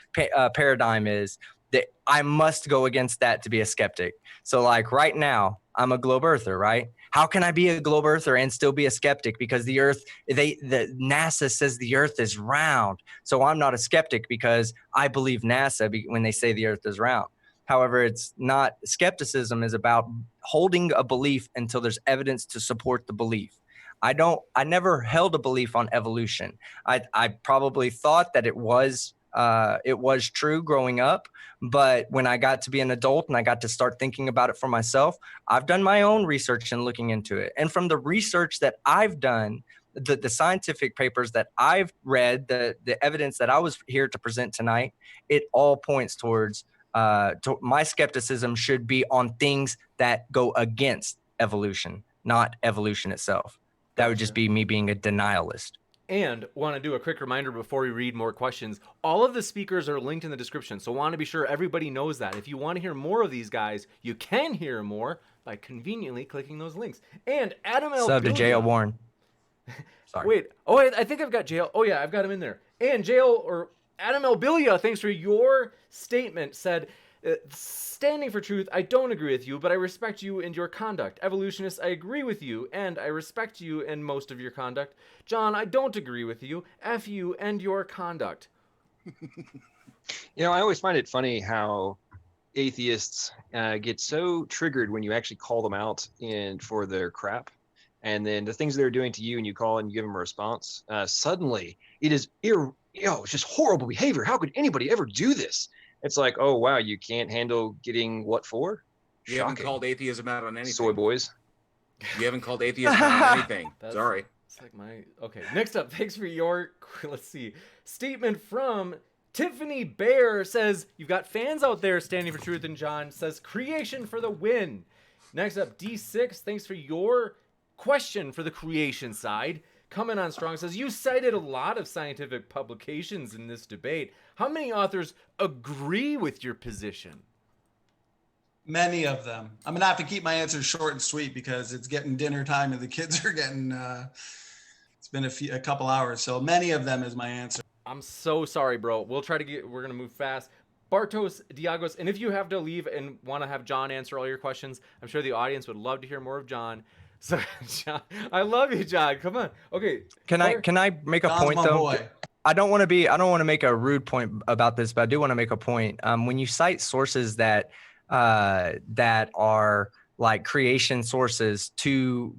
paradigm is, that I must go against that to be a skeptic. So like right now, I'm a globe earther, right? How can I be a globe earther and still be a skeptic? Because the Earth, the NASA says the Earth is round. So I'm not a skeptic because I believe NASA when they say the Earth is round. However, it's not. Skepticism is about holding a belief until there's evidence to support the belief. I never held a belief on evolution. I probably thought that it was true growing up, but when I got to be an adult and I got to start thinking about it for myself, I've done my own research and looking into it. And from the research that I've done, the scientific papers that I've read, the evidence that I was here to present tonight, it all points towards my skepticism should be on things that go against evolution, not evolution itself. That would just be me being a denialist. And want to do a quick reminder before we read more questions. All of the speakers are linked in the description, so want to be sure everybody knows that. If you want to hear more of these guys, you can hear more by conveniently clicking those links. And Adam L. Sub to JL Warren. Sorry. Wait. Oh, I think I've got JL. Oh, yeah, I've got him in there. And Adam L. Bilia, thanks for your statement, said, standing for truth, I don't agree with you, but I respect you and your conduct. Evolutionist, I agree with you, and I respect you and most of your conduct. John, I don't agree with you. F you and your conduct. I always find it funny how atheists get so triggered when you actually call them out and for their crap, and then the things they're doing to you, and you call and you give them a response. Suddenly, it is it's just horrible behavior. How could anybody ever do this? It's like, oh wow, you can't handle getting what for? You haven't Shocking. called atheism out on anything. Soy boys. You haven't called atheism out on anything. Sorry. It's like okay. Next up, thanks for your statement from Tiffany Bear. Says you've got fans out there standing for truth, and John says creation for the win. Next up, D6. Thanks for your question for the creation side. Coming on strong, says you cited a lot of scientific publications in this debate. How many authors agree with your position? Many of them. I'm gonna have to keep my answers short and sweet because it's getting dinner time and the kids are getting. It's been a couple hours, so many of them is my answer. I'm so sorry, bro. We're gonna move fast. Bartos Diagos, and if you have to leave and want to have John answer all your questions, I'm sure the audience would love to hear more of John. So, John, I love you, John. Come on. Okay. Can I make a John's point my though? boy. I don't want to make a rude point about this, but I do want to make a point. When you cite sources that are like creation sources to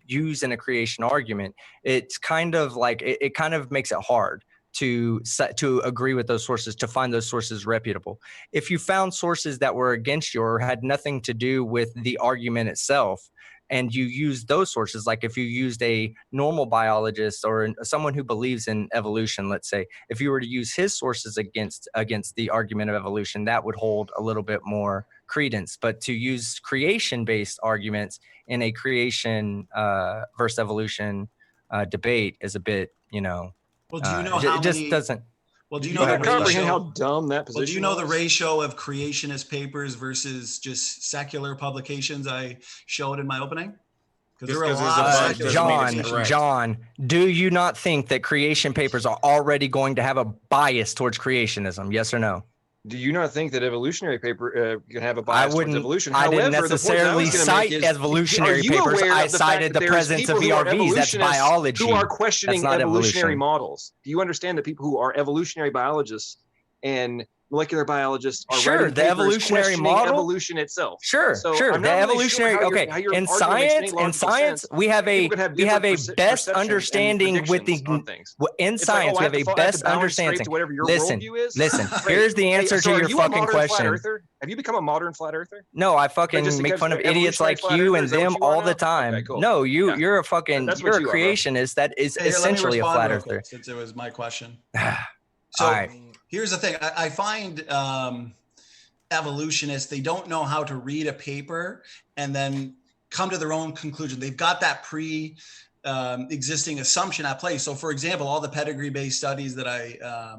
use in a creation argument, it's kind of like it kind of makes it hard to agree with those sources, to find those sources reputable. If you found sources that were against you or had nothing to do with the argument itself, and you use those sources, like if you used a normal biologist or someone who believes in evolution, let's say, if you were to use his sources against the argument of evolution, that would hold a little bit more credence. But to use creation-based arguments in a creation versus evolution debate is a bit, Well, do you know how it just many? doesn't. Well, do you You know can the comprehend how ratio? dumb that position Well, do you know the was? ratio of creationist papers versus just secular publications I showed in my opening? Because there are a Just 'cause lot there's of a bunch secular doesn't mean it's publications. correct. John, do you not think that creation papers are already going to have a bias towards creationism? Yes or no? Do you not think that evolutionary paper can have a bias towards evolution? I didn't However, the point that I necessarily was gonna cite make is, evolutionary are you papers. aware I of the fact cited that the there's presence of people who are ERVs. That's evolutionists biology. who are questioning That's not evolutionary evolution. models? Do you understand that people who are evolutionary biologists and molecular biologists are Sure, writing the papers evolutionary questioning model? evolution itself? Sure, So sure. I'm The not really evolutionary. sure how Okay, how your in argument makes any science, logical sense. we have a People could have we have a different best perceptions and understanding with the predictions on things. in It's like, science. oh, We have a I have best to balance straight understanding. to whatever your Listen, worldview is. listen. Great. Here's the Hey, answer so to are your you a fucking modern flat question. earther? Have you become a modern flat earther? No, I Just fucking make because fun of you're idiots evolutionary like flat you earther, and is that what them you are all the now? time. Okay, cool. No, Yeah. you're a fucking That's you're what a you are, bro. creationist that is Hey, here, let me essentially a respond flat real earther. quick, since it was my question. All So right. here's the thing. I find evolutionists, they don't know how to read a paper and then come to their own conclusion. They've got that existing assumption at play. So for example, all the pedigree-based studies that I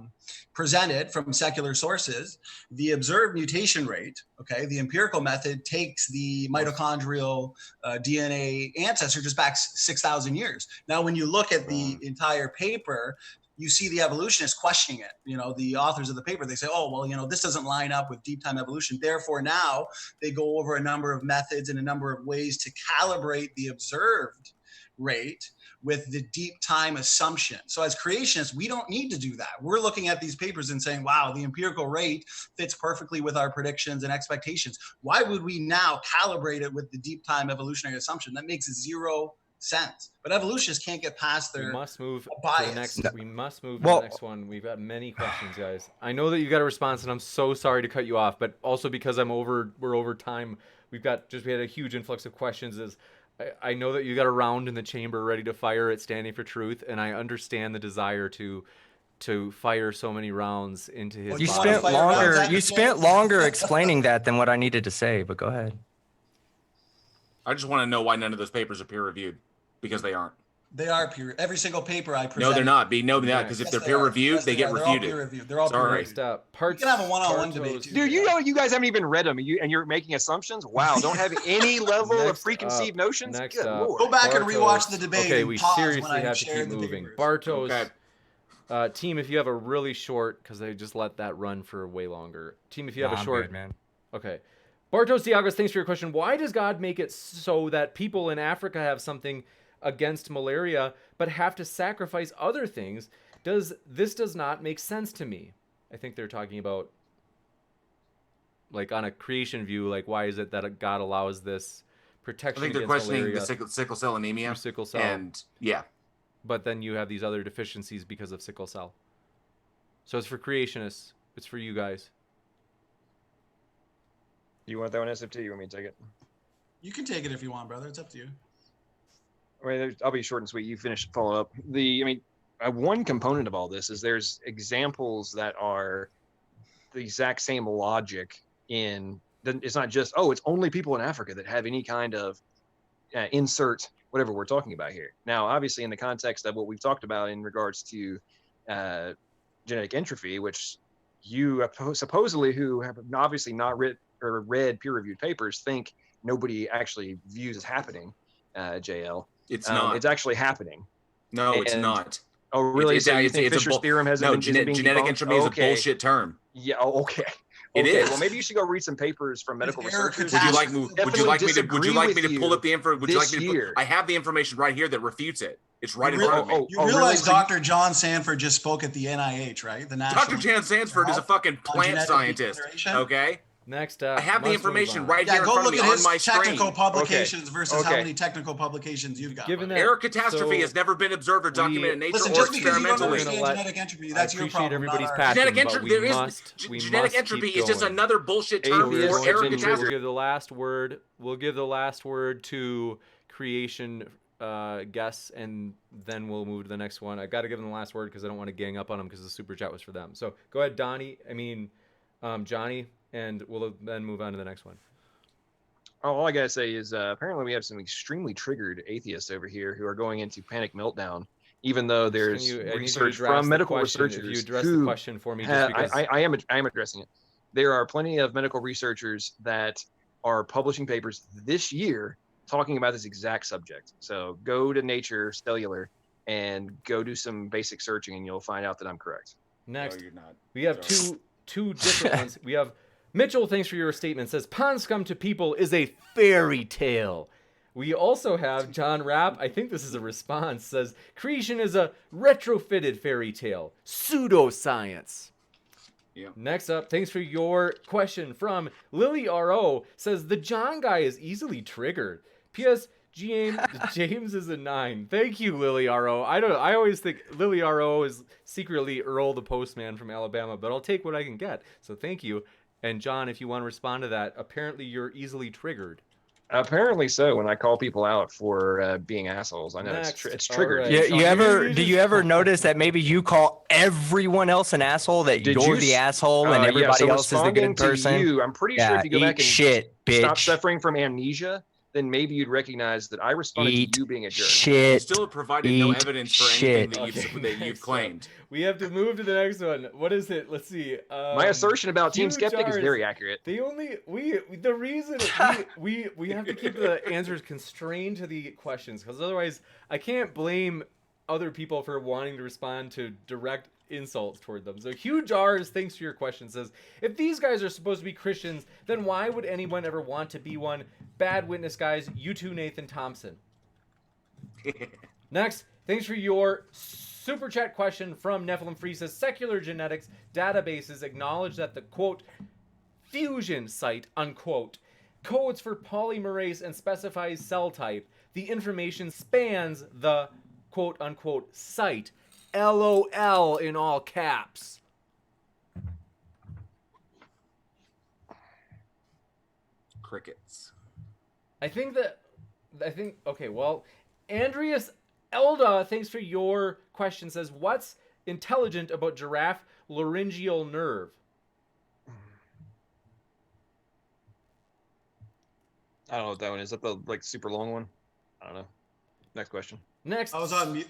presented from secular sources, the observed mutation rate, okay, the empirical method takes the mitochondrial DNA ancestor just back 6,000 years. Now, when you look at the entire paper, you see the evolutionists questioning it. You know, the authors of the paper, they say, oh, well, you know, this doesn't line up with deep time evolution. Therefore, now they go over a number of methods and a number of ways to calibrate the observed rate with the deep time assumption. So as creationists, we don't need to do that. We're looking at these papers and saying, wow, the empirical rate fits perfectly with our predictions and expectations. Why would we now calibrate it with the deep time evolutionary assumption? That makes zero sense. But evolutionists can't get past their We must move to bias. the next. We must move to Well- the next one. We've got many questions, guys. I know that you got a response, and I'm so sorry to cut you off, but also because we're over time. We had a huge influx of questions. I know that you got a round in the chamber ready to fire at Standing for Truth, and I understand the desire to fire so many rounds into his. Well, You you body. wanna spent fire rounds longer. at You the spent chance? longer explaining that than what I needed to say. But go ahead. I just want to know why none of those papers are peer reviewed, because they aren't. They are peer. Every single paper I present. No, they're not. No, they're not. Because if Yes, they're they peer are. reviewed, Yes, they get are. They're all refuted. peer reviewed. They're all Sorry. peer Next reviewed. up, parts. We can have a one-on-one debate, Bartos- too. Dude, you guys haven't even read them, and you're making assumptions. Wow, don't have any level of Next preconceived notions. next Good up. lord. Go back and rewatch Bartos- the debate. Okay, and we pause when seriously I have to shared keep the moving. papers. Bartos, Okay. team, if you have a really short, because I just let that run for way longer. Team, if you have a I'm short, good, man. okay. Bartos Diagos, thanks for your question. Why does God make it so that people in Africa have something against malaria, but have to sacrifice other things? This does not make sense to me. I think they're talking about like on a creation view, like why is it that God allows this I protection think they're against questioning malaria the sickle cell anemia. through sickle cell, And yeah, but then you have these other deficiencies because of sickle cell. So it's for creationists. It's for you guys. Do you want that one, SFT? You want me to take it? You can take it if you want, brother. It's up to you. I mean, I'll be short and sweet. You finish follow up. One component of all this is there's examples that are the exact same logic in. It's not just it's only people in Africa that have any kind of insert whatever we're talking about here. Now, obviously, in the context of what we've talked about in regards to genetic entropy, which you supposedly who have obviously not read peer-reviewed papers think nobody actually views as happening. JL, it's not. It's actually happening. No, it's not. Oh, really? It's, so you it's, think it's Fisher's theorem hasn't no, been genetic debunked? entropy is a bullshit term. Yeah. Oh, okay. It okay. is. Well, maybe you should go read some papers from medical researchers. Would you like me to pull up the info? Would you like me to year. I have the information right here that refutes it. It's right in front of me. You realize Dr. John Sanford just spoke at the NIH, right? The National Dr. John Sanford is a fucking plant scientist. Okay. Next up, I have the information right here in go front look of me at on his my screen. technical publications versus how many technical publications you've got. Air catastrophe has never been observed or documented in nature listen, or just because you don't experimentally. understand genetic entropy, that's your problem. Everybody's not passion, Genetic but entropy, genetic entropy is just another bullshit term for air catastrophe. We'll give the last word. We'll give the last word to creation guests, and then we'll move to the next one. I got to give them the last word because I don't want to gang up on them because the super chat was for them. So go ahead, Johnny, and we'll then move on to the next one. All I gotta say is apparently we have some extremely triggered atheists over here who are going into panic meltdown, even though there's research from medical researchers. If you address the question for me, just because I am addressing it. There are plenty of medical researchers that are publishing papers this year talking about this exact subject. So go to Nature Cellular and go do some basic searching, and you'll find out that I'm correct. Next, no, you're not. We have two different ones. We have Mitchell, thanks for your statement, says pond scum to people is a fairy tale. We also have John Rapp, I think this is a response, says creation is a retrofitted fairy tale, pseudoscience. Yeah. Next up, thanks for your question from Lily RO, says the John guy is easily triggered. P.S. James is a 9. Thank you, Lily R.O. I always think Lily R.O. is secretly Earl the postman from Alabama, but I'll take what I can get. So thank you. And John, if you want to respond to that, apparently you're easily triggered. Apparently so. When I call people out for being assholes, I know it's triggered. Right. Do you ever notice that maybe you call everyone else an asshole, that you're the asshole and everybody else is the good person? I'm pretty sure if you go back and bitch. Stop suffering from amnesia, then maybe you'd recognize that I responded to you being a jerk. You still have provided no evidence for anything that you've claimed. We have to move to the next one. What is it? Let's see. My assertion about TeamSkeptic is very accurate. The reason we have to keep the answers constrained to the questions, because otherwise I can't blame other people for wanting to respond to direct insults toward them. So Hugh Jars, thanks for your question, says, if these guys are supposed to be Christians, then why would anyone ever want to be one? Bad witness, guys. You too, Nathan Thompson. Next, thanks for your super chat question from Nephilim Free, says, secular genetics databases acknowledge that the, quote, fusion site, unquote, codes for polymerase and specifies cell type. The information spans the, quote, unquote, site. LOL in all caps. Crickets. Okay, well, Andreas Elda, thanks for your question, says, what's intelligent about giraffe laryngeal nerve? I don't know what that one is. Is that the super long one? I don't know. Next question. Next. I was on mute.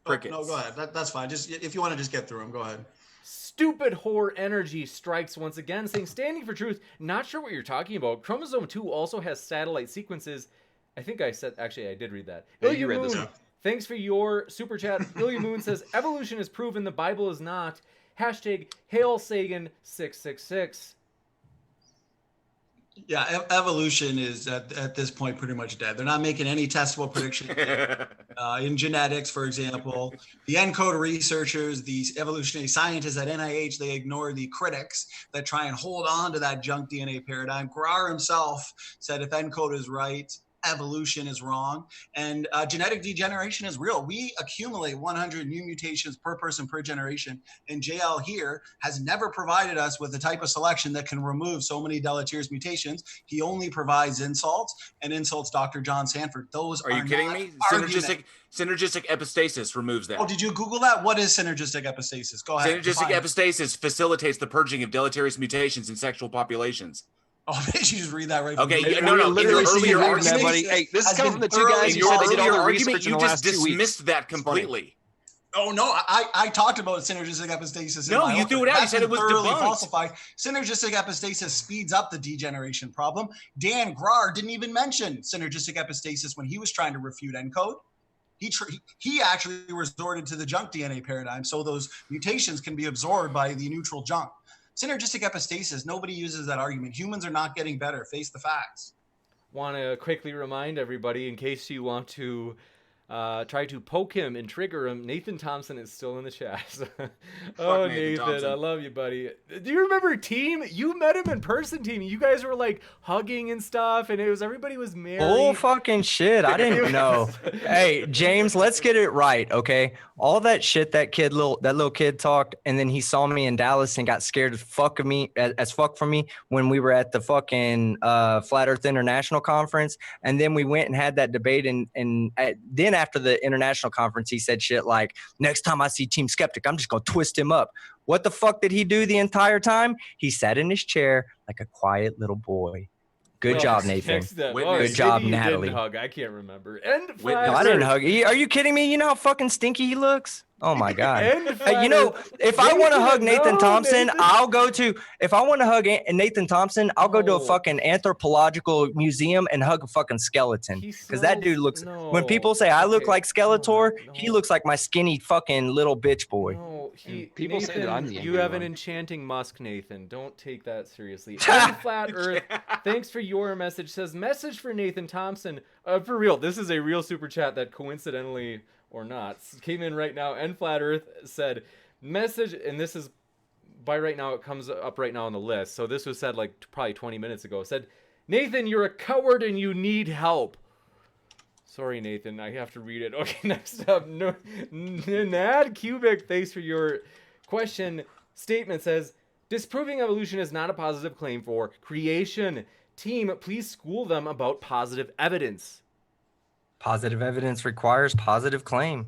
Crickets. No, go ahead. That's fine. Just if you want to just get through them, go ahead. Stupid whore energy strikes once again, saying, standing for truth, not sure what you're talking about. Chromosome 2 also has satellite sequences. I think I said, actually, I did read that. Yeah, you read this one. Thanks for your super chat. Ilya Moon says, evolution is proven, the Bible is not. Hashtag Hail Sagan 666. Yeah, evolution is at this point pretty much dead. They're not making any testable predictions in genetics, for example. The ENCODE researchers, these evolutionary scientists at NIH, they ignore the critics that try and hold on to that junk DNA paradigm. Grar himself said if ENCODE is right, evolution is wrong, and genetic degeneration is real. We accumulate 100 new mutations per person per generation, and JL here has never provided us with the type of selection that can remove so many deleterious mutations. He only provides insults and insults Dr. John Sanford. Those Are you kidding me? Synergistic epistasis removes that. Oh, did you Google that? What is synergistic epistasis? Go ahead. Synergistic epistasis facilitates the purging of deleterious mutations in sexual populations. Oh, did you just read that right? Okay, From no, in your earlier argument, that, buddy. Hey, this is coming from the two thoroughly guys in who your said they did all earlier their argument, research in you the just last 2 weeks. dismissed that completely. Oh no, I talked about synergistic epistasis. No, you threw it out. You said it was thoroughly debunked. falsified. Synergistic epistasis speeds up the degeneration problem. Dan Grar didn't even mention synergistic epistasis when he was trying to refute ENCODE. He actually resorted to the junk DNA paradigm, so those mutations can be absorbed by the neutral junk. Synergistic epistasis, nobody uses that argument. Humans are not getting better. Face the facts. Want to quickly remind everybody, in case you want to try to poke him and trigger him, Nathan Thompson is still in the chat. Oh, Nathan, I love you, buddy. Do you remember Team? You met him in person, Team. You guys were like hugging and stuff, and everybody was married. Oh, fucking shit. I didn't know. Hey, James, let's get it right, okay? All that shit that little kid talked, and then he saw me in Dallas and got scared as fuck of me, as fuck from me when we were at the fucking Flat Earth International Conference, and then we went and had that debate, and then after the international conference, he said shit like, next time I see TeamSkeptic, I'm just gonna twist him up. What the fuck did he do the entire time? He sat in his chair like a quiet little boy. Good job, Nathan. Good job, Natalie. Didn't hug. I can't remember. And no, I didn't hug. Are you kidding me? You know how fucking stinky he looks? Oh my god. Hey, you know, if I want to hug Nathan Thompson, I'll go to. If I want to hug Nathan Thompson, I'll go to a fucking anthropological museum and hug a fucking skeleton. Because that dude looks. When people say I look like Skeletor, he looks like my skinny fucking little bitch boy. No, people Nathan, say that I'm the you angry have an one. enchanting musk, Nathan. Don't take that seriously. And Flat Earth, thanks for your message. Says message for Nathan Thompson. For real, this is a real super chat that coincidentally or not came in right now. And Flat Earth said message, and this is by right now, it comes up right now on the list. So this was said like probably 20 minutes ago. It said, Nathan, you're a coward and you need help. Sorry, Nathan, I have to read it. Okay, next up, Nad Cubic, thanks for your question. Statement says, disproving evolution is not a positive claim for creation. Team, please school them about positive evidence. Positive evidence requires positive claim.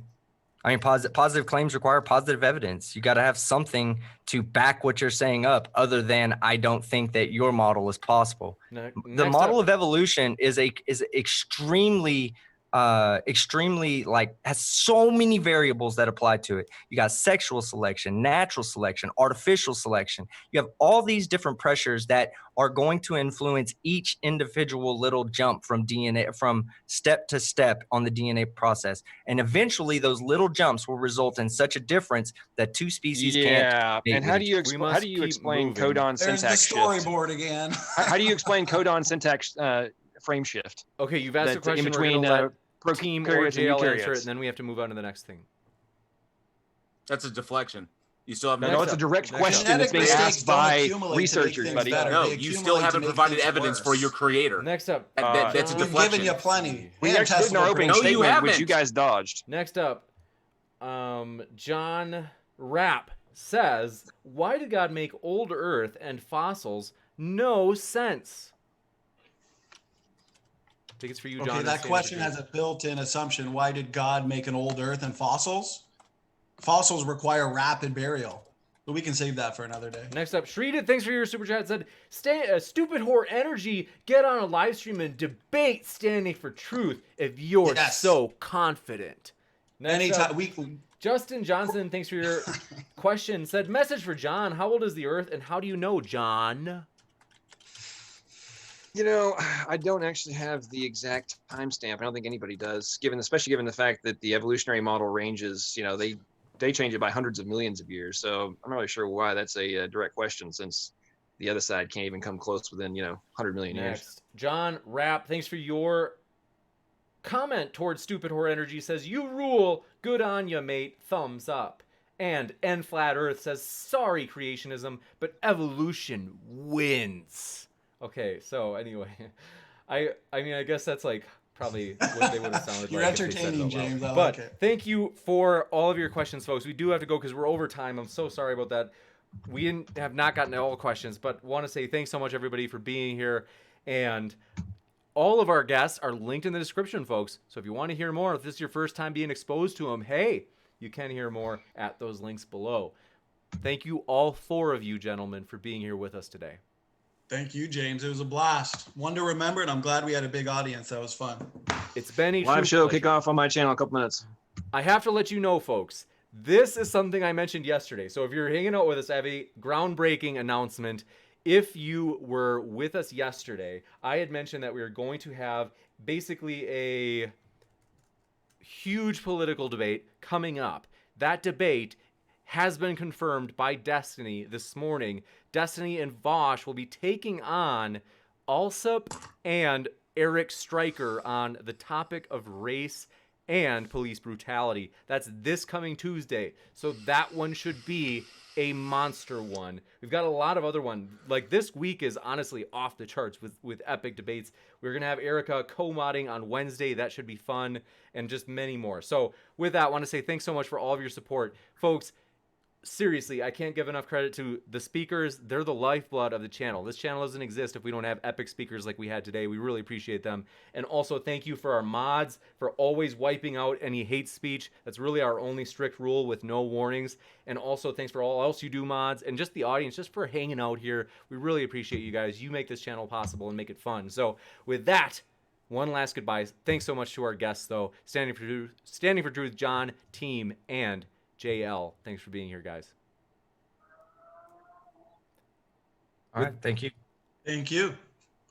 I mean, positive claims require positive evidence. You got to have something to back what you're saying up other than I don't think that your model is possible. The model of evolution is extremely like has so many variables that apply to it. You got sexual selection, natural selection, artificial selection. You have all these different pressures that are going to influence each individual little jump from DNA, from step to step on the DNA process. And eventually those little jumps will result in such a difference that two species can't. Yeah. And how do you explain codon syntax There's the storyboard again. How do you explain codon syntax frame shift? Okay, you've asked a question. In between Team or JL answer it, and then we have to move on to the next thing. That's a deflection. You still have no, it's a direct question that's being asked by researchers, buddy. No, you still haven't provided evidence for your creator. Next up. That's a deflection. We've given you plenty. We actually did in our opening statement, which you guys dodged. Next up, John Rapp says, why did God make old Earth and fossils? No sense. I think it's for you, John. Okay, that question has a built-in assumption. Why did God make an old Earth and fossils? Fossils require rapid burial. But we can save that for another day. Next up, Shreeded, thanks for your super chat. Said, stupid whore energy, get on a live stream and debate standing for truth if you're so confident. Next up, Justin Johnson, thanks for your question. Said, message for John. How old is the Earth and how do you know, John? You know, I don't actually have the exact timestamp. I don't think anybody does, especially given the fact that the evolutionary model ranges, you know, they change it by hundreds of millions of years. So I'm not really sure why that's a direct question, since the other side can't even come close within 100 million years. Next, John Rapp, thanks for your comment towards Stupid Horror Energy. Says, you rule, good on ya, mate, thumbs up. And N Flat Earth says, sorry creationism, but evolution wins. Okay, so anyway, I mean, I guess that's like probably what they would have sounded You're like. You're entertaining, James. I but like it. thank you for all of your questions, folks. We do have to go because we're over time. I'm so sorry about that. We have not gotten to all the questions, but want to say thanks so much, everybody, for being here. And all of our guests are linked in the description, folks. So if you want to hear more, if this is your first time being exposed to them, hey, you can hear more at those links below. Thank you, all four of you gentlemen, for being here with us today. Thank you, James. It was a blast. One to remember, and I'm glad we had a big audience. That was fun. It's been a Live true show pleasure. kick off on my channel in a couple minutes. I have to let you know, folks, this is something I mentioned yesterday. So if you're hanging out with us, I have a groundbreaking announcement. If you were with us yesterday, I had mentioned that we were going to have basically a huge political debate coming up. That debate has been confirmed by Destiny this morning. Destiny and Vosh will be taking on Alsup and Eric Stryker on the topic of race and police brutality. That's this coming Tuesday. So that one should be a monster one. We've got a lot of other ones. Like this week is honestly off the charts with epic debates. We're going to have Erica co-modding on Wednesday. That should be fun, and just many more. So with that, I want to say thanks so much for all of your support. Folks, seriously, I can't give enough credit to the speakers. They're the lifeblood of the channel. This channel doesn't exist if we don't have epic speakers like we had today. We really appreciate them. And also thank you for our mods for always wiping out any hate speech. That's really our only strict rule with no warnings. And also thanks for all else you do, mods, and just the audience, just for hanging out here. We really appreciate you guys. You make this channel possible and make it fun. So with that, one last goodbye. Thanks so much to our guests, though. Standing for Truth, John, Team, and JL. Thanks for being here, guys. All right. Thank you. Thank you.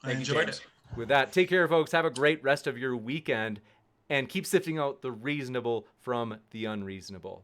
I Thank you, enjoyed James. it. With that, take care, folks. Have a great rest of your weekend, and keep sifting out the reasonable from the unreasonable.